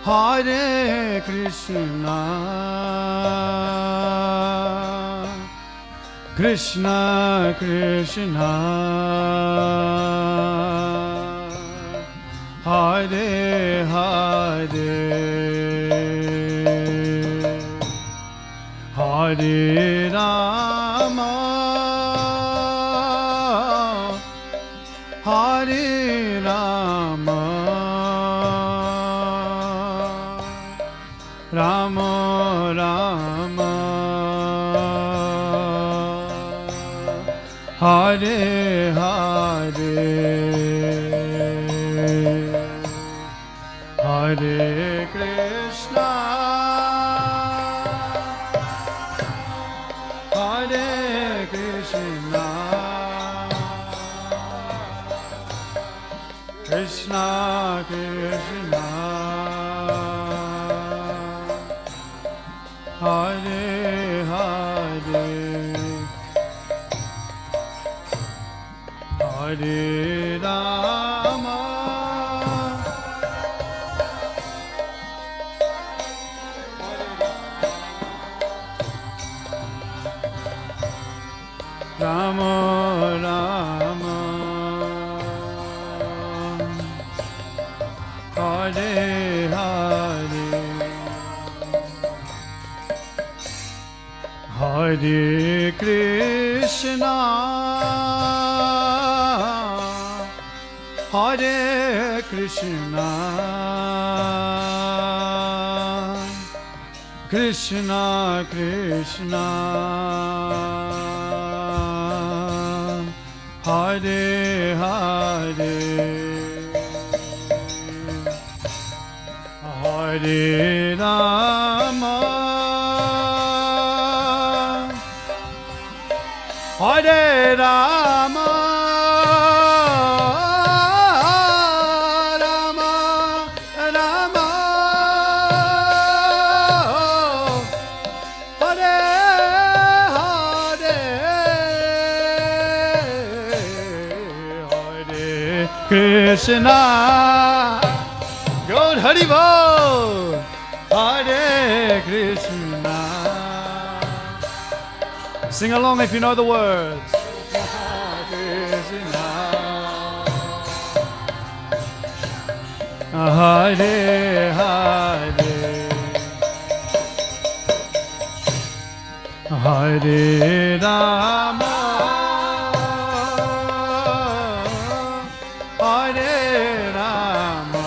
[SPEAKER 1] Hare Krishna, Krishna Krishna, Hare Hare, Hare Rama, Hare Rama, Rama Rama, Hare Hare, Hare Krishna, Hare Krishna, Krishna Krishna, Hare Hare, Hare Rama, Rama Rama, Hare Hare, Hare Krishna, Hare Krishna, Krishna Krishna, Hare Hare, Hare Rama, Hare Rama, Rama Rama, Hare Hare, Hare Krishna, Good Hari Bol, Hare Krishna. Sing along if you know the words. Krishna, Hare Hare, Hare Rama, Hare Rama,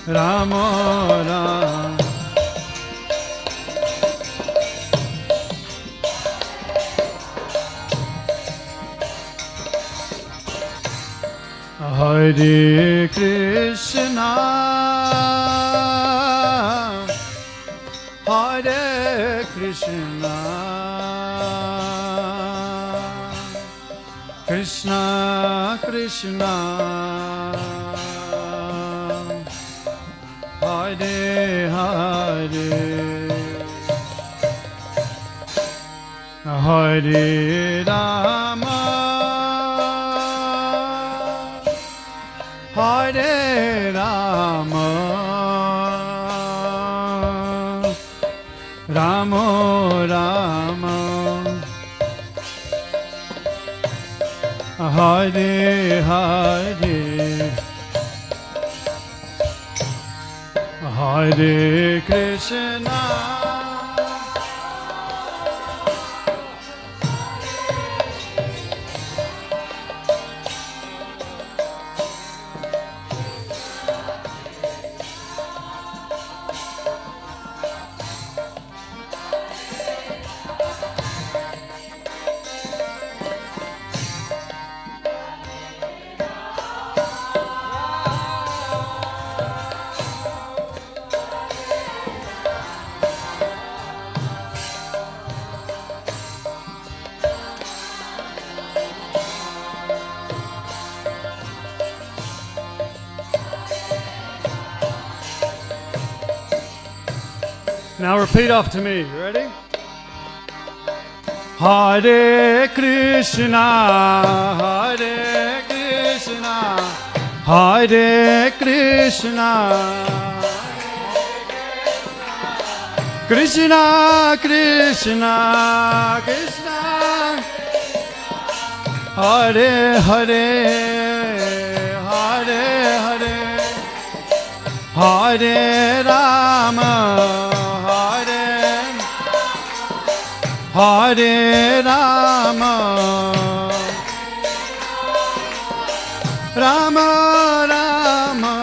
[SPEAKER 1] Rama Rama, Hare Krishna, Krishna, Krishna Krishna, Hare Hare, Hare Rama, Hare Rama, Rama Rama, Hare Hare, Hare Krishna. Now repeat after me. Ready? Hare Krishna, Hare Krishna, Hare Krishna, Krishna Krishna, Krishna, Hare Hare, Hare Hare, Hare Rama, Hare Rama, Rama Rama,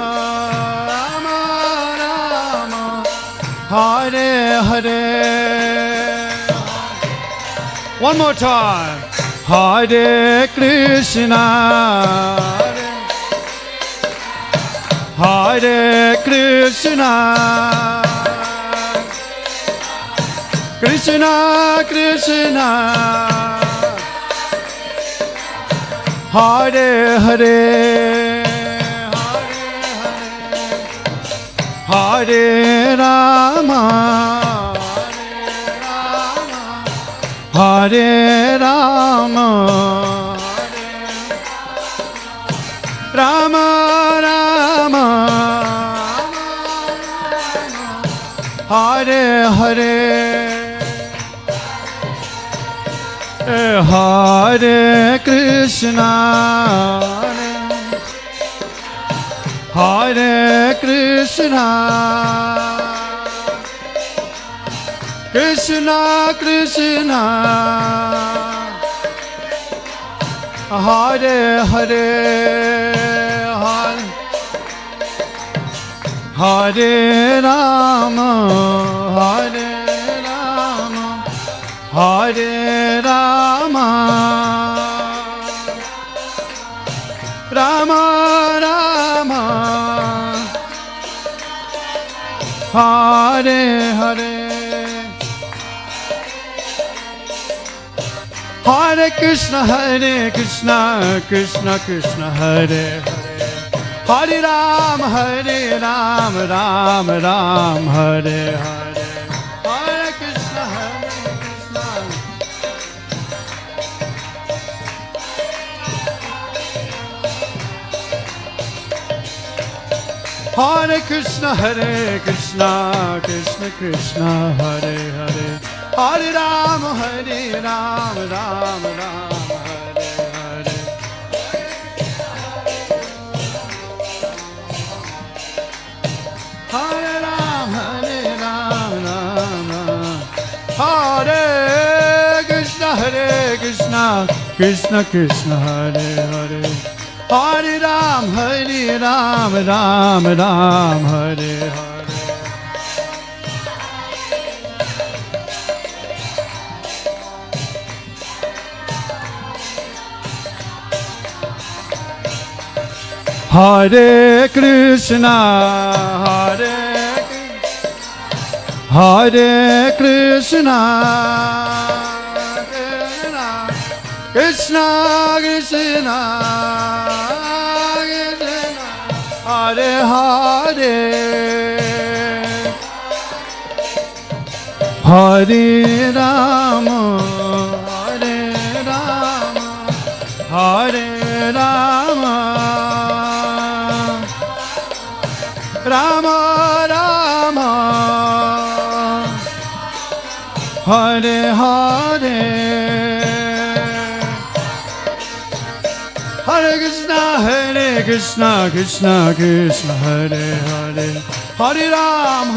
[SPEAKER 1] Rama Rama, Hare Hare. One more time. Hare Krishna, Hare Krishna, Krishna Krishna, Hare Hare, Hare Hare, Hare Rama, Hare Rama, Rama Rama, Hare Hare. Hare Krishna, Hare Krishna, Krishna Krishna, Hare Hare, Hare Rama, Hare Rama, Hare Rama, Rama Rama, Hare Hare. Hare Krishna, Krishna Krishna, Hare Hare, Hare Ram, Ram Ram, Hare Hare. Hare Krishna, Hare Krishna, Krishna Krishna, Hare Hare, Hare Ram, Ram Ram, Hare Hare. Hare Ram, Ram Ram, Hare Krishna, Krishna Krishna, Hare Hare, Hare Ram, Ram Ram, Hare Hare. Hare Krishna, Hare Krishna, Krishna Krishna, Krishna, Hare Hare, Hare Rama, Hare Rama, Hare Rama, Rama Rama, Hare Hare, Hare Krishna, Krishna Krishna, Hare Hare, Hare Ram,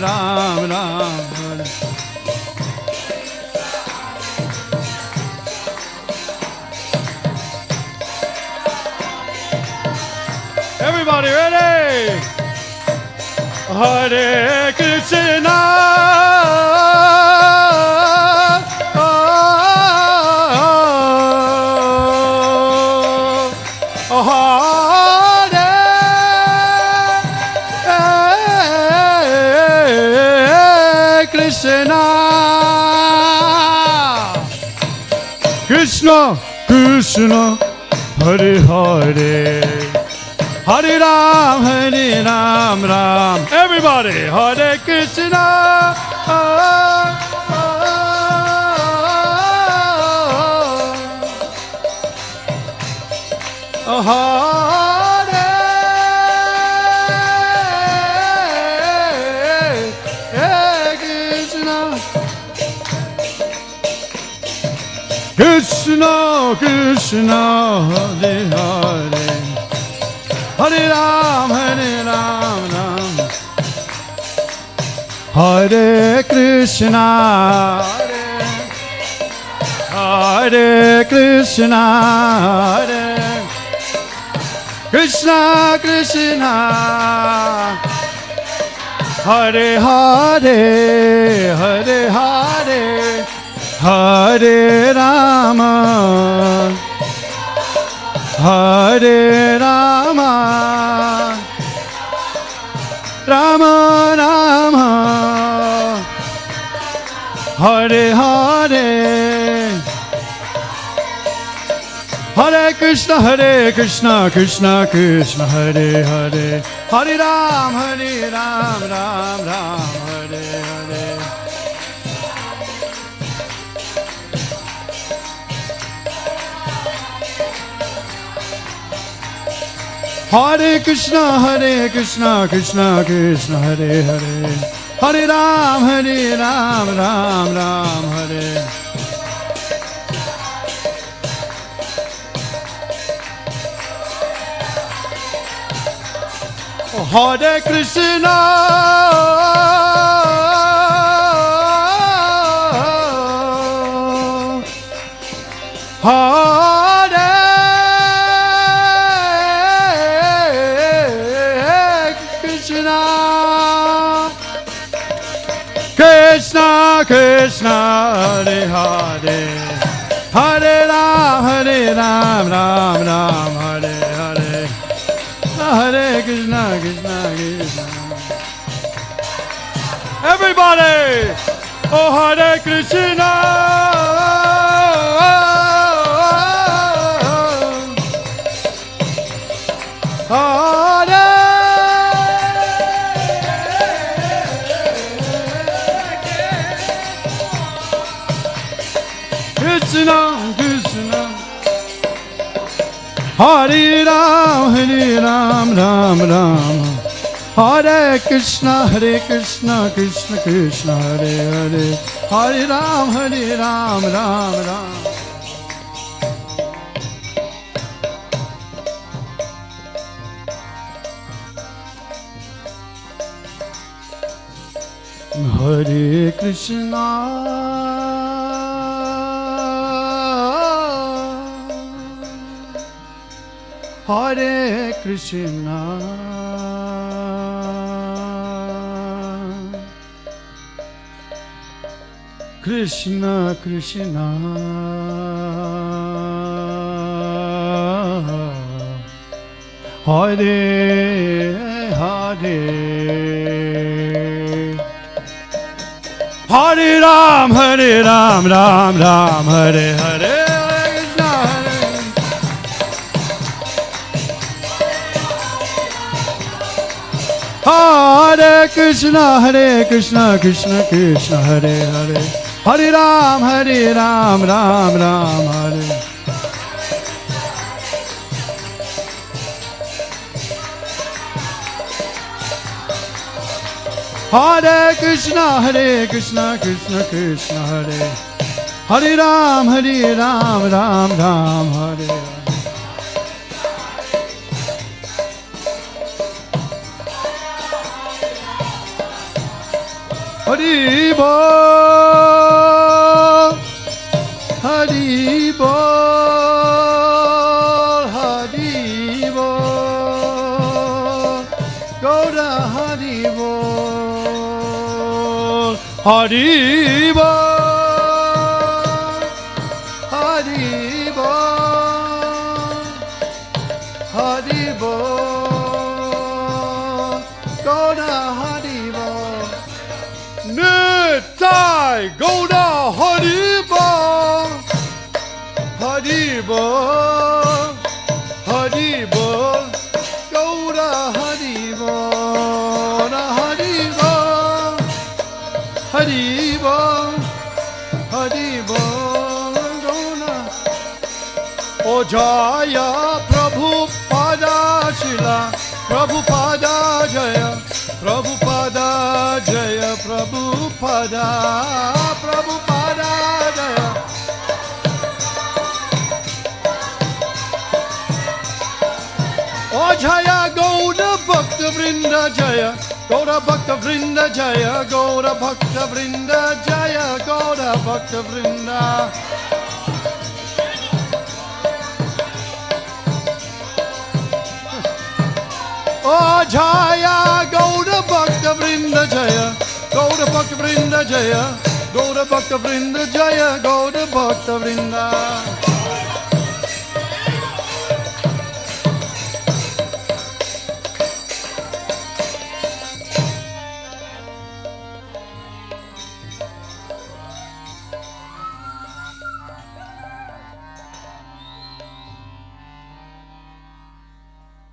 [SPEAKER 1] Ram Ram, Hare. Everybody ready? Hare Krishna, Hare Krishna, Krishna Krishna, Hare Hare, Hare Ram, Ram. Everybody, Hare Krishna. Krishna, Krishna, Hare Hare, Hare Ram, Ram. Hare Krishna, Hare Krishna, Krishna Krishna, Hare Hare, Hare Hare, Hare Rama, Hare Rama, Rama Rama, Hare Hare, Hare Krishna, Krishna Krishna, Hare Hare, Hare Ram, Ram Ram, Hare Hare. Hare Krishna, Krishna Krishna, Hare Hare, Hare Ram, Ram Ram, Hare. Hare Krishna, Hare Krishna, Krishna Krishna, Hare Hare, Hare Ram, Ram Ram, Hare Hare, Hare Krishna, Krishna Krishna. Everybody, oh Hare Krishna, Hare Krishna, Krishna, Hare Ram, Ram Ram, Hare Krishna, Krishna Krishna, Hare Hare, Hare Ram, Ram Ram. Hare Krishna, Hare Krishna, Krishna Krishna, Hare Hare, Hare Ram, Ram Ram, Hare Hare, Hare Krishna, Krishna Krishna, Hare Hare, Hare Ram, Ram Ram, Hare. Hare Krishna, Krishna Krishna, Hare Hare Ram, Ram Ram, Hare Hare. Hari Bol, Hari Bol, Hari Bol, Gaura Hari Bol, Hari Bol, Hari Bol, Hari Bol, Gaura Hari Bol. Nitai Gouda Haribo, Haribo, Haribo, Gouda Haribo, Haribo, Haribo, Haribo, Gouda. O Jaya Prabhupada Shila, Prabhupada Jaya. Prabhupada Jaya, Prabhupada, Prabhupada Jaya. Oh Jaya, Gauda Bhakta Vrinda Jaya, Gauda Bhakta Vrinda Jaya, Gauda Bhakta Vrinda Jaya, Gauda Bhakta Vrinda. Oh Jaya, Gauda Bhakta Vrinda Jaya, Gauda Bhakta Vrinda Jaya, Gauda Bhakta Vrinda Jaya, Gauda Bhakta Vrinda.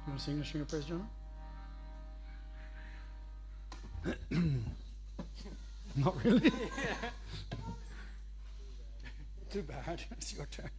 [SPEAKER 1] You want to sing a string of praise, Jonah? Not really? Too bad. It's your turn.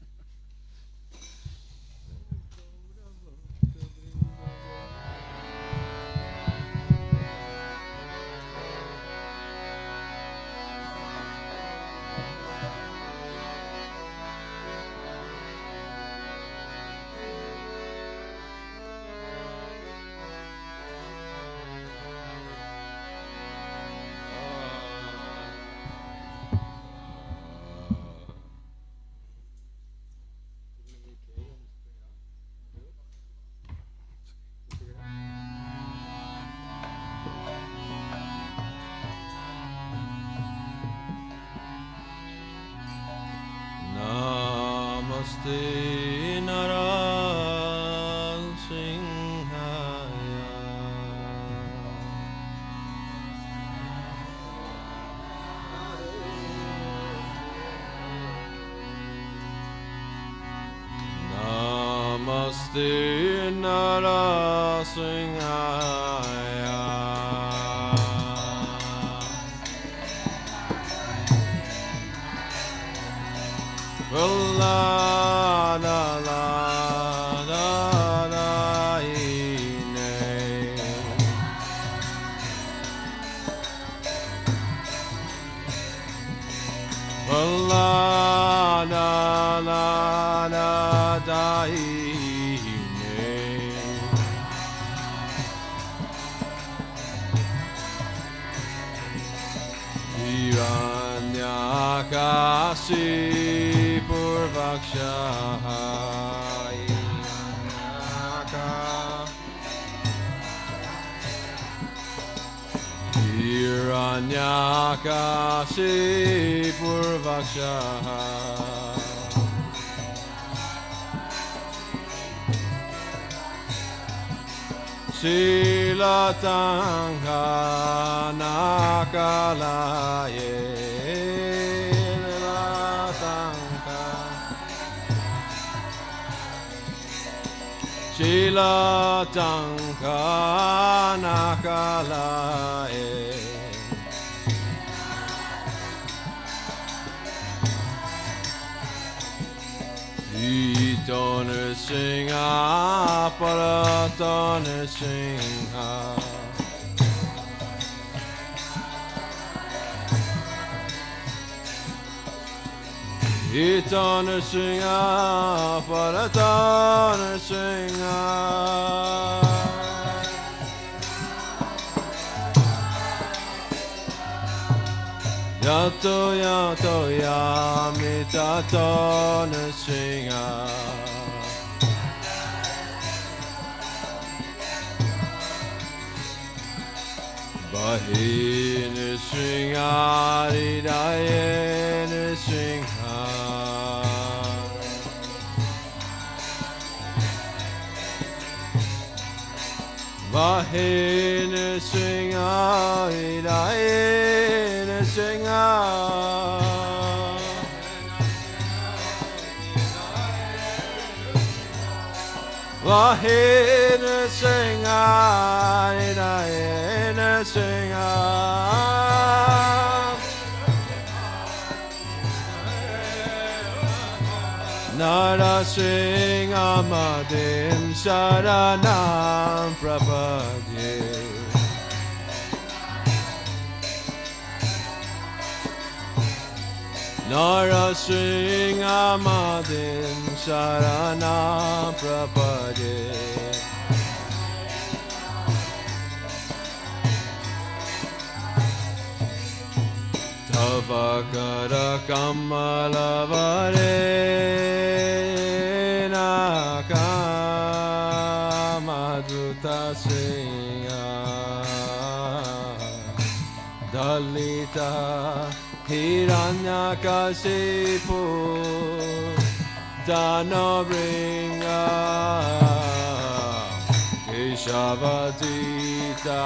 [SPEAKER 11] Namaste Narasimhaya. La la la la la ine. La la la la da ine. Hiranyakashi Hiranyakashi Purvakshaha Shilatangha Nakalaye Sila Tanka Nakalae Itone Singha Paratone Singha Itone Singha Paratone Singha Yato yato yamittatone Singha Bahine Singha Hridayene Singha Bahine Singha Hridayene Singha Vahine Singha Hridayene Singha Nara Singha Madhim Sharanam Prapadye Nara Singha Madhim Sharanam Prapadye Tavakara Kamalavare Nakamadhuta Singha Dalita Hiranyakasipu Danobringa Keshavadita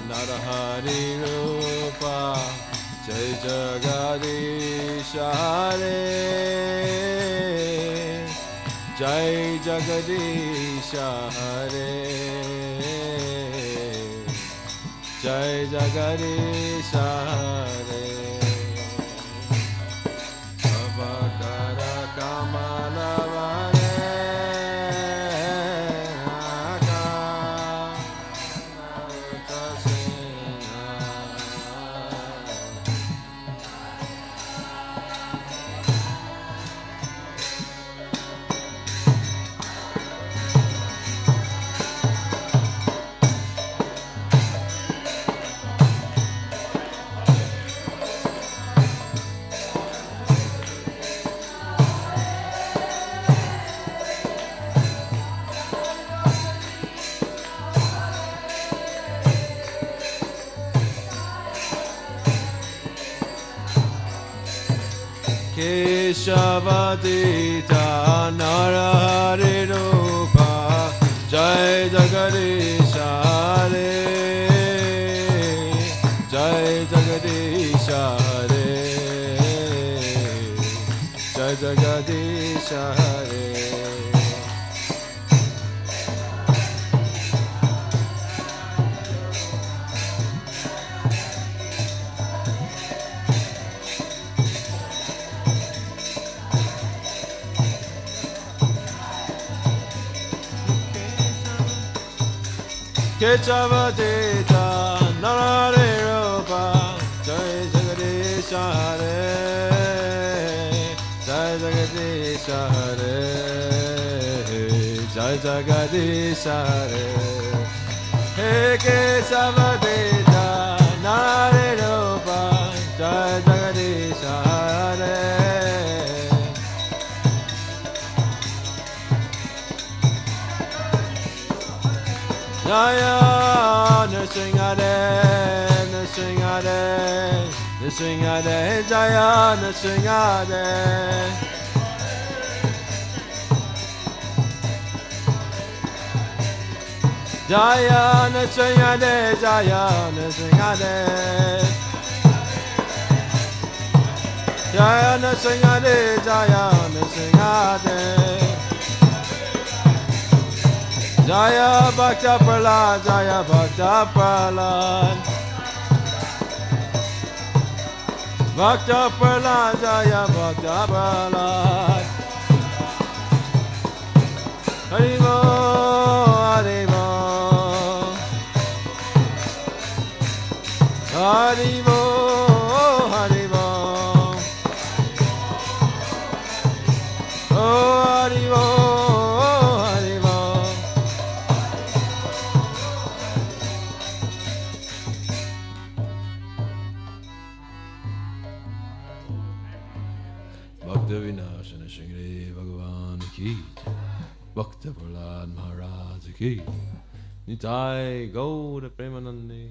[SPEAKER 11] Narahari Rupa Jai Jagadisha Hare Jai Jagadisha Hare Jai Jagadisha Hare Avakara Kamalavare Nakamadhuta Singha Keshavadita Narahari Rupa Jai Jagadisha Hare Jai Jagadisha Hare Jai Jagadisha Hare Keshavadita Narahari Rupa Jai Jagadisha Hare Jai Jagadisha Hare Jai Jagadisha Hare Hey Keshavadita Narahari Rupa Jai Jagadisha Hare Jaya Nrsimhade Nrsimhade Nrsimhade Jaya Nrsimhade Jaya Nrsimhade Jaya Nrsimhade Jaya Nrsimhade Jaya Nrsimhade Jaya Bhakta Prahlad, Jaya Bhakta Prahlad. Bhakta Prahlad, Jaya Bhakta Prahlad. Haribo, Haribo. Haribo, Haribo. Oh, Haribo, Haribo. Bhakta Vinashana Shri Bhagavan ki, Bhakta Prahlad Maharaj ki, Nitai Gaura Premanandi.